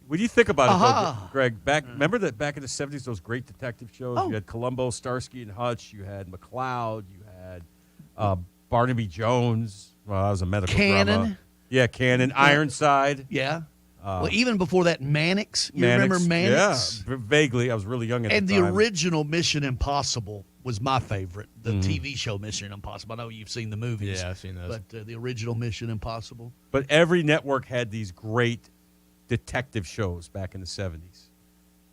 When you think about it, though, Greg, remember that back in the 70s, those great detective shows? Oh. You had Columbo, Starsky and Hutch. You had McCloud. You had Barnaby Jones. Well, that was a medical drama. Cannon. Cannon. Ironside. Yeah. Well, even before that, Mannix. You remember Mannix? Yeah, vaguely. I was really young at the time. And the original Mission Impossible was my favorite. The TV show Mission Impossible. I know you've seen the movies. Yeah, I've seen those. But the original Mission Impossible. But every network had these great detective shows back in the 70s,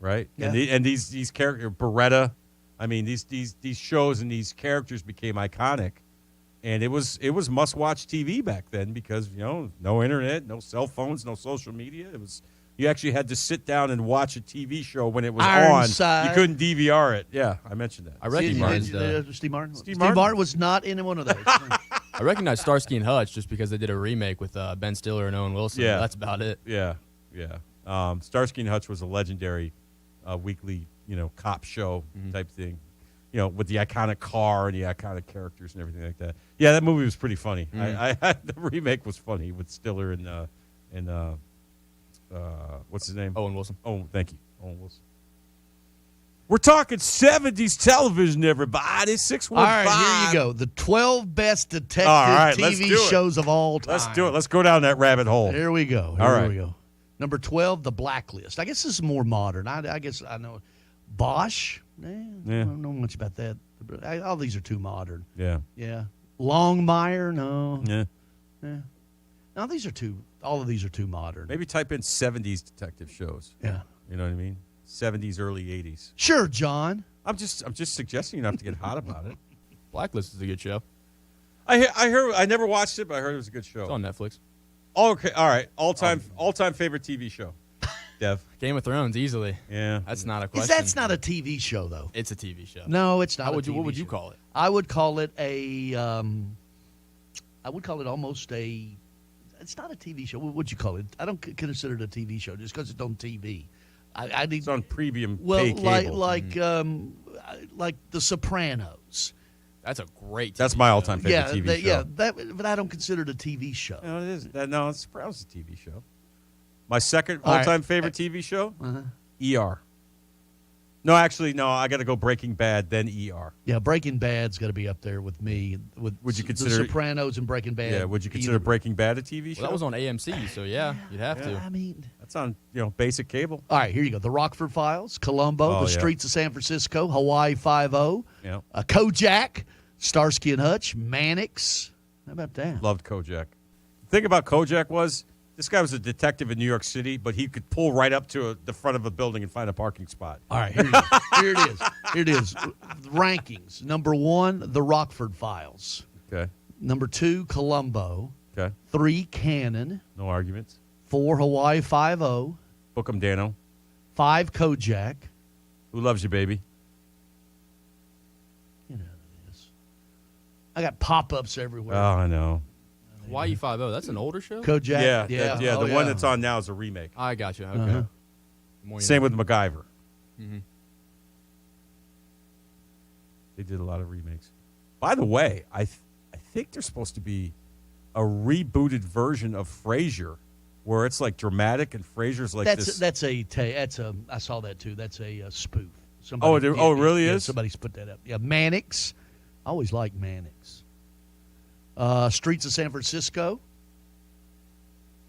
right? Yeah. And these characters, Beretta. I mean, these shows and these characters became iconic. And it was must-watch TV back then because, no internet, no cell phones, no social media. You actually had to sit down and watch a TV show when it was Ironside. on. You couldn't DVR it. Yeah, I mentioned that. I recognized Steve Martin. Steve Martin was not in one of those. I recognize Starsky and Hutch just because they did a remake with Ben Stiller and Owen Wilson. Yeah. That's about it. Yeah. Starsky and Hutch was a legendary weekly, cop show type thing. With the iconic car and the iconic characters and everything like that. Yeah, that movie was pretty funny. The remake was funny with Stiller and what's his name? Owen Wilson. Oh, thank you, Owen Wilson. We're talking 70s television, everybody. 615. All right, here you go. The 12 best detective TV shows of all time. Let's do it. Let's go down that rabbit hole. Here we go. All we go. Number 12, The Blacklist. I guess this is more modern. I guess I know. Bosch? I don't know much about that. All these are too modern. Yeah. Longmire? No. Yeah. No, all of these are too modern. Maybe type in 70s detective shows. Yeah. You know what I mean? 70s, early 80s. Sure, John. I'm just suggesting you don't have to get hot about it. Blacklist is a good show. I heard. I never watched it, but I heard it was a good show. It's on Netflix. Okay, all right. All time favorite TV show. Dev. Game of Thrones, easily. Yeah. That's not a question. That's not a TV show, though. It's a TV show. No, it's not. What would you call it? I would call it a. I would call it almost a. It's not a TV show. What would you call it? I don't consider it a TV show just because it's on TV. I need. It's on premium. Well, pay cable. like The Sopranos. That's a great. That's my all-time favorite TV show. Yeah, but I don't consider it a TV show. No, it is. No, it's Sopranos a TV show. My second all-time favorite TV show, ER. No, actually, no. I got to go Breaking Bad, then ER. Yeah, Breaking Bad's got to be up there with me. Would you consider The Sopranos and Breaking Bad? Yeah. Would you consider Breaking Bad a TV show? Well, that was on AMC, so yeah, you'd have to. I mean, that's on basic cable. All right, here you go. The Rockford Files, Columbo, The Streets of San Francisco, Hawaii Five-0, Kojak, Starsky and Hutch, Mannix. How about that? Loved Kojak. The thing about Kojak was this guy was a detective in New York City, but he could pull right up to the front of a building and find a parking spot. All right, here it is. Here it is. Rankings. Number 1, The Rockford Files. Okay. Number 2, Columbo. Okay. 3, Cannon. No arguments. 4, Hawaii Five-0. Book 'em, Dano. 5, Kojak. Who Loves You, Baby? You know this. I got pop-ups everywhere. Oh, I know. Hawaii Five-0. That's an older show. Kojak. Yeah. The one that's on now is a remake. I got you. Okay. Same with MacGyver. Mm-hmm. They did a lot of remakes. By the way, I think there's supposed to be a rebooted version of Frasier, where it's like dramatic and Frasier's like this. That's a. I saw that too. That's a spoof. It really is. Somebody's put that up. Yeah, Mannix. I always like Mannix. Streets of San Francisco.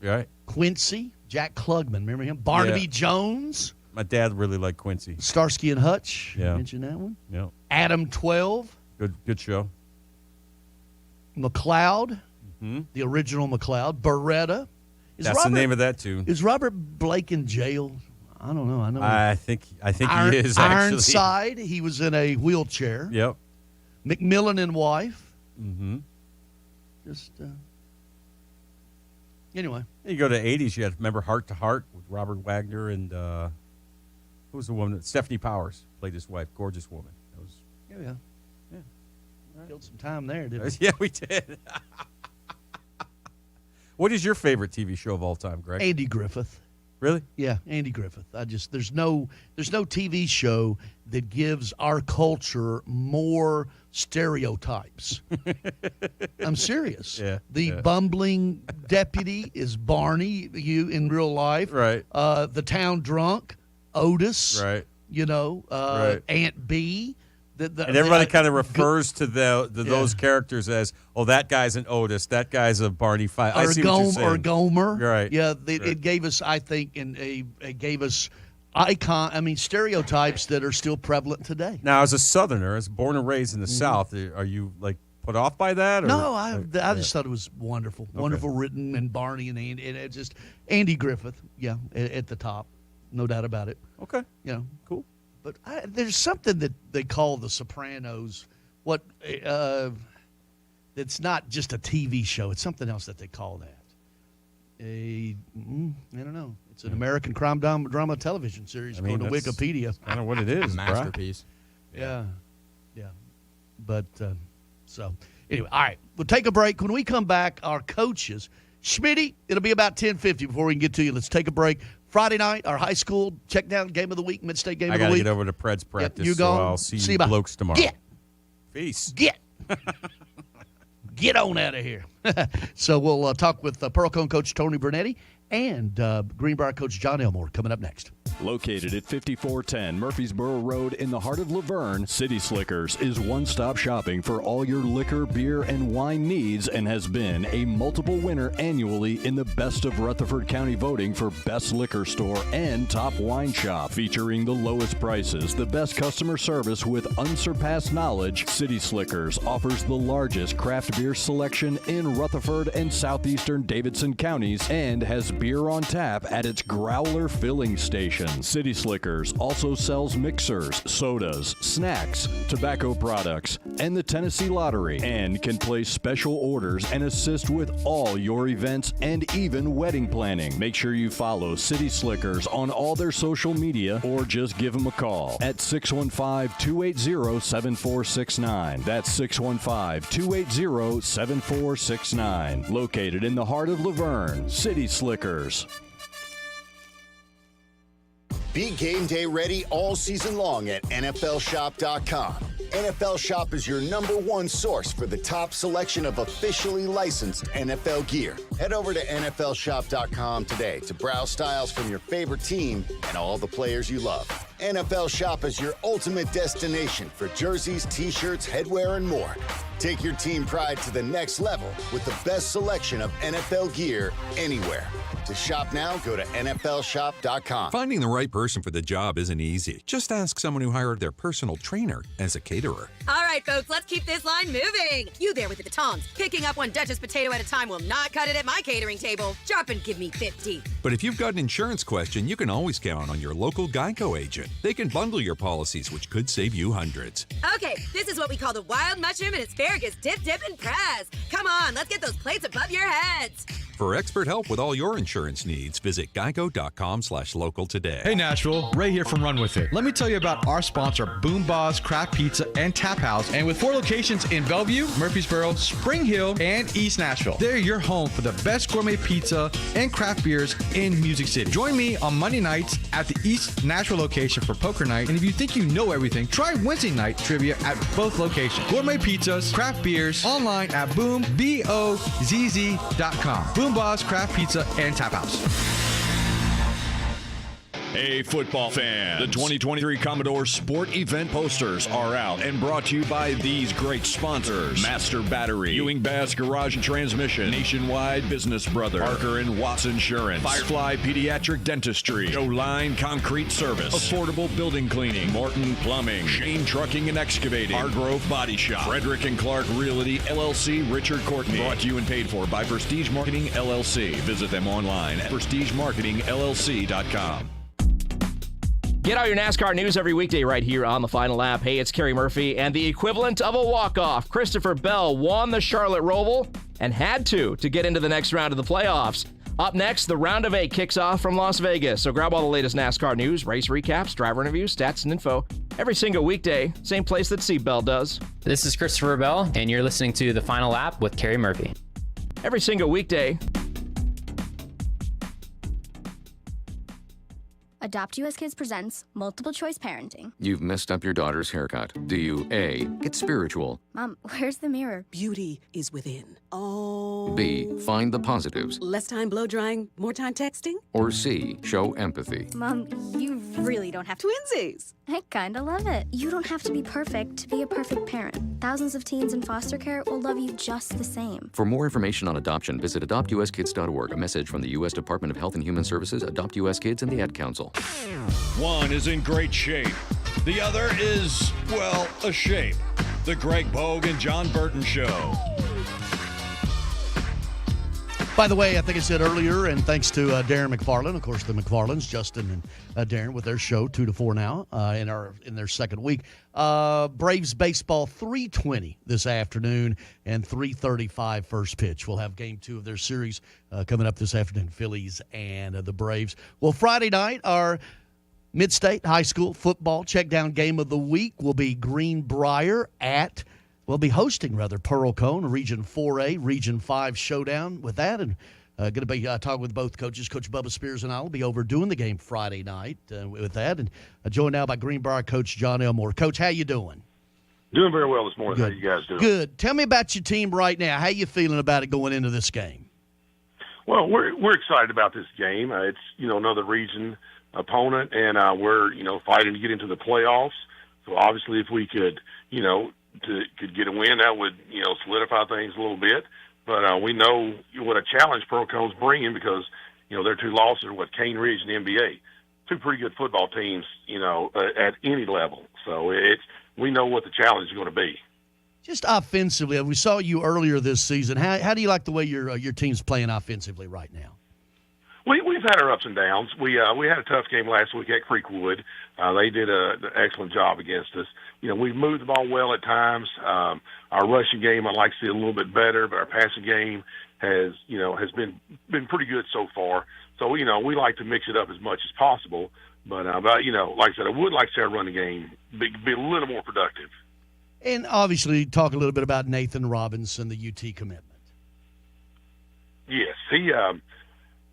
Right. Quincy. Jack Klugman. Remember him? Barnaby Jones. My dad really liked Quincy. Starsky and Hutch. Yeah. Mentioned that one. Yeah. Adam 12. Good show. McCloud. Mm-hmm. The original McCloud. Beretta. That's the name of that too. Is Robert Blake in jail? I don't know. I think he is, actually. Ironside. He was in a wheelchair. Yep. McMillan and Wife. Mm-hmm. Just anyway. You go to the 80s, you had, remember Heart to Heart with Robert Wagner and who was the woman? Stephanie Powers played his wife, gorgeous woman. That was Yeah. Killed some time there, didn't we? Yeah, we did. What is your favorite TV show of all time, Greg? Andy Griffith. Really? Yeah, Andy Griffith. There's no TV show that gives our culture more stereotypes. I'm serious. Yeah. The bumbling deputy is Barney, you in real life. Right. The town drunk, Otis. Right. Right. Aunt B. And everybody kind of refers to those characters as, oh, that guy's an Otis, that guy's a Barney Fife. I see what you're saying. Or Gomer. Right. Yeah, it gave us, I think, it gave us stereotypes that are still prevalent today. Now, as a Southerner, as born and raised in the South, are you put off by that? Or? No, I just thought it was wonderful, wonderful written, and Barney and Andy, and it just Andy Griffith, at the top, no doubt about it. Okay, cool. But there's something that they call The Sopranos. That's not just a TV show. It's something else that they call that. I don't know. It's an American crime drama television series according to Wikipedia. I don't know what it is. Masterpiece. Yeah. But so anyway, all right. We'll take a break. When we come back, our coaches, Schmitty, it'll be about 10:50 before we can get to you. Let's take a break. Friday night, our high school check down game of the week, mid-state game of the week. I got to get over to Pred's practice, you so I'll see you blokes tomorrow. Peace. Get on out of here. So we'll talk with Pearl Cone coach Tony Bernetti and Greenbrier coach John Elmore coming up next. Located at 5410 Murfreesboro Road in the heart of Laverne, City Slickers is one-stop shopping for all your liquor, beer, and wine needs and has been a multiple winner annually in the Best of Rutherford County voting for Best Liquor Store and Top Wine Shop. Featuring the lowest prices, the best customer service with unsurpassed knowledge, City Slickers offers the largest craft beer selection in Rutherford and southeastern Davidson counties and has beer on tap at its Growler filling station. City Slickers also sells mixers, sodas, snacks, tobacco products, and the Tennessee Lottery, and can place special orders and assist with all your events and even wedding planning. Make sure you follow City Slickers on all their social media or just give them a call at 615-280-7469. That's 615-280-7469. Located in the heart of Laverne, City Slickers. Be game day ready all season long at NFLShop.com. NFL Shop is your #1 source for the top selection of officially licensed NFL gear. Head over to NFLShop.com today to browse styles from your favorite team and all the players you love. NFL Shop is your ultimate destination for jerseys, t-shirts, headwear, and more. Take your team pride to the next level with the best selection of NFL gear anywhere. To shop now, go to NFLShop.com. Finding the right person for the job isn't easy. Just ask someone who hired their personal trainer as a caterer. All right, folks, let's keep this line moving. You there with the tongs. Picking up one Duchess potato at a time will not cut it at my catering table. Drop and give me 50. But if you've got an insurance question, you can always count on your local Geico agent. They can bundle your policies, which could save you hundreds. Okay, this is what we call the wild mushroom and asparagus dip, and press. Come on, let's get those plates above your heads. For expert help with all your insurance needs, visit geico.com/local today. Hey Nashville, Ray here from Run With It. Let me tell you about our sponsor, Boom Boss Craft Pizza and Tap House. And with 4 locations in Bellevue, Murfreesboro, Spring Hill, and East Nashville, they're your home for the best gourmet pizza and craft beers in Music City. Join me on Monday nights at the East Nashville location for poker night. And if you think you know everything, try Wednesday night trivia at both locations. Gourmet pizzas, craft beers, online at BoomBozz.com. Boom Boss Craft Pizza and Tap House. Hey, football fan. The 2023 Commodore Sport Event posters are out and brought to you by these great sponsors. Master Battery, Ewing Bass Garage and Transmission, Nationwide Business Brother, Parker and Watts Insurance, Firefly Pediatric Dentistry, Joe Line Concrete Service, Affordable Building Cleaning, Morton Plumbing, Shane Trucking and Excavating, Hargrove Body Shop, Frederick and Clark Realty, LLC, Richard Courtney. Brought to you and paid for by Prestige Marketing, LLC. Visit them online at prestigemarketingllc.com. Get all your NASCAR news every weekday right here on The Final Lap. Hey, it's Kerry Murphy, and the equivalent of a walk-off. Christopher Bell won the Charlotte Roval and had to get into the next round of the playoffs. Up next, the Round of 8 kicks off from Las Vegas. So grab all the latest NASCAR news, race recaps, driver interviews, stats, and info every single weekday. Same place that Seatbelt does. This is Christopher Bell, and you're listening to The Final Lap with Kerry Murphy. Every single weekday. Adopt US Kids presents Multiple Choice Parenting. You've messed up your daughter's haircut. Do you A, get spiritual? Mom, where's the mirror? Beauty is within. Oh. B, find the positives? Less time blow drying, more time texting? Or C, show empathy? Mom, you really don't have to. Twinsies. I kinda love it. You don't have to be perfect to be a perfect parent. Thousands of teens in foster care will love you just the same. For more information on adoption, visit adoptuskids.org. A message from the U.S. Department of Health and Human Services, Adopt U.S. Kids, and the Ad Council. One is in great shape. The other is, well, a shape. The Greg Pogue and John Burton Show. By the way, I think I said earlier, and thanks to Darren McFarland, of course, the McFarlands, Justin and Darren, with their show 2 to 4 now in their second week. Braves baseball 3:20 this afternoon and 3:35 first pitch. We'll have game 2 of their series coming up this afternoon, Phillies and the Braves. Well, Friday night, our Mid-State High School football check-down game of the week will be Greenbrier We'll be hosting, Pearl Cone, Region 4A, Region 5 showdown with that. And going to be talking with both coaches. Coach Bubba Spears and I will be over doing the game Friday night with that. And joined now by Greenbrier Coach John Elmore. Coach, how you doing? Doing very well this morning. Good. How you guys doing? Good. Tell me about your team right now. How you feeling about it going into this game? Well, we're excited about this game. It's another region opponent, and we're fighting to get into the playoffs. So obviously, if we could could get a win, that would solidify things a little bit. But we know what a challenge Pearl Cone's bringing because their 2 losses are Cane Ridge and NBA, 2 pretty good football teams at any level. So we know what the challenge is going to be. Just offensively, we saw you earlier this season. How do you like the way your team's playing offensively right now? We've had our ups and downs. We had a tough game last week at Creekwood. They did an excellent job against us. We've moved the ball well at times. Our rushing game I'd like to see a little bit better, but our passing game has been pretty good so far. So we like to mix it up as much as possible. But like I said, I would like to see our running game be a little more productive. And obviously, talk a little bit about Nathan Robinson, the UT commitment. Yes,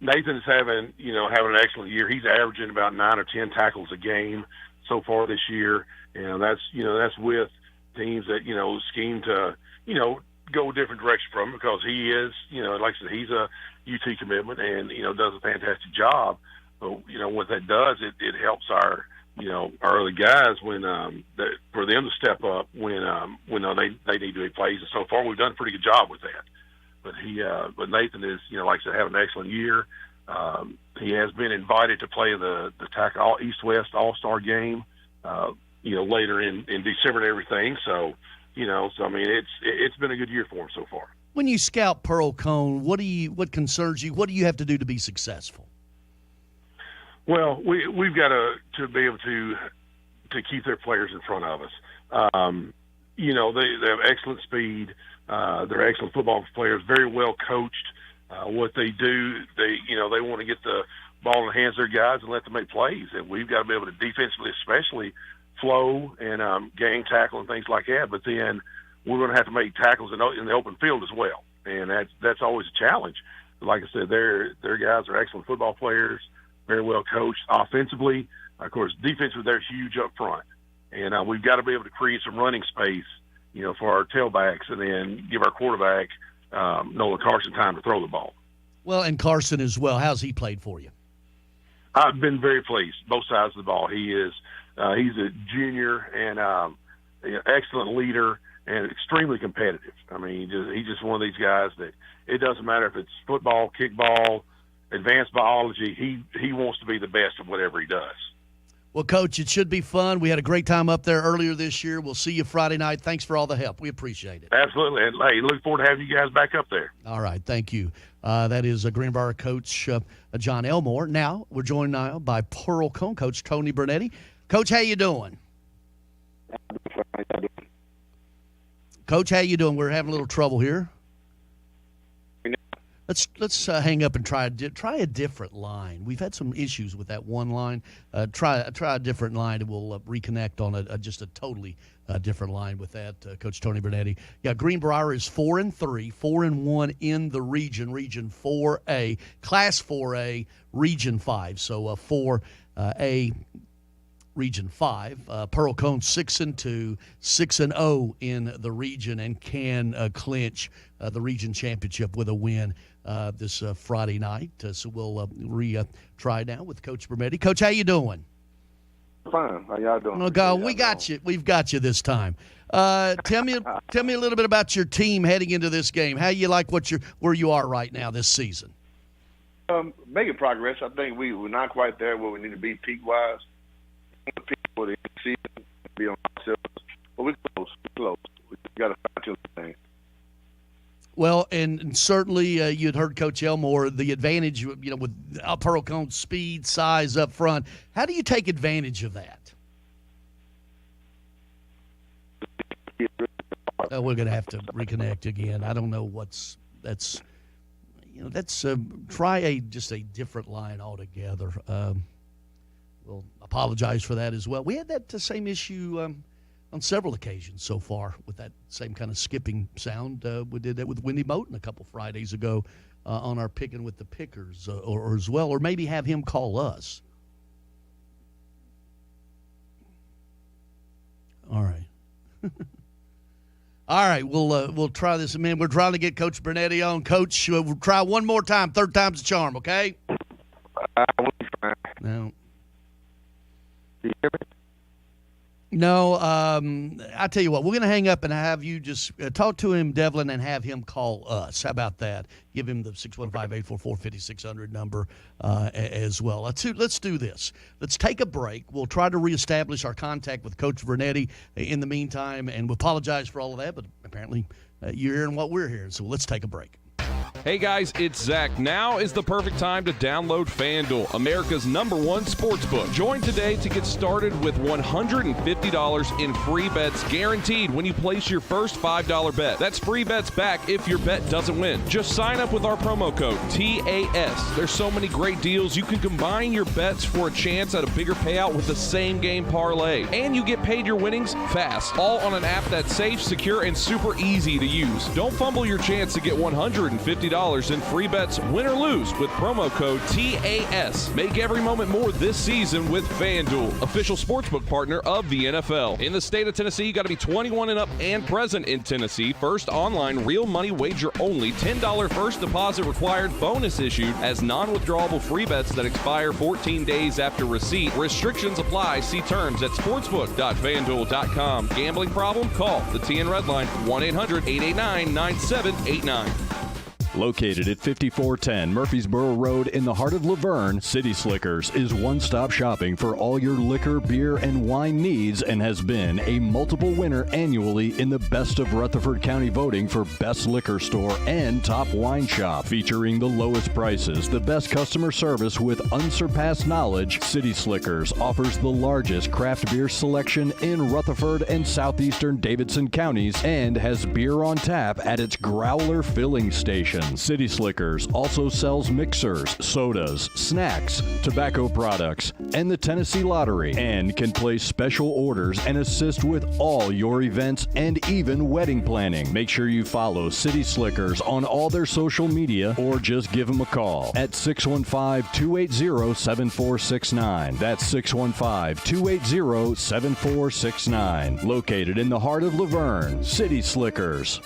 Nathan's having an excellent year. He's averaging about 9 or 10 tackles a game so far this year, and that's with teams that scheme to go a different direction from him because he is like I said, he's a UT commitment and does a fantastic job. But what that does, it helps our early guys when for them to step up when they need to be plays. And so far, we've done a pretty good job with that. But Nathan is, like I said, having an excellent year. He has been invited to play the tackle East-West All-Star game, later in December and everything. So, I mean, it's been a good year for him so far. When you scout Pearl Cone, what concerns you? What do you have to do to be successful? Well, we've got to be able to keep their players in front of us. They have excellent speed. They're excellent football players, very well coached. What they do, they want to get the ball in the hands of their guys and let them make plays. And we've got to be able to defensively, especially flow and gang tackle and things like that. But then we're going to have to make tackles in the open field as well, and that's always a challenge. Like I said, their guys are excellent football players, very well coached offensively. Of course, defensively they're huge up front, and we've got to be able to create some running space, for our tailbacks, and then give our quarterback Nolan Carson time to throw the ball. Well, and Carson as well. How's he played for you? I've been very pleased, both sides of the ball. He's a junior and excellent leader and extremely competitive. I mean, he's just one of these guys that it doesn't matter if it's football, kickball, advanced biology. He wants to be the best of whatever he does. Well, Coach, it should be fun. We had a great time up there earlier this year. We'll see you Friday night. Thanks for all the help. We appreciate it. Absolutely. And, hey, look forward to having you guys back up there. All right. Thank you. That is Greenbrier coach John Elmore. Now, we're joined now by Pearl Cone coach Tony Bernetti. Coach, how you doing? Coach, how you doing? We're having a little trouble here. Let's hang up and try a different line. We've had some issues with that one line. Try a different line, and we'll reconnect on just a totally different line with that. Coach Tony Bernetti. Yeah, Greenbrier is 4-3, 4-1 in the Region 4A, Class 4A, Region 5. So 4 A, Region 5. Pearl Cone 6-2, 6-0 in the region, and can clinch the region championship with a win this Friday night. So we'll retry now with Coach Bermetti. Coach, how you doing? Fine. How y'all doing? Oh God, we got you. We've got you this time. Tell me a little bit about your team heading into this game. How you like where you are right now this season? Making progress. I think we're not quite there where we need to be peak wise. Peak for the season, be on ourselves, but we're close. We got to fine-tune the thing. Well, and certainly you'd heard Coach Elmore, the advantage, with Pearl Cone's speed, size up front. How do you take advantage of that? We're going to have to reconnect again. I don't know try just a different line altogether. We'll apologize for that as well. We had that same issue on several occasions so far with that same kind of skipping sound. We did that with Wendy Moten a couple Fridays ago on our Picking with the Pickers or as well, or maybe have him call us. All right. All right, we'll try this. Man, we're trying to get Coach Bernetti on. Coach, we'll try one more time. Third time's the charm, okay? No. Do you hear me? No, I tell you what, we're going to hang up and have you just talk to him, Devlin, and have him call us. How about that? Give him the 615-844-5600 number as well. Let's do this. Let's take a break. We'll try to reestablish our contact with Coach Bernetti in the meantime, and we apologize for all of that, but apparently you're hearing what we're hearing, so let's take a break. Hey guys, it's Zach. Now is the perfect time to download FanDuel, America's #1 sportsbook. Join today to get started with $150 in free bets guaranteed when you place your first $5 bet. That's free bets back if your bet doesn't win. Just sign up with our promo code TAS. There's so many great deals. You can combine your bets for a chance at a bigger payout with the same game parlay. And you get paid your winnings fast. All on an app that's safe, secure, and super easy to use. Don't fumble your chance to get $150 in free bets, win or lose, with promo code TAS. Make every moment more this season with FanDuel, official sportsbook partner of the NFL. In the state of Tennessee, you got to be 21 and up and present in Tennessee. First online, real money wager only. $10 first deposit required. Bonus issued as non-withdrawable free bets that expire 14 days after receipt. Restrictions apply. See terms at sportsbook.fanduel.com. Gambling problem? Call the TN Red Line, 1-800-889-9789. Located at 5410 Murfreesboro Road in the heart of Laverne, City Slickers is one-stop shopping for all your liquor, beer, and wine needs and has been a multiple winner annually in the Best of Rutherford County voting for Best Liquor Store and Top Wine Shop. Featuring the lowest prices, the best customer service with unsurpassed knowledge, City Slickers offers the largest craft beer selection in Rutherford and southeastern Davidson counties and has beer on tap at its Growler filling station. City Slickers also sells mixers, sodas, snacks, tobacco products, and the Tennessee Lottery, and can place special orders and assist with all your events and even wedding planning. Make sure you follow City Slickers on all their social media or just give them a call at 615-280-7469. That's 615-280-7469. Located in the heart of Laverne, City Slickers.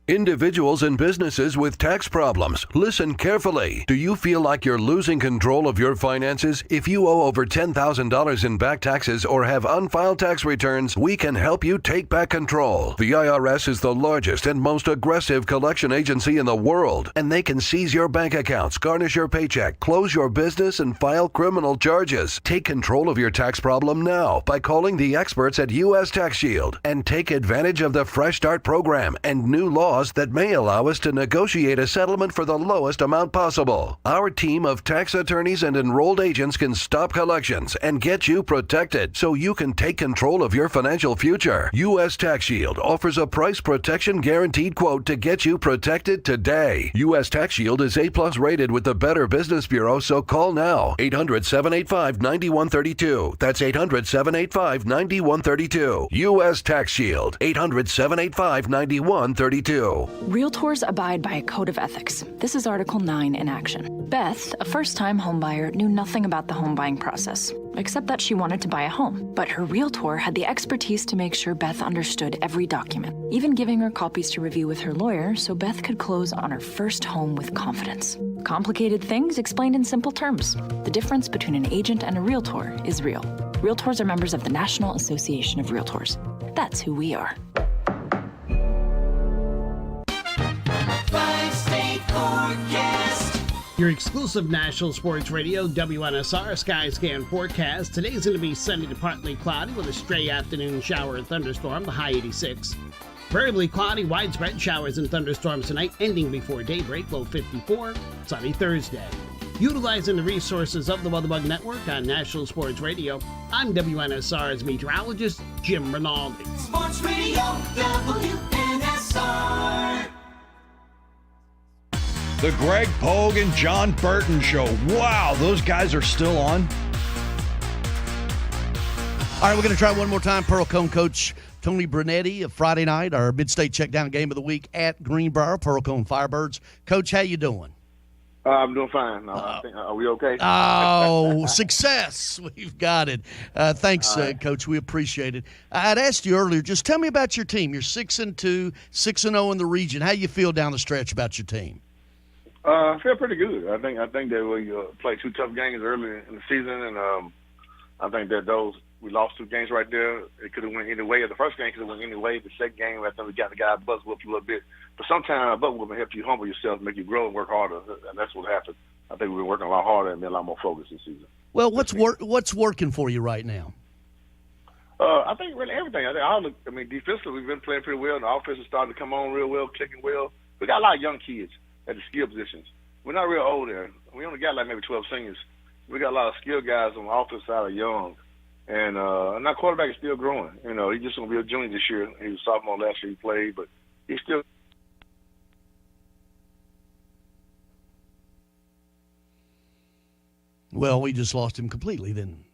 Individuals and businesses with tax problems, listen carefully. Do you feel like you're losing control of your finances? If you owe over $10,000 in back taxes or have unfiled tax returns, we can help you take back control. The IRS is the largest and most aggressive collection agency in the world, and they can seize your bank accounts, garnish your paycheck, close your business, and file criminal charges. Take control of your tax problem now by calling the experts at U.S. Tax Shield and take advantage of the Fresh Start program and new laws that may allow us to negotiate a settlement for the lowest amount possible. Our team of tax attorneys and enrolled agents can stop collections and get you protected so you can take control of your financial future. U.S. Tax Shield offers a price protection guaranteed quote to get you protected today. U.S. Tax Shield is A+ rated with the Better Business Bureau, so call now. 800-785-9132. That's 800-785-9132. U.S. Tax Shield. 800-785-9132. 2. Realtors abide by a code of ethics. This is Article 9 in action. Beth, a first-time homebuyer, knew nothing about the home buying process, except that she wanted to buy a home. But her realtor had the expertise to make sure Beth understood every document, even giving her copies to review with her lawyer so Beth could close on her first home with confidence. Complicated things explained in simple terms. The difference between an agent and a realtor is real. Realtors are members of the National Association of Realtors. That's who we are. Five-state forecast. Your exclusive National Sports Radio WNSR Skyscan forecast. Today's going to be sunny to partly cloudy with a stray afternoon shower and thunderstorm, the high 86. Variably cloudy, widespread showers and thunderstorms tonight, ending before daybreak, low 54. Sunny Thursday. Utilizing the resources of the WeatherBug Network on National Sports Radio, I'm WNSR's meteorologist, Jim Rinaldi. Sports Radio WNSR. The Greg Pogue and John Burton Show. Wow, those guys are still on. All right, we're going to try one more time. Pearl Cone coach Tony Brunetti of Friday night, our mid-state checkdown game of the week at Greenbrier, Pearl Cone Firebirds. Coach, how you doing? I'm doing fine. Are we okay? Oh, success. We've got it. Thanks, Coach. We appreciate it. I'd asked you earlier, just tell me about your team. You're 6-2, 6-0 in the region. How you feel down the stretch about your team? I feel pretty good. I think that we played 2 tough games early in the season, and I think that we lost 2 games right there. It could have went any way. The first game could have went any way. The second game, I think we got the guy buzz whooped a little bit. But sometimes a butt whooping helps you humble yourself, make you grow and work harder, and that's what happened. I think we've been working a lot harder and been a lot more focused this season. Well, what's working for you right now? I think really everything. Defensively we've been playing pretty well, and the offense is starting to come on real well, clicking well. We got a lot of young kids at the skill positions. We're not real old there. We only got like maybe 12 seniors. We got a lot of skilled guys on the offense side of young. And our quarterback is still growing. You know, he's just going to be a junior this year. He was sophomore last year he played, but he's still. Well, we just lost him completely then.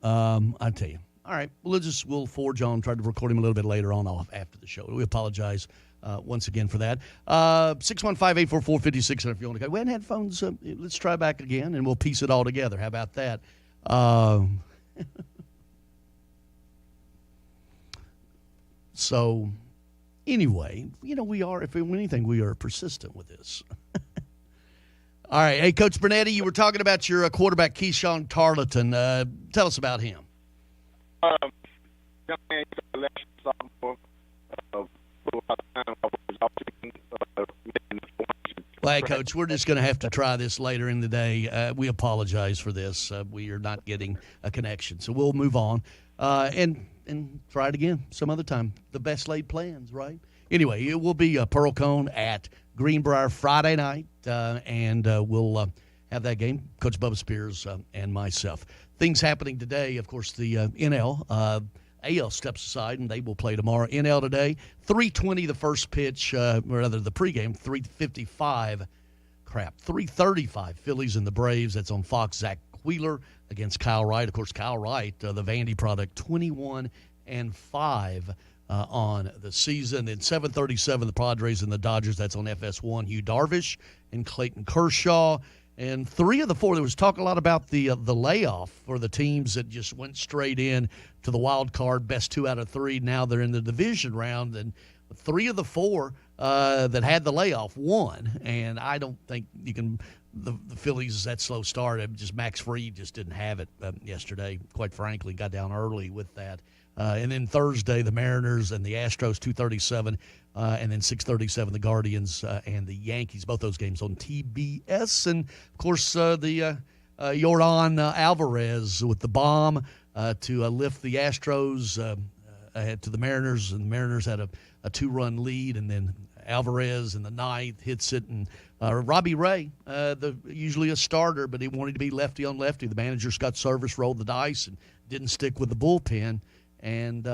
I tell you. All right, we'll forge on, try to record him a little bit later on after the show. We apologize once again for that. 615-844-5600 if you want to go. We hadn't had phones. Let's try back again, and we'll piece it all together. How about that? So, anyway, we are, if anything, we are persistent with this. All right. Hey, Coach Brunetti, you were talking about your quarterback, Keyshawn Tarleton. Tell us about him. Well, hey, Coach, we're just going to have to try this later in the day. We apologize for this. We are not getting a connection, so we'll move on and try it again some other time. The best laid plans, right? Anyway, it will be Pearl Cone at Greenbrier Friday night, and we'll have that game, Coach Bubba Spears and myself. Things happening today, of course, the NL. AL steps aside, and they will play tomorrow. NL today, 3:20 the first pitch, or rather the pregame, 3:35 Phillies and the Braves. That's on Fox. Zach Wheeler against Kyle Wright. Of course, Kyle Wright, the Vandy product, 21-5 on the season. Then 7:37 the Padres and the Dodgers. That's on FS1. Hugh Darvish and Clayton Kershaw. And 3 of the 4, there was talk a lot about the layoff for the teams that just went straight in to the wild card, best 2 out of 3. Now they're in the division round, and 3 of the 4 that had the layoff won. And I don't think you can the Phillies, that slow start, just Max Fried just didn't have it yesterday, quite frankly, got down early with that. And then Thursday, the Mariners and the Astros, 2:37, and then 6:37, the Guardians and the Yankees. Both those games on TBS. And, of course, the Yordan Alvarez with the bomb to lift the Astros ahead to the Mariners. And the Mariners had a 2-run lead. And then Alvarez in the 9th hits it. And Robbie Ray, usually a starter, but he wanted to be lefty on lefty. The manager, Scott Service, rolled the dice and didn't stick with the bullpen. And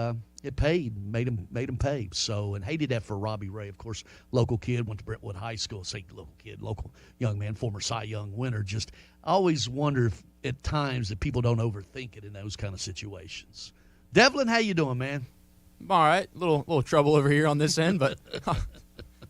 it paid, made him pay. So, and hated that for Robbie Ray, of course, local kid, went to Brentwood High School. Say local kid, local young man, former Cy Young winner. Just always wonder if at times that people don't overthink it in those kind of situations. Devlin, how you doing, man? All right, little trouble over here on this end, but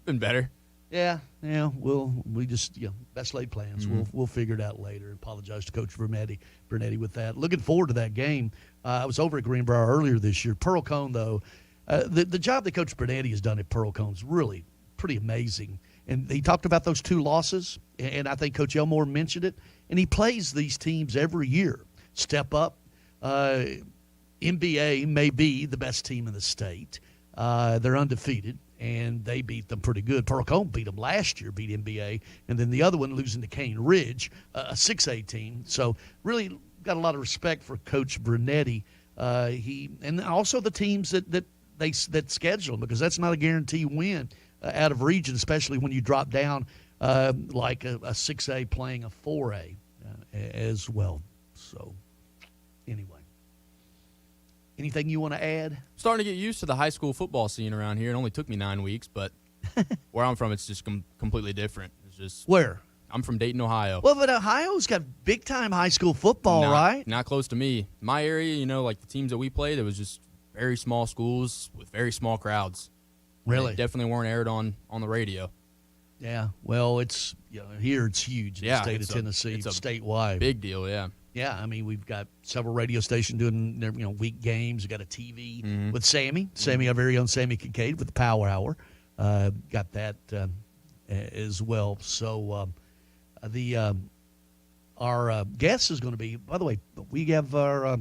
been better. Yeah. We just best laid plans. We'll figure it out later. Apologize to Coach Bernetti with that. Looking forward to that game. I was over at Greenbrier earlier this year. Pearl Cone, though, the job that Coach Bernetti has done at Pearl Cone is really pretty amazing. And he talked about those 2 losses, and I think Coach Elmore mentioned it. And he plays these teams every year. Step up. MBA may be the best team in the state. They're undefeated, and they beat them pretty good. Pearl Cone beat them last year, beat MBA, and then the other one losing to Cane Ridge, a 6A team. So really got a lot of respect for Coach Brunetti. And also the teams that schedule them, because that's not a guarantee win out of region, especially when you drop down like a 6A playing a 4A as well. So anyway. Anything you want to add? Starting to get used to the high school football scene around here. It only took me 9 weeks, but where I'm from, it's just completely different. It's just where? I'm from Dayton, Ohio. Well, but Ohio's got big-time high school football, right? Not close to me. My area, like the teams that we played, it was just very small schools with very small crowds. Really? They definitely weren't aired on the radio. Yeah. Well, it's here it's huge in the state of Tennessee, it's a statewide. Big deal, yeah. Yeah, I mean, we've got several radio stations doing their week games. We've got a TV with Sammy, our very own Sammy Kincaid with the Power Hour. Got that as well. So our guest is going to be, by the way, we have our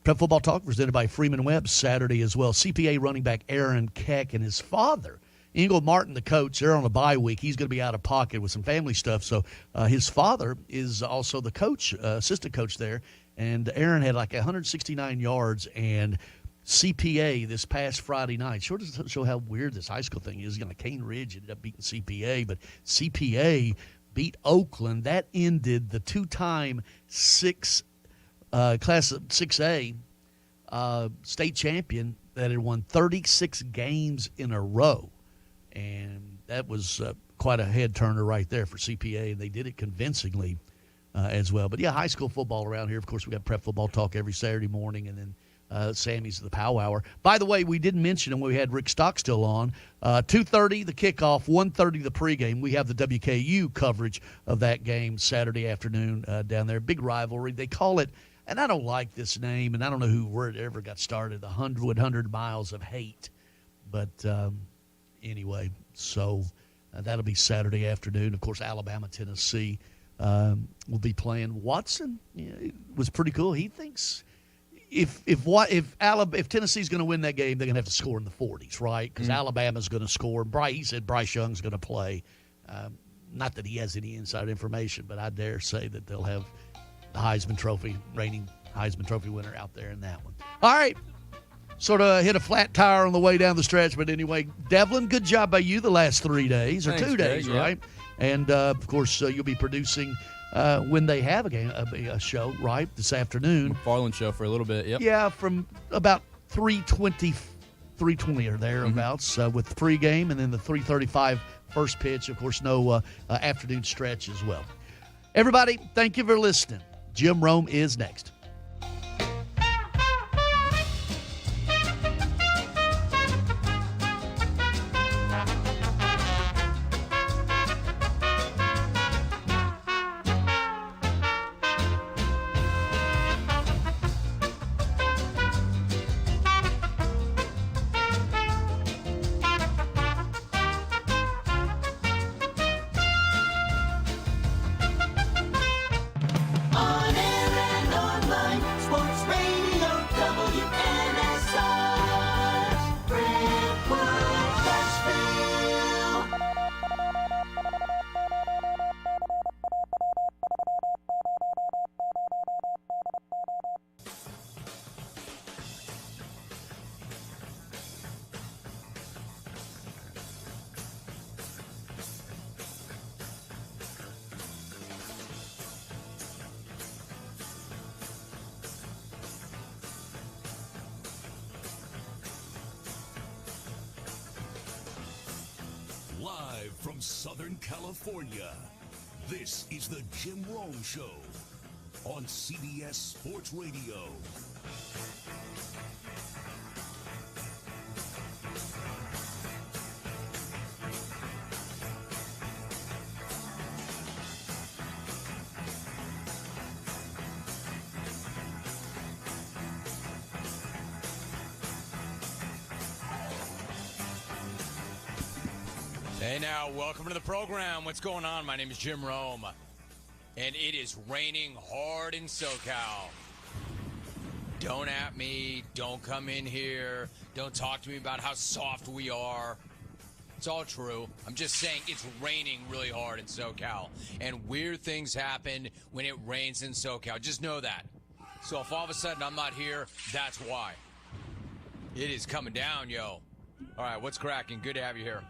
Prep Football Talk presented by Freeman Webb Saturday as well. CPA running back Aaron Keck and his father, Ingle Martin, the coach, they're on a bye week. He's going to be out of pocket with some family stuff. So his father is also the coach, assistant coach there. And Aaron had like 169 yards. And CPA this past Friday night, sure doesn't show how weird this high school thing is. Cane Ridge ended up beating CPA, but CPA beat Oakland. That ended the 2-time class of 6A state champion that had won 36 games in a row. And that was quite a head turner right there for CPA, and they did it convincingly as well. But yeah, high school football around here. Of course, we got Prep Football Talk every Saturday morning, and then Sammy's the Pow Hour. By the way, we didn't mention him when we had Rick Stockstill on. 2:30 the kickoff, 1:30 the pregame. We have the WKU coverage of that game Saturday afternoon down there. Big rivalry. They call it, and I don't like this name, and I don't know where it ever got started, the 100 miles of hate. But anyway, so that'll be Saturday afternoon. Of course, Alabama, Tennessee will be playing. Watson it was pretty cool. He thinks if Tennessee's going to win that game, they're going to have to score in the 40s, right? Because Alabama's going to score. He said Bryce Young's going to play. Not that he has any inside information, but I dare say that they'll have the reigning Heisman Trophy winner out there in that one. All right. Sort of hit a flat tire on the way down the stretch. But anyway, Devlin, good job by you the last 3 days, or 2 days, Greg, right? Yeah. And, of course, you'll be producing when they have a show, right, this afternoon. McFarland show for a little bit, yep. Yeah, from about 3:20 or thereabouts with pregame, and then the 3:35 first pitch. Of course, no afternoon stretch as well. Everybody, thank you for listening. Jim Rome is next. Live from Southern California, this is the Jim Rome Show on CBS Sports Radio. Hey now, welcome to the program. What's going on? My name is Jim Rome, and it is raining hard in SoCal. Don't at me. Don't come in here. Don't talk to me about how soft we are. It's all true. I'm just saying it's raining really hard in SoCal, and weird things happen when it rains in SoCal. Just know that. So if all of a sudden I'm not here, that's why. It is coming down, yo. All right, what's cracking? Good to have you here.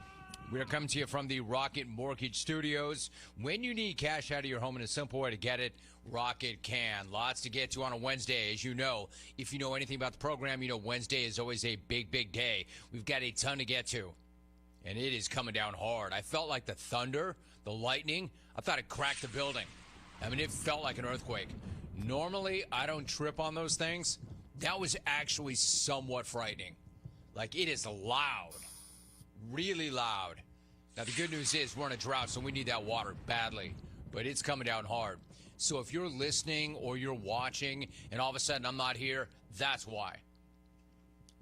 We are coming to you from the Rocket Mortgage Studios. When you need cash out of your home, and a simple way to get it, Rocket can. Lots to get to on a Wednesday. As you know, if you know anything about the program, you know Wednesday is always a big, big day. We've got a ton to get to, and it is coming down hard. I felt like the thunder, the lightning, I thought it cracked the building. I mean, it felt like an earthquake. Normally, I don't trip on those things. That was actually somewhat frightening. Like, it is loud. Really loud. Now, the good news is we're in a drought, so we need that water badly. But it's coming down hard. So if you're listening or you're watching and all of a sudden I'm not here, that's why.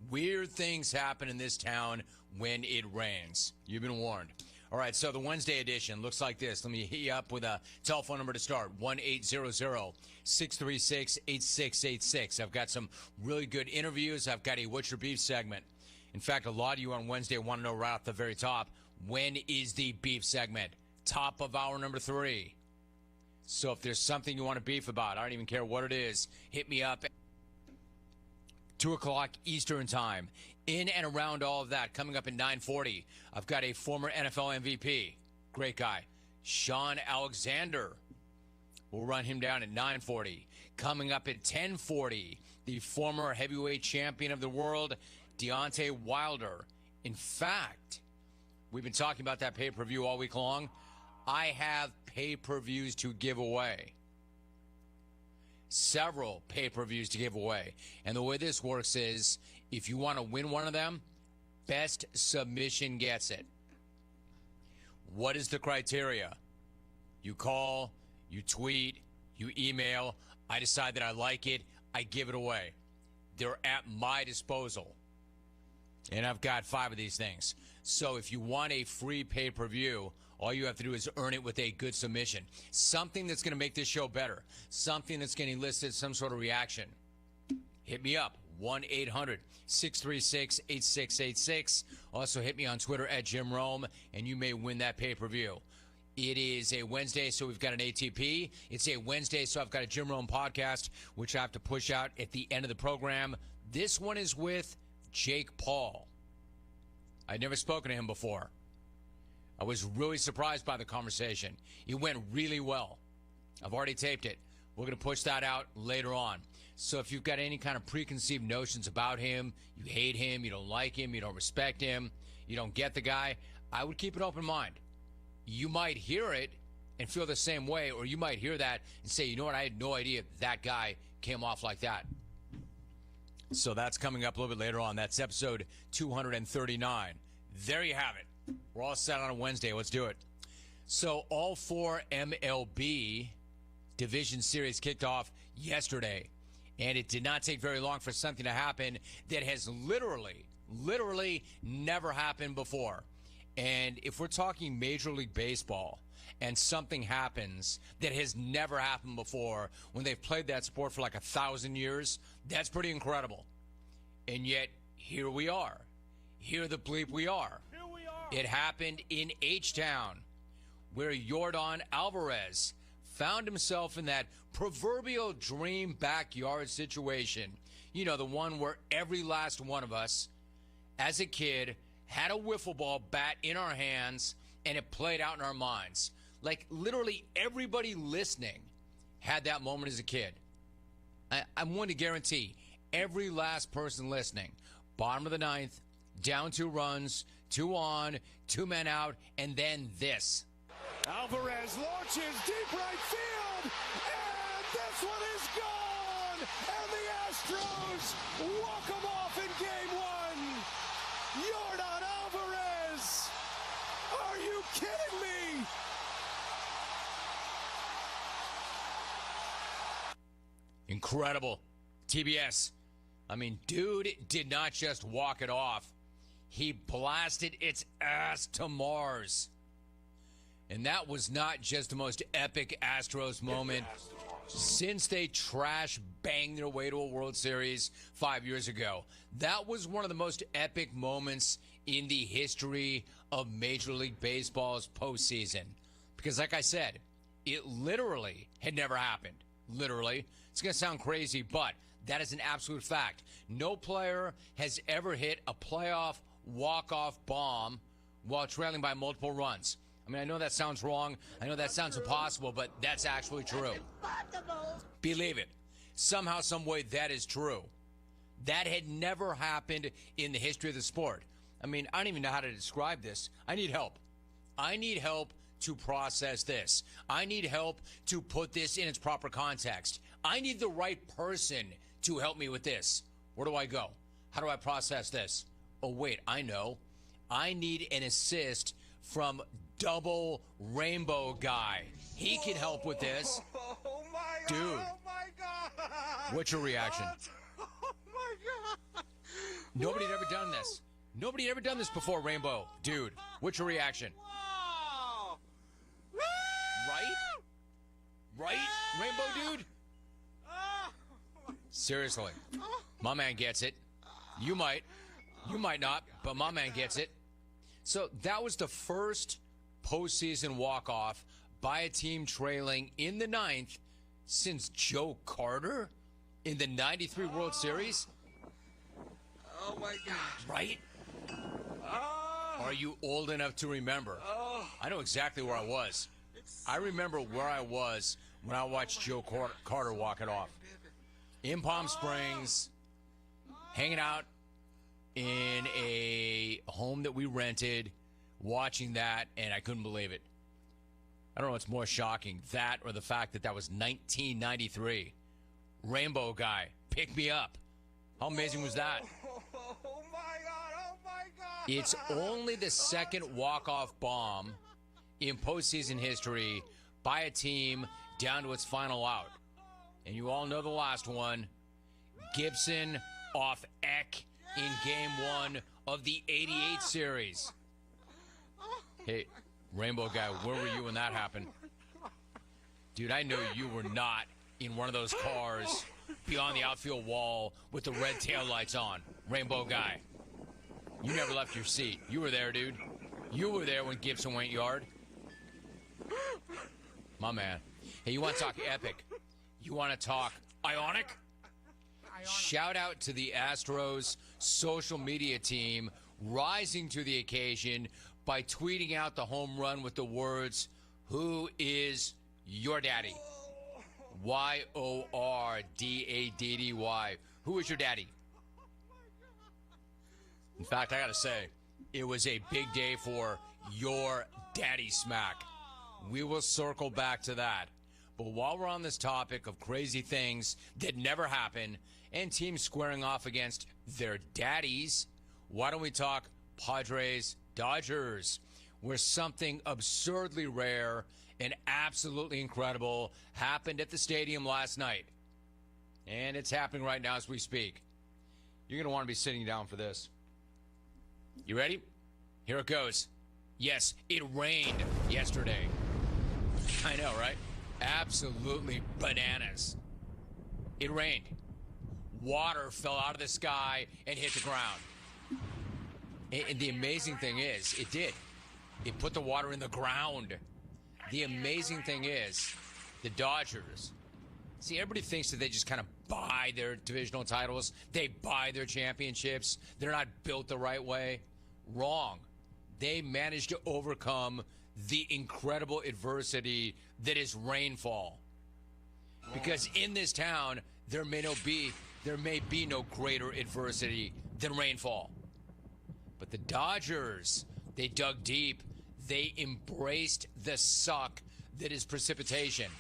Weird things happen in this town when it rains. You've been warned. All right, so the Wednesday edition looks like this. Let me hit you up with a telephone number to start, 1-800-636-8686. I've got some really good interviews. I've got a What's Your Beef segment. In fact, a lot of you on Wednesday want to know right off the very top, when is the beef segment? Top of hour number 3. So if there's something you want to beef about, I don't even care what it is, hit me up. 2 o'clock Eastern time. In and around all of that, coming up at 9:40, I've got a former NFL MVP, great guy, Sean Alexander. We'll run him down at 9:40. Coming up at 10:40, the former heavyweight champion of the world, Deontay Wilder. In fact, we've been talking about that pay-per-view all week long. I have pay-per-views to give away. Several pay-per-views to give away. And the way this works is, if you want to win one of them, best submission gets it. What is the criteria? You call, you tweet, you email. I decide that I like it. I give it away. They're at my disposal. And I've got 5 of these things. So if you want a free pay-per-view, all you have to do is earn it with a good submission. Something that's going to make this show better. Something that's going to elicit some sort of reaction. Hit me up, 1-800-636-8686. Also hit me on Twitter at Jim Rome, and you may win that pay-per-view. It is a Wednesday, so we've got an ATP. It's a Wednesday, so I've got a Jim Rome podcast, which I have to push out at the end of the program. This one is with Jake Paul. I'd never spoken to him before. I was really surprised by the conversation. It went really well. I've already taped it. We're going to push that out later on. So if you've got any kind of preconceived notions about him, you hate him, you don't like him, you don't respect him, you don't get the guy, I would keep an open mind. You might hear it and feel the same way, or you might hear that and say, you know what, I had no idea that guy came off like that. So that's coming up a little bit later on. That's episode 239. There you have it. We're all set on a Wednesday. Let's do it. So all 4 MLB division series kicked off yesterday, and it did not take very long for something to happen that has literally never happened before. And if we're talking Major League Baseball and something happens that has never happened before when they've played that sport for like 1,000 years, that's pretty incredible. And yet, here we are. Here the bleep we are. Here we are. It happened in H-Town, where Yordan Alvarez found himself in that proverbial dream backyard situation. You know, the one where every last one of us, as a kid, had a wiffle ball bat in our hands, and it played out in our minds. Like, literally everybody listening had that moment as a kid. I'm willing to guarantee every last person listening, bottom of the 9th, down 2 runs, 2 on, 2 men out, and then this. Alvarez launches deep right field, and this one is gone, and the Astros walk them off in Game 1. Yordan Alvarez, are you kidding me? Incredible. TBS. I mean, dude did not just walk it off. he blasted its ass to Mars. And that was not just the most epic Astros moment since they trash-banged their way to a World Series 5 years ago. That was one of the most epic moments in the history of Major League Baseball's postseason. Because like I said, it literally had never happened. Literally. It's going to sound crazy, but that is an absolute fact. No player has ever hit a playoff walk-off bomb while trailing by multiple runs. I mean, I know that sounds wrong. I know that sounds impossible, but that's actually true. Believe it. Somehow, some way, that is true. That had never happened in the history of the sport. I mean, I don't even know how to describe this. I need help. I need help to process this. I need help to put this in its proper context. I need the right person to help me with this. Where do I go? How do I process this? Oh, wait, I know. I need an assist from Double Rainbow Guy. He can help with this. Oh my God. Dude. Oh my God. What's your reaction? Oh my God. Nobody had ever done this. Nobody had ever done this before, Rainbow. Dude, what's your reaction? Wow. Right? Right, Rainbow Dude? Seriously. My man gets it. You might. You might not, but my man gets it. So that was the first postseason walk-off by a team trailing in the ninth since Joe Carter in the 93 World Series. Oh my God. Right? Are you old enough to remember? I know exactly where I was. I remember where I was when I watched Joe Carter walk it off. In Palm Springs, hanging out in a home that we rented, watching that, and I couldn't believe it. I don't know what's more shocking, that or the fact that that was 1993. Rainbow Guy, pick me up. How amazing was that? Oh my God. Oh my God. It's only the second walk-off bomb in postseason history by a team down to its final out. And you all know the last one. Gibson off Eck in Game 1 of the 88 series. Hey, Rainbow Guy, where were you when that happened? Dude, I know you were not in one of those cars beyond the outfield wall with the red taillights on. Rainbow Guy. You never left your seat. You were there, dude. You were there when Gibson went yard. My man. Hey, you want to talk epic? You want to talk Ionic? Shout out to the Astros social media team rising to the occasion by tweeting out the home run with the words, "Who is your daddy?" Y-O-R-D-A-D-D-Y. Who is your daddy? In fact, I got to say, it was a big day for your daddy smack. We will circle back to that. But while we're on this topic of crazy things that never happen and teams squaring off against their daddies, why don't we talk Padres-Dodgers, where something absurdly rare and absolutely incredible happened at the stadium last night. And it's happening right now as we speak. You're going to want to be sitting down for this. You ready? Here it goes. Yes, it rained yesterday. I know, right? Absolutely bananas. It rained. Water fell out of the sky and hit the ground. And the amazing thing is, it did. It put the water in the ground. The amazing thing is, the Dodgers. See, everybody thinks that they just kind of buy their divisional titles. They buy their championships. They're not built the right way. Wrong. They managed to overcome the incredible adversity that is rainfall. Because in this town, there may be no greater adversity than rainfall. But the Dodgers, they dug deep. They embraced the suck that is precipitation.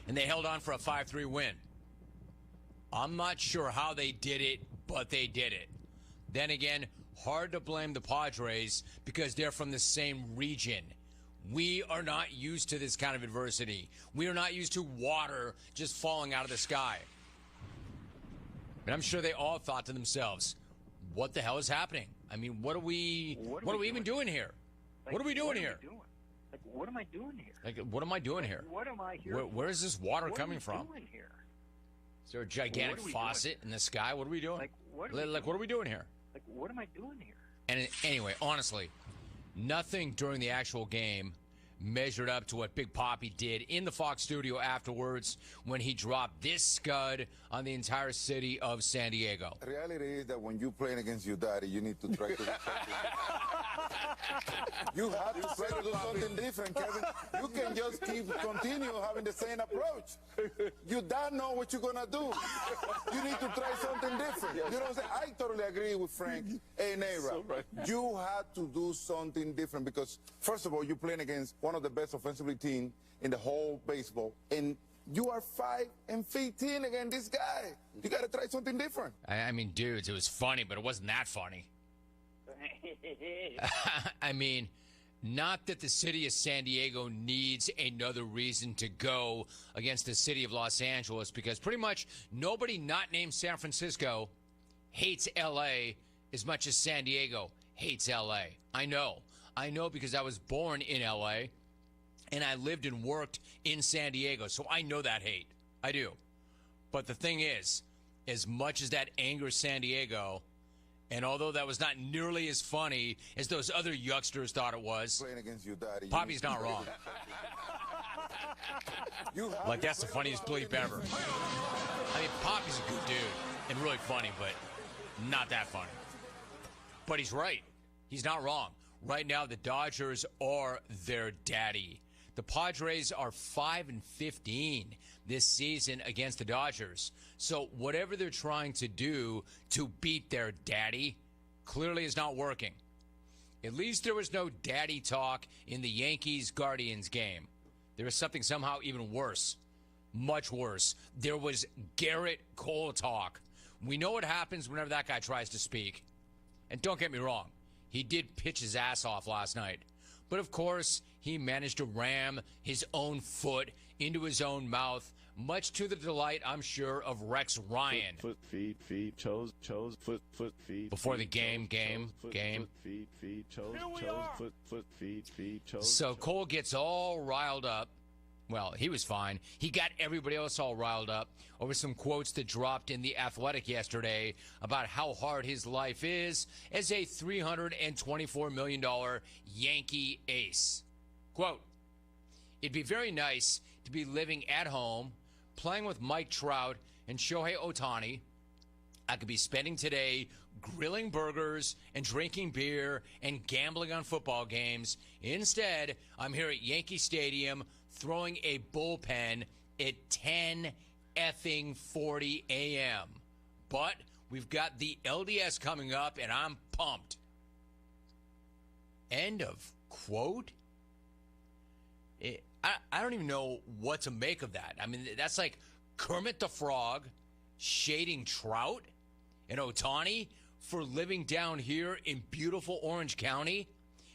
And they held on for a 5-3 win. I'm not sure how they did it, but they did it. Then again, hard to blame the Padres because they're from the same region. We are not used to this kind of adversity. We are not used to water just falling out of the sky. And I'm sure they all thought to themselves, what the hell is happening? I mean, what are we even doing here? Like, what are we doing here? Like, what am I doing here? Like, what am I doing here? What am I here? Where is this water coming from? What are we doing here? Is there a gigantic faucet in the sky? What are we doing? Like, what are we doing here? Like, what am I doing here? And anyway, honestly, nothing during the actual game measured up to what Big Papi did in the Fox studio afterwards when he dropped this scud on the entire city of San Diego. The reality is that when you're playing against your daddy, you need to try to do something. You have to try to do something different, Kevin. You can just continue having the same approach. Your dad know what you're gonna do. You need to try something different. You know what I'm saying? I totally agree with Frank and Nara. So right. You have to do something different because, first of all, you're playing against one of the best offensively team in the whole baseball, and you are 5 and 15 against this guy. You got to try something different. I mean, dudes, it was funny, but it wasn't that funny. I mean, not that the city of San Diego needs another reason to go against the city of Los Angeles, because pretty much nobody not named San Francisco hates L.A. as much as San Diego hates L.A. I know because I was born in L.A., and I lived and worked in San Diego, so I know that hate. I do. But the thing is, as much as that angers San Diego, and although that was not nearly as funny as those other yucksters thought it was, playing against your daddy, Poppy's not wrong. Like, that's the funniest bleep ever. I mean, Poppy's a good dude and really funny, but not that funny. But he's right. He's not wrong. Right now, the Dodgers are their daddy. The Padres are 5 and 15 this season against the Dodgers. So whatever they're trying to do to beat their daddy clearly is not working. At least there was no daddy talk in the Yankees-Guardians game. There was something somehow even worse, much worse. There was Garrett Cole talk. We know what happens whenever that guy tries to speak. And don't get me wrong, he did pitch his ass off last night. But of course, he managed to ram his own foot into his own mouth, much to the delight, I'm sure, of Rex Ryan. Foot, feet, toes, foot, feet. Before the game. Foot, feet, toes, foot, feet, toes. So Cole gets all riled up. Well, he was fine. He got everybody else all riled up over some quotes that dropped in The Athletic yesterday about how hard his life is as a $324 million Yankee ace. Quote, "It'd be very nice to be living at home, playing with Mike Trout and Shohei Ohtani. I could be spending today grilling burgers and drinking beer and gambling on football games. Instead, I'm here at Yankee Stadium throwing a bullpen at 10:40 a.m. But we've got the LDS coming up, and I'm pumped." End of quote. I don't even know what to make of that. I mean, that's like Kermit the Frog shading Trout and Ohtani for living down here in beautiful Orange County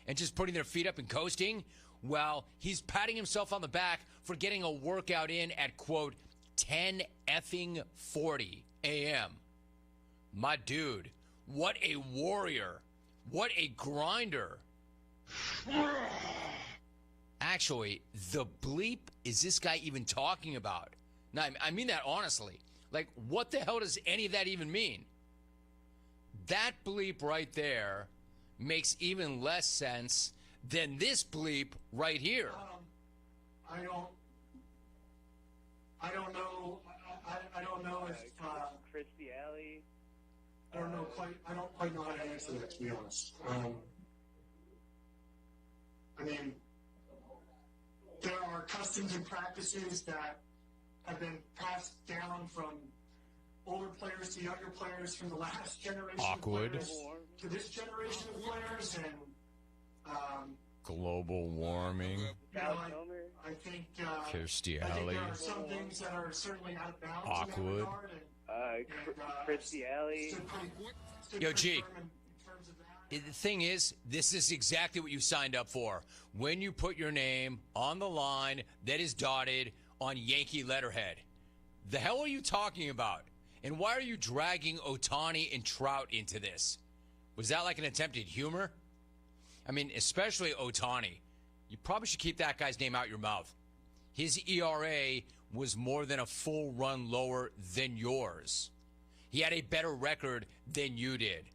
and just putting their feet up and coasting, while he's patting himself on the back for getting a workout in at, quote, 10:40 a.m. My dude, what a warrior. What a grinder. Actually, the bleep is this guy even talking about? Now, I mean that honestly. Like, what the hell does any of that even mean? That bleep right there makes even less sense than this bleep right here. I don't know. I don't know if Christy Alley. I don't quite know how to answer that, to be honest. I mean, there are customs and practices that have been passed down from older players to younger players, from the last generation Awkward. of players to this generation of players, and global warming. I think Kirstie I think Alley. there are some things that are certainly out of bounds. Awkward. Christy Alley. Yo, G. The thing is, this is exactly what you signed up for. When you put your name on the line that is dotted on Yankee letterhead. The hell are you talking about? And why are you dragging Ohtani and Trout into this? Was that like an attempt at humor? I mean, especially Ohtani. You probably should keep that guy's name out your mouth. His ERA was more than a full run lower than yours. He had a better record than you did.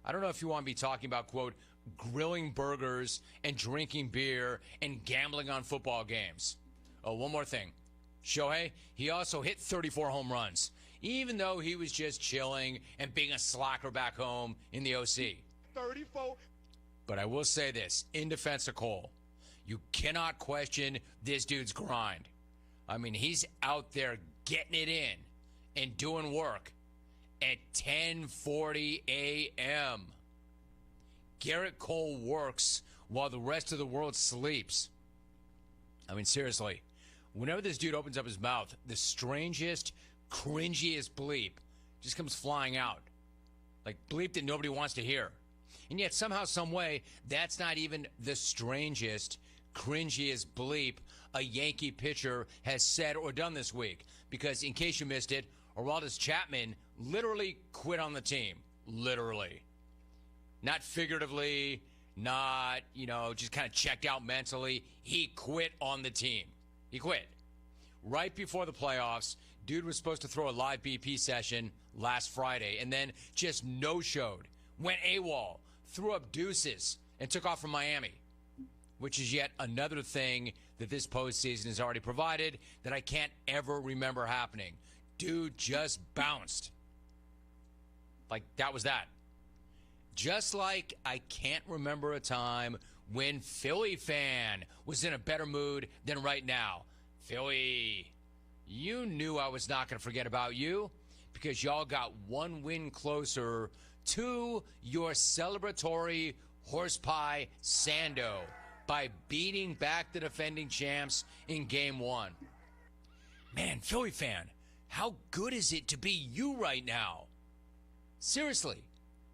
I don't know if you want to be talking about, quote, grilling burgers and drinking beer and gambling on football games. Oh, one more thing. Shohei, he also hit 34 home runs, even though he was just chilling and being a slacker back home in the OC. 34. But I will say this, in defense of Cole, you cannot question this dude's grind. I mean, he's out there getting it in and doing work at 10:40 a.m. Garrett Cole works while the rest of the world sleeps. I mean, seriously, whenever this dude opens up his mouth, the strangest, cringiest bleep just comes flying out. Like bleep that nobody wants to hear. And yet somehow, some way, that's not even the strangest, cringiest bleep a Yankee pitcher has said or done this week. Because in case you missed it, Aroldis Chapman literally quit on the team. Literally. Not figuratively, not, just kind of checked out mentally. He quit on the team. He quit. Right before the playoffs, dude was supposed to throw a live BP session last Friday and then just no-showed, went AWOL, threw up deuces, and took off from Miami, which is yet another thing that this postseason has already provided that I can't ever remember happening. Dude just bounced. Like, that was that. Just like I can't remember a time when Philly fan was in a better mood than right now. Philly, you knew I was not going to forget about you because y'all got one win closer to your celebratory horse pie sando by beating back the defending champs in Game 1. Man, Philly fan, how good is it to be you right now? Seriously,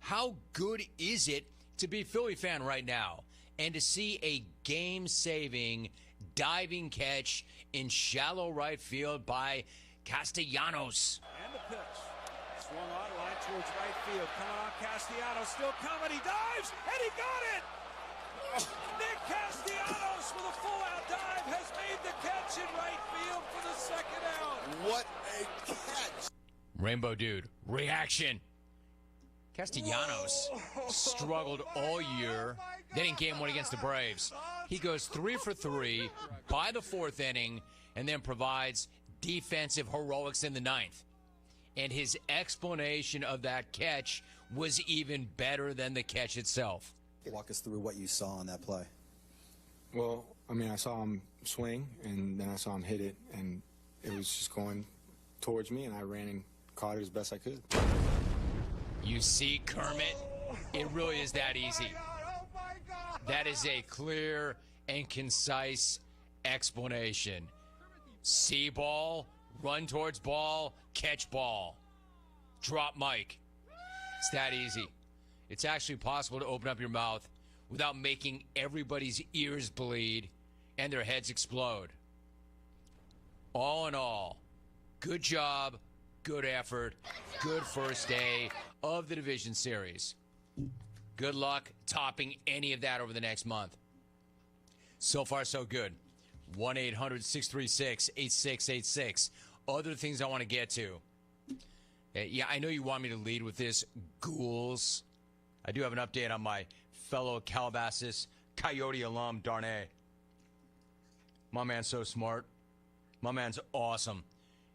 how good is it to be a Philly fan right now and to see a game-saving diving catch in shallow right field by Castellanos? And the pitch. Swung on, line towards right field. Coming on, Castellanos still coming. He dives, and he got it! Nick Castellanos with a full-out dive has made the catch in right field for the second out. What a catch! Rainbow Dude, reaction. Castellanos struggled all year. Then in Game 1 against the Braves, he goes 3 for 3 by the 4th inning and then provides defensive heroics in the 9th. And his explanation of that catch was even better than the catch itself. Walk us through what you saw on that play. Well, I saw him swing, and then I saw him hit it, and it was just going towards me, and I ran and caught it as best I could. You see, Kermit, it really is that easy. That is a clear and concise explanation. See ball, run towards ball, catch ball. Drop mic. It's that easy. It's actually possible to open up your mouth without making everybody's ears bleed and their heads explode. All in all, good job, good effort, good first day of the division series. Good luck topping any of that over the next month. So far, so good. 1-800-636-8686. Other things I want to get to. Yeah, I know you want me to lead with this, ghouls. I do have an update on my fellow Calabasas Coyote alum, Darnay. My man's so smart. My man's awesome.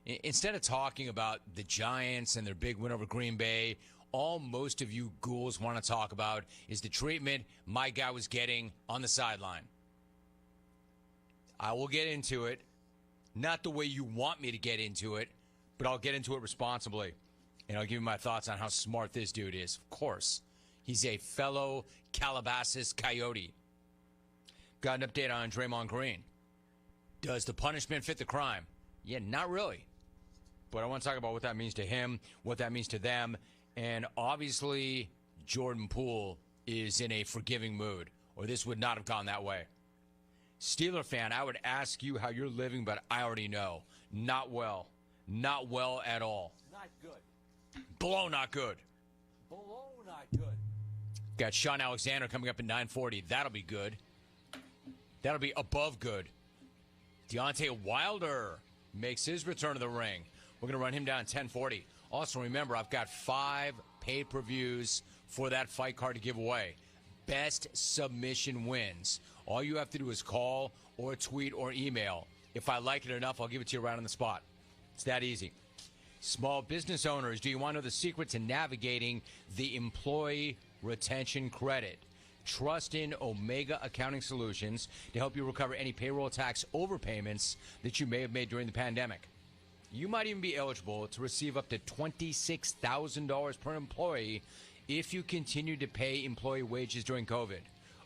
Instead of talking about the Giants and their big win over Green Bay, all most of you ghouls want to talk about is the treatment my guy was getting on the sideline. I will get into it. Not the way you want me to get into it, but I'll get into it responsibly. And I'll give you my thoughts on how smart this dude is. Of course, he's a fellow Calabasas Coyote. Got an update on Draymond Green. Does the punishment fit the crime? Yeah, not really. But I want to talk about what that means to him, what that means to them. And obviously, Jordan Poole is in a forgiving mood, or this would not have gone that way. Steeler fan, I would ask you how you're living, but I already know. Not well. Not well at all. Not good. Below not good. Below not good. Got Sean Alexander coming up at 9:40. That'll be good. That'll be above good. Deontay Wilder makes his return to the ring. We're going to run him down at 10:40. Also, remember, I've got 5 pay-per-views for that fight card to give away. Best submission wins. All you have to do is call or tweet or email. If I like it enough, I'll give it to you right on the spot. It's that easy. Small business owners, do you want to know the secret to navigating the employee retention credit? Trust in Omega Accounting Solutions to help you recover any payroll tax overpayments that you may have made during the pandemic. You might even be eligible to receive up to $26,000 per employee if you continue to pay employee wages during COVID.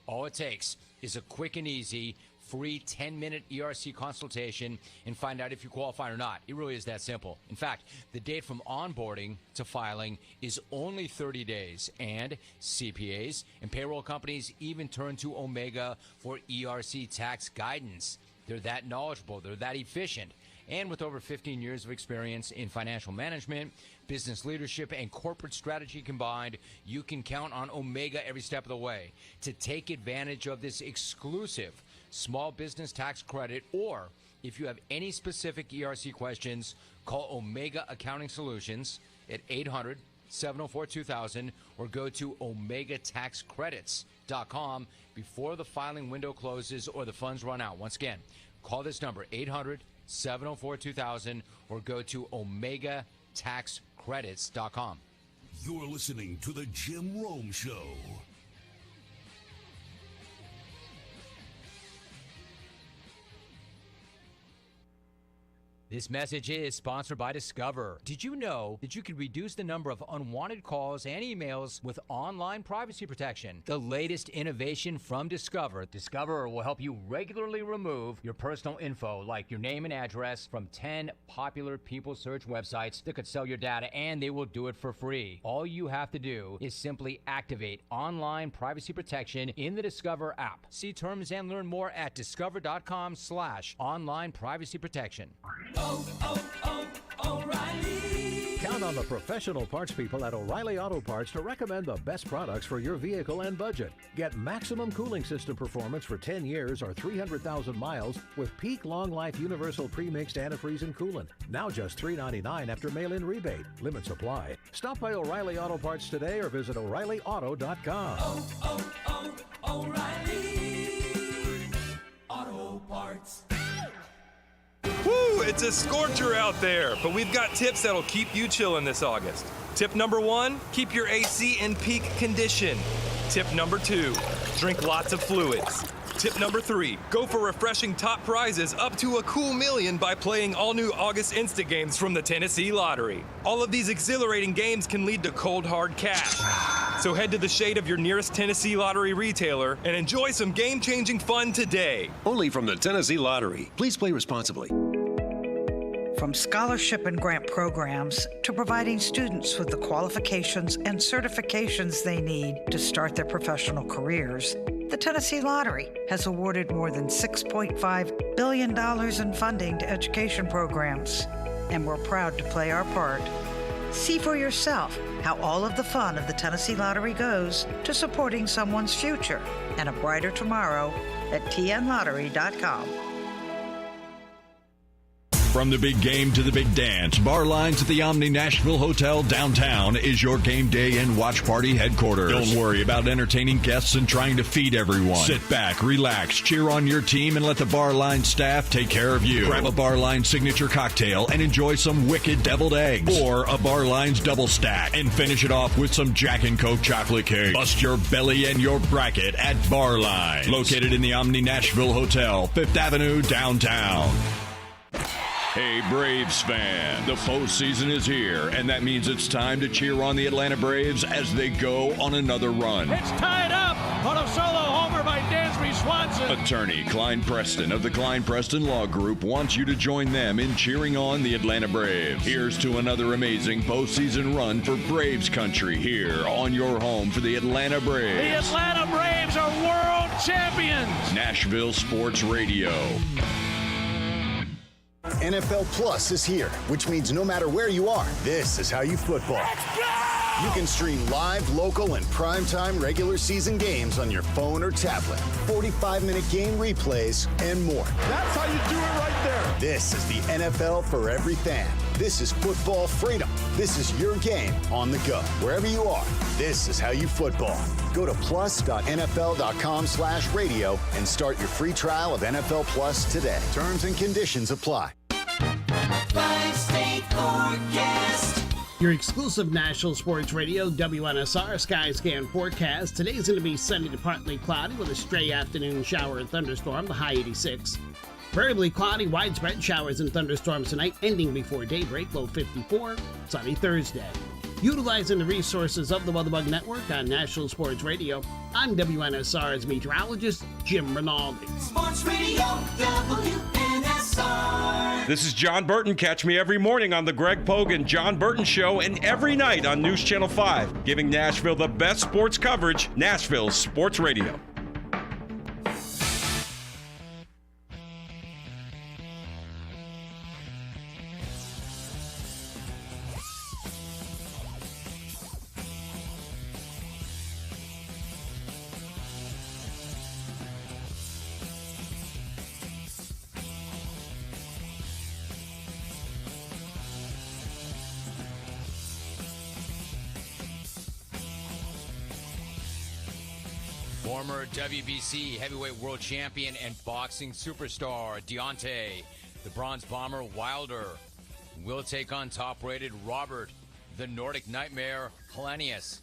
All it takes is a quick and easy free 10-minute ERC consultation and find out if you qualify or not. It really is that simple. In fact, the date from onboarding to filing is only 30 days, and CPAs and payroll companies even turn to Omega for ERC tax guidance. They're that knowledgeable. They're that efficient. And with over 15 years of experience in financial management, business leadership, and corporate strategy combined, you can count on Omega every step of the way. To take advantage of this exclusive small business tax credit, or if you have any specific ERC questions, call Omega Accounting Solutions at 800-704-2000 or go to OmegaTaxCredits.com before the filing window closes or the funds run out. Once again, call this number, 800-704-2000 or go to OmegaTaxCredits.com. You're listening to The Jim Rome Show. This message is sponsored by Discover. Did you know that you could reduce the number of unwanted calls and emails with online privacy protection? The latest innovation from Discover. Discover will help you regularly remove your personal info, like your name and address, from 10 popular people search websites that could sell your data, and they will do it for free. All you have to do is simply activate online privacy protection in the Discover app. See terms and learn more at discover.com/online privacy protection. O'Reilly. Count on the professional parts people at O'Reilly Auto Parts to recommend the best products for your vehicle and budget. Get maximum cooling system performance for 10 years or 300,000 miles with Peak Long Life Universal Pre-Mixed Antifreeze and Coolant. Now just $3.99 after mail-in rebate. Limits apply. Stop by O'Reilly Auto Parts today or visit O'ReillyAuto.com. O'Reilly Auto Parts. Woo! It's a scorcher out there, but we've got tips that'll keep you chilling this August. Tip number 1, keep your AC in peak condition. Tip number 2, drink lots of fluids. Tip number 3, go for refreshing top prizes up to a cool $1 million by playing all new August Insta games from the Tennessee Lottery. All of these exhilarating games can lead to cold, hard cash. So head to the shade of your nearest Tennessee Lottery retailer and enjoy some game-changing fun today. Only from the Tennessee Lottery. Please play responsibly. From scholarship and grant programs to providing students with the qualifications and certifications they need to start their professional careers, the Tennessee Lottery has awarded more than $6.5 billion in funding to education programs, and we're proud to play our part. See for yourself how all of the fun of the Tennessee Lottery goes to supporting someone's future and a brighter tomorrow at tnlottery.com. From the big game to the big dance, Bar Lines at the Omni Nashville Hotel downtown is your game day and watch party headquarters. Don't worry about entertaining guests and trying to feed everyone. Sit back, relax, cheer on your team, and let the Bar Line staff take care of you. Grab a Bar Line signature cocktail and enjoy some wicked deviled eggs, or a Bar Line's double stack, and finish it off with some Jack and Coke chocolate cake. Bust your belly and your bracket at Bar Lines, located in the Omni Nashville Hotel, 5th Avenue, downtown. Hey, Braves fan, the postseason is here, and that means it's time to cheer on the Atlanta Braves as they go on another run. It's tied up on a solo homer by Dansby Swanson. Attorney Klein Preston of the Klein Preston Law Group wants you to join them in cheering on the Atlanta Braves. Here's to another amazing postseason run for Braves country here on your home for the Atlanta Braves. The Atlanta Braves are world champions. Nashville Sports Radio. NFL Plus is here, which means no matter where you are, this is how you football. Let's go! You can stream live, local, and primetime regular season games on your phone or tablet. 45-minute game replays and more. That's how you do it right there. This is the NFL for every fan. This is football freedom. This is your game on the go. Wherever you are, this is how you football. Go to plus.nfl.com/radio and start your free trial of NFL Plus today. Terms and conditions apply. Five-state forecast. Your exclusive National Sports Radio WNSR Skyscan forecast. Today's going to be sunny to partly cloudy with a stray afternoon shower and thunderstorm, the high 86. Variably cloudy, widespread showers and thunderstorms tonight, ending before daybreak, low 54. Sunny Thursday. Utilizing the resources of the WeatherBug Network on National Sports Radio, I'm WNSR's meteorologist, Jim Rinaldi. Sports Radio WNSR. This is John Burton. Catch me every morning on the Greg Pogue and John Burton Show and every night on News Channel 5, giving Nashville the best sports coverage, Nashville Sports Radio. Former WBC heavyweight world champion and boxing superstar Deontay, the Bronze Bomber Wilder, will take on top-rated Robert, the Nordic Nightmare Hellenius,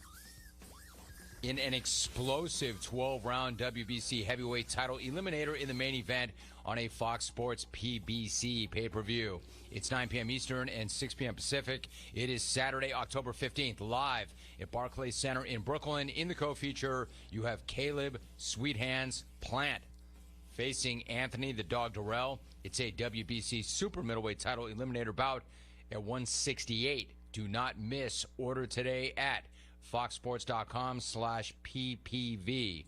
in an explosive 12-round WBC heavyweight title eliminator in the main event on a Fox Sports PBC pay-per-view. It's 9 p.m. Eastern and 6 p.m. Pacific. It is Saturday, October 15th, live at Barclays Center in Brooklyn. In the co-feature, you have Caleb Sweet Hands Plant facing Anthony the Dog Durrell. It's a WBC super middleweight title eliminator bout at 168. Do not miss. Order today at foxsports.com/PPV.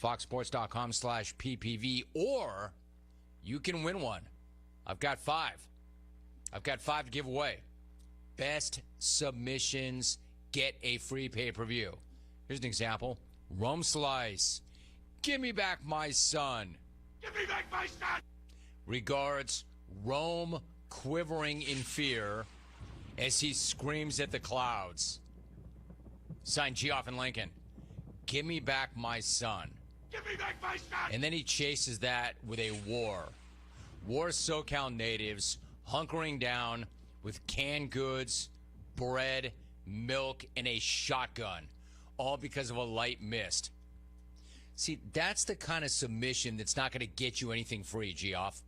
foxsports.com/PPV, or you can win one. I've got five to give away. Best submissions get a free pay-per-view. Here's an example. Rome Slice. Give me back my son. Give me back my son. Regards, Rome quivering in fear as he screams at the clouds. Signed Geoff and Lincoln. Give me back my son. Give me back my son. And then he chases that with a war. War SoCal natives hunkering down with canned goods, bread, milk, and a shotgun, all because of a light mist. See, that's the kind of submission that's not going to get you anything free, Geoff.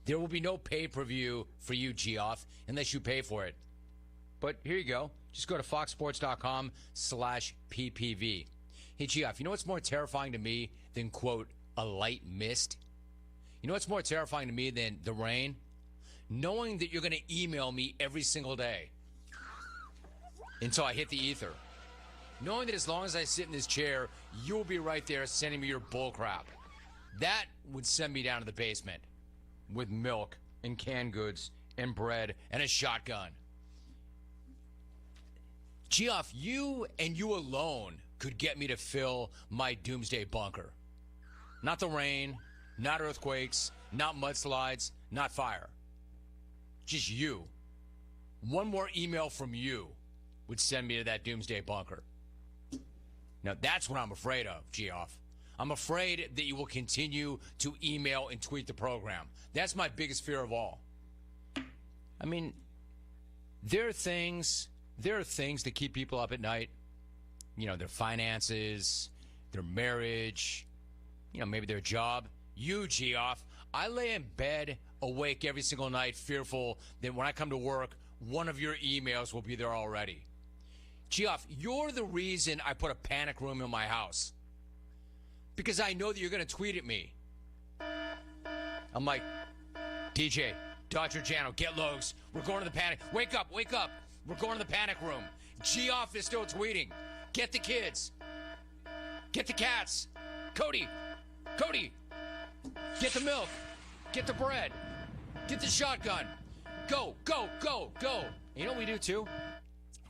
There will be no pay-per-view for you, Geoff, unless you pay for it. But here you go. Just go to foxsports.com/PPV. Hey, Geoff, you know what's more terrifying to me than, quote, a light mist? You know what's more terrifying to me than the rain? Knowing that you're going to email me every single day until I hit the ether. Knowing that as long as I sit in this chair, you'll be right there sending me your bull crap. That would send me down to the basement with milk and canned goods and bread and a shotgun. Geoff, you and you alone could get me to fill my doomsday bunker. Not the rain, not earthquakes, not mudslides, not fire. Just you. One more email from you would send me to that doomsday bunker. Now, that's what I'm afraid of, Geoff. I'm afraid that you will continue to email and tweet the program. That's my biggest fear of all. I mean, there are things that keep people up at night. You know, their finances, their marriage, you know, maybe their job. You, Geoff, I lay in bed awake every single night fearful that when I come to work, one of your emails will be there already. Geoff, you're the reason I put a panic room in my house. Because I know that you're going to tweet at me. I'm like, DJ, Dr. Jano, get Logs. We're going to the panic. Wake up, wake up. We're going to the panic room. Geoff is still tweeting. Get the kids. Get the cats. Cody. Get the milk. Get the bread. Get the shotgun. Go. You know what we do too?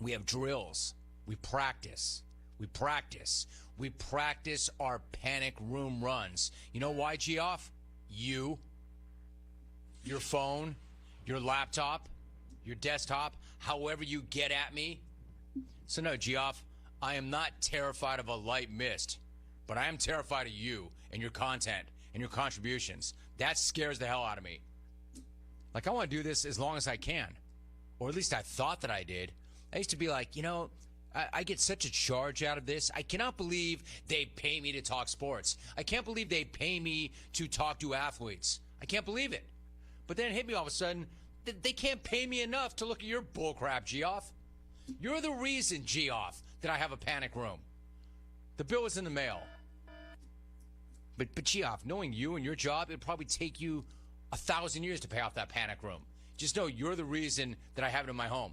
We have drills. We practice. We practice. We practice our panic room runs. You know why, Geoff? You, your phone, your laptop, your desktop, however you get at me. So no, Geoff, I am not terrified of a light mist, but I am terrified of you and your content and your contributions. That scares the hell out of me. Like, I want to do this as long as I can. Or at least I thought that I did. I used to be like, I get such a charge out of this. I cannot believe they pay me to talk sports. I can't believe they pay me to talk to athletes. I can't believe it. But then it hit me all of a sudden, they can't pay me enough to look at your bullcrap, Geoff. You're the reason, Geoff, that I have a panic room. The bill is in the mail. But Geoff, knowing you and your job, it'd probably take you 1,000 years to pay off that panic room. Just know you're the reason that I have it in my home.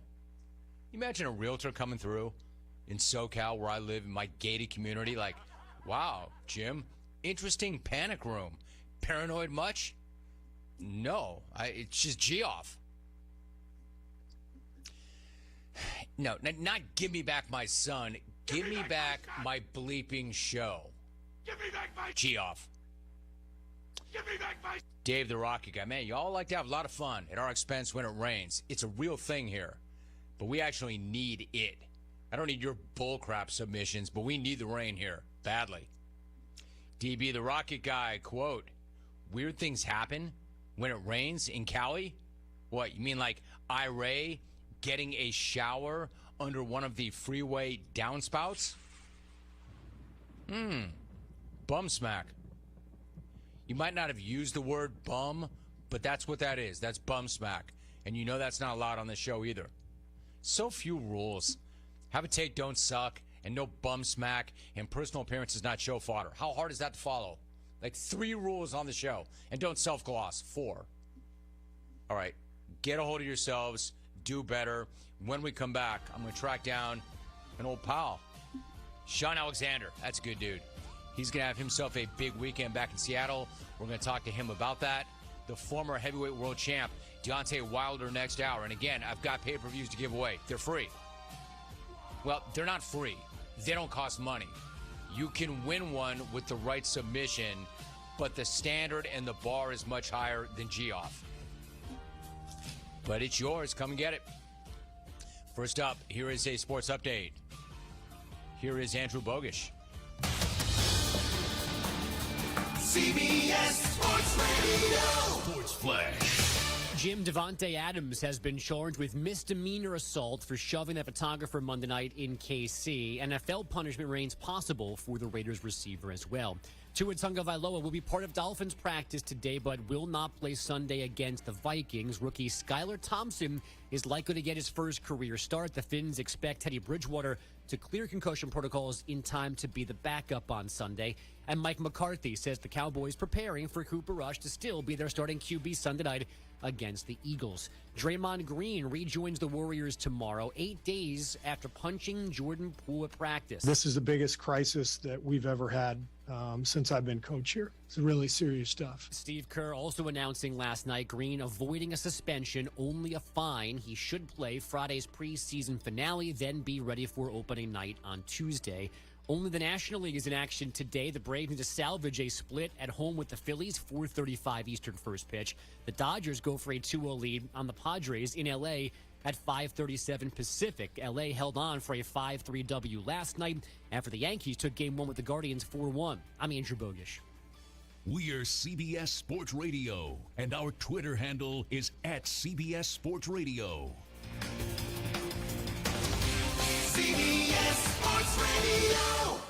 Imagine a realtor coming through in SoCal where I live in my gated community like, wow, Jim, interesting panic room. Paranoid much? No, it's just Geoff. No, not give me back my son. Give me back my bleeping show. Give me back my Geoff. Give me back my Dave the Rocket Guy. Man, y'all like to have a lot of fun at our expense when it rains. It's a real thing here. But we actually need it. I don't need your bullcrap submissions, but we need the rain here badly. DB the Rocket Guy, quote, weird things happen when it rains in Cali? What, you mean like Ray getting a shower under one of the freeway downspouts? Bum smack. You might not have used the word bum, but that's what that is. That's bum smack. And you know that's not allowed on the show either. So few rules. Have a take, don't suck, and no bum smack, and personal appearance is not show fodder. How hard is that to follow? Like 3 rules on the show. And don't self-gloss. 4. All right. Get a hold of yourselves. Do better. When we come back, I'm going to track down an old pal. Sean Alexander. That's a good dude. He's going to have himself a big weekend back in Seattle. We're going to talk to him about that. The former heavyweight world champ, Deontay Wilder, next hour. And again, I've got pay-per-views to give away. They're free. Well, they're not free. They don't cost money. You can win one with the right submission, but the standard and the bar is much higher than Geoff. But it's yours. Come and get it. First up, here is a sports update. Here is Andrew Bogish. CBS Sports Radio. Sports Flash. Jim Devontae Adams has been charged with misdemeanor assault for shoving that photographer Monday night in KC. NFL punishment remains possible for the Raiders receiver as well. Tua Tagovailoa will be part of Dolphins practice today, but will not play Sunday against the Vikings. Rookie Skylar Thompson is likely to get his first career start. The Finns expect Teddy Bridgewater to clear concussion protocols in time to be the backup on Sunday. And Mike McCarthy says the Cowboys preparing for Cooper Rush to still be their starting QB Sunday night against the Eagles. Draymond Green rejoins the Warriors tomorrow, 8 days after punching Jordan Poole at practice. This is the biggest crisis that we've ever had since I've been coach here. It's really serious stuff. Steve Kerr also announcing last night Green avoiding a suspension, only a fine. He should play Friday's preseason finale, then be ready for opening night on Tuesday. Only the National League is in action today. The Braves need to salvage a split at home with the Phillies, 4:35 Eastern first pitch. The Dodgers go for a 2-0 lead on the Padres in L.A. at 5:37 Pacific. L.A. held on for a 5-3 W last night after the Yankees took Game 1 with the Guardians 4-1. I'm Andrew Bogish. We are CBS Sports Radio, and our Twitter handle is @CBS Sports Radio. CBS Sports Radio.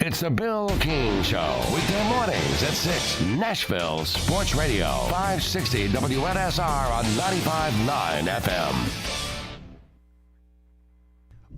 It's the Bill King Show, weekday mornings at 6, Nashville Sports Radio, 560 WNSR on 95.9 FM.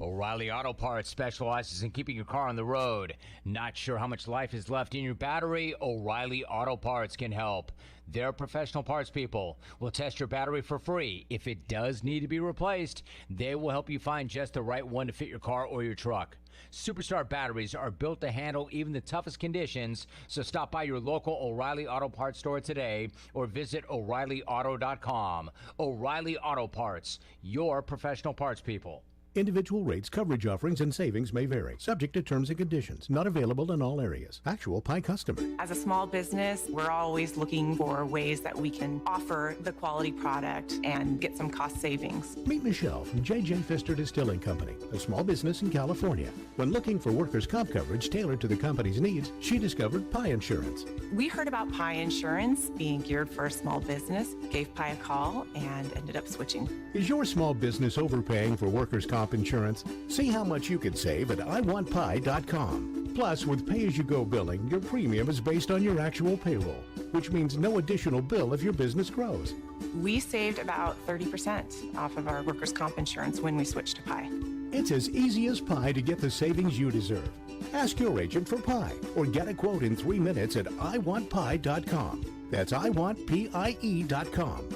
O'Reilly Auto Parts specializes in keeping your car on the road. Not sure how much life is left in your battery? O'Reilly Auto Parts can help. Their professional parts people will test your battery for free. If it does need to be replaced, they will help you find just the right one to fit your car or your truck. Superstar batteries are built to handle even the toughest conditions, so stop by your local O'Reilly Auto Parts store today or visit O'ReillyAuto.com. O'Reilly Auto Parts, your professional parts people. Individual rates, coverage offerings, and savings may vary. Subject to terms and conditions. Not available in all areas. Actual Pie customer. As a small business, we're always looking for ways that we can offer the quality product and get some cost savings. Meet Michelle from J.J. Pfister Distilling Company, a small business in California. When looking for workers' comp coverage tailored to the company's needs, she discovered Pie Insurance. We heard about Pie Insurance being geared for a small business, gave Pie a call, and ended up switching. Is your small business overpaying for workers' comp insurance? See how much you could save at iwantpie.com. Plus, with pay-as-you-go billing, your premium is based on your actual payroll, which means no additional bill if your business grows. We saved about 30% off of our workers' comp insurance when we switched to Pie. It's as easy as pie to get the savings you deserve. Ask your agent for Pie or get a quote in 3 minutes at iwantpie.com. That's iwantpie.com.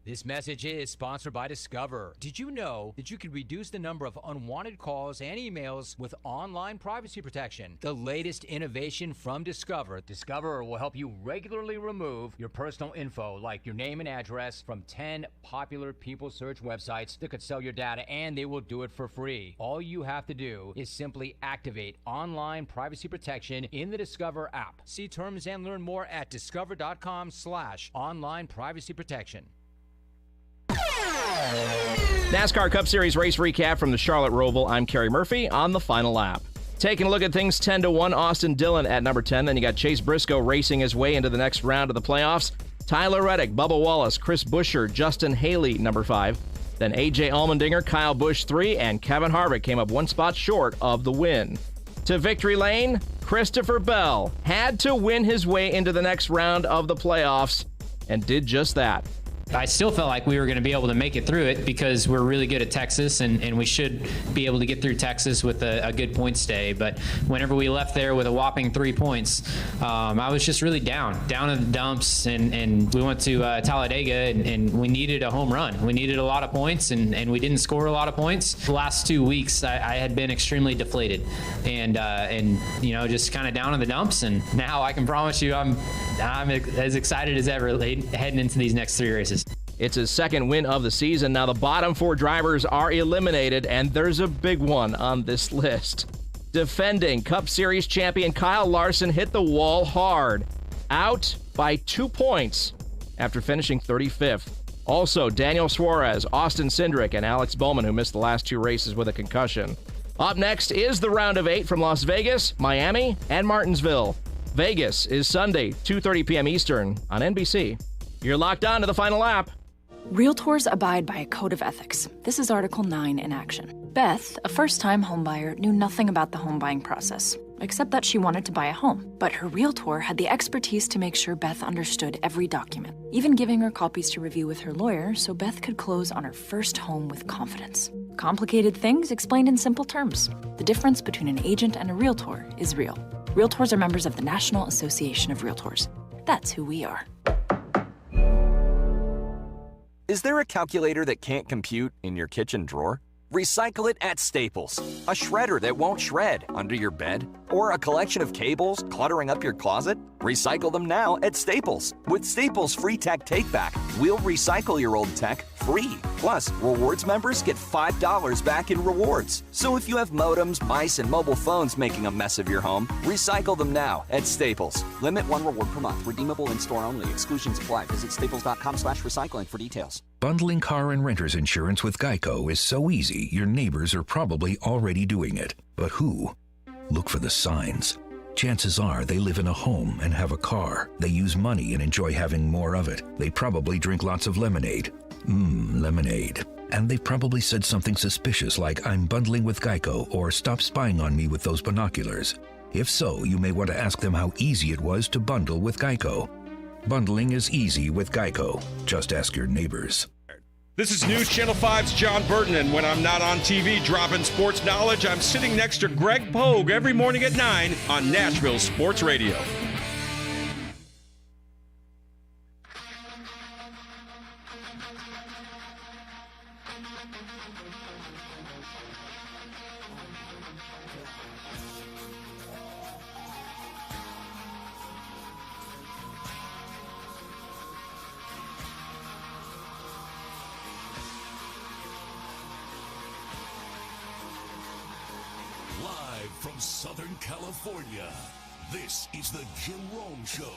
This message is sponsored by Discover. Did you know that you can reduce the number of unwanted calls and emails with online privacy protection? The latest innovation from Discover. Discover will help you regularly remove your personal info, like your name and address, from 10 popular people search websites that could sell your data, and they will do it for free. All you have to do is simply activate online privacy protection in the Discover app. See terms and learn more at discover.com/online privacy protection. NASCAR Cup Series race recap from the Charlotte Roval. I'm Kerry Murphy on the final lap. Taking a look at things, 10-1, Austin Dillon at number 10. Then you got Chase Briscoe racing his way into the next round of the playoffs. Tyler Reddick, Bubba Wallace, Chris Buescher, Justin Haley, number 5. Then A.J. Allmendinger, Kyle Busch, 3, and Kevin Harvick came up one spot short of the win. To victory lane, Christopher Bell had to win his way into the next round of the playoffs and did just that. I still felt like we were going to be able to make it through it because we're really good at Texas, and we should be able to get through Texas with a good points day. But whenever we left there with a whopping 3 points, I was just really down in the dumps, and we went to Talladega, and we needed a home run. We needed a lot of points, and we didn't score a lot of points. The last 2 weeks, I had been extremely deflated and just kind of down in the dumps. And now I can promise you I'm as excited as ever heading into these next 3 races. It's his second win of the season. Now the bottom 4 drivers are eliminated, and there's a big one on this list. Defending Cup Series champion Kyle Larson hit the wall hard, out by 2 points after finishing 35th. Also, Daniel Suarez, Austin Cindric, and Alex Bowman, who missed the last 2 races with a concussion. Up next is the round of 8 from Las Vegas, Miami, and Martinsville. Vegas is Sunday, 2:30 p.m. Eastern on NBC. You're locked on to the final lap. Realtors abide by a code of ethics. This is Article 9 in action. Beth, a first-time homebuyer, knew nothing about the home buying process, except that she wanted to buy a home. But her realtor had the expertise to make sure Beth understood every document, even giving her copies to review with her lawyer so Beth could close on her first home with confidence. Complicated things explained in simple terms. The difference between an agent and a realtor is real. Realtors are members of the National Association of Realtors. That's who we are. Is there a calculator that can't compute in your kitchen drawer? Recycle it at Staples. A shredder that won't shred under your bed? Or a collection of cables cluttering up your closet? Recycle them now at Staples. With Staples Free Tech Takeback, we'll recycle your old tech free. Plus, rewards members get $5 back in rewards. So if you have modems, mice, and mobile phones making a mess of your home, recycle them now at Staples. Limit 1 reward per month. Redeemable in-store only. Exclusions apply. Visit staples.com/recycling for details. Bundling car and renter's insurance with Geico is so easy, your neighbors are probably already doing it. But who? Look for the signs. Chances are they live in a home and have a car. They use money and enjoy having more of it. They probably drink lots of lemonade. Lemonade. And they've probably said something suspicious like, "I'm bundling with Geico," or "Stop spying on me with those binoculars." If so, you may want to ask them how easy it was to bundle with Geico. Bundling is easy with Geico. Just ask your neighbors. This is News Channel 5's John Burton, and when I'm not on TV dropping sports knowledge, I'm sitting next to Greg Pogue every morning at 9 on Nashville Sports Radio. from Southern California, this is the Jim Rome Show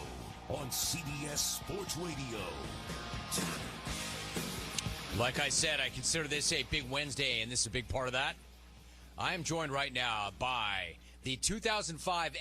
on CBS Sports Radio. Like I said, I consider this a big Wednesday, and this is a big part of that. I am joined right now by the 2005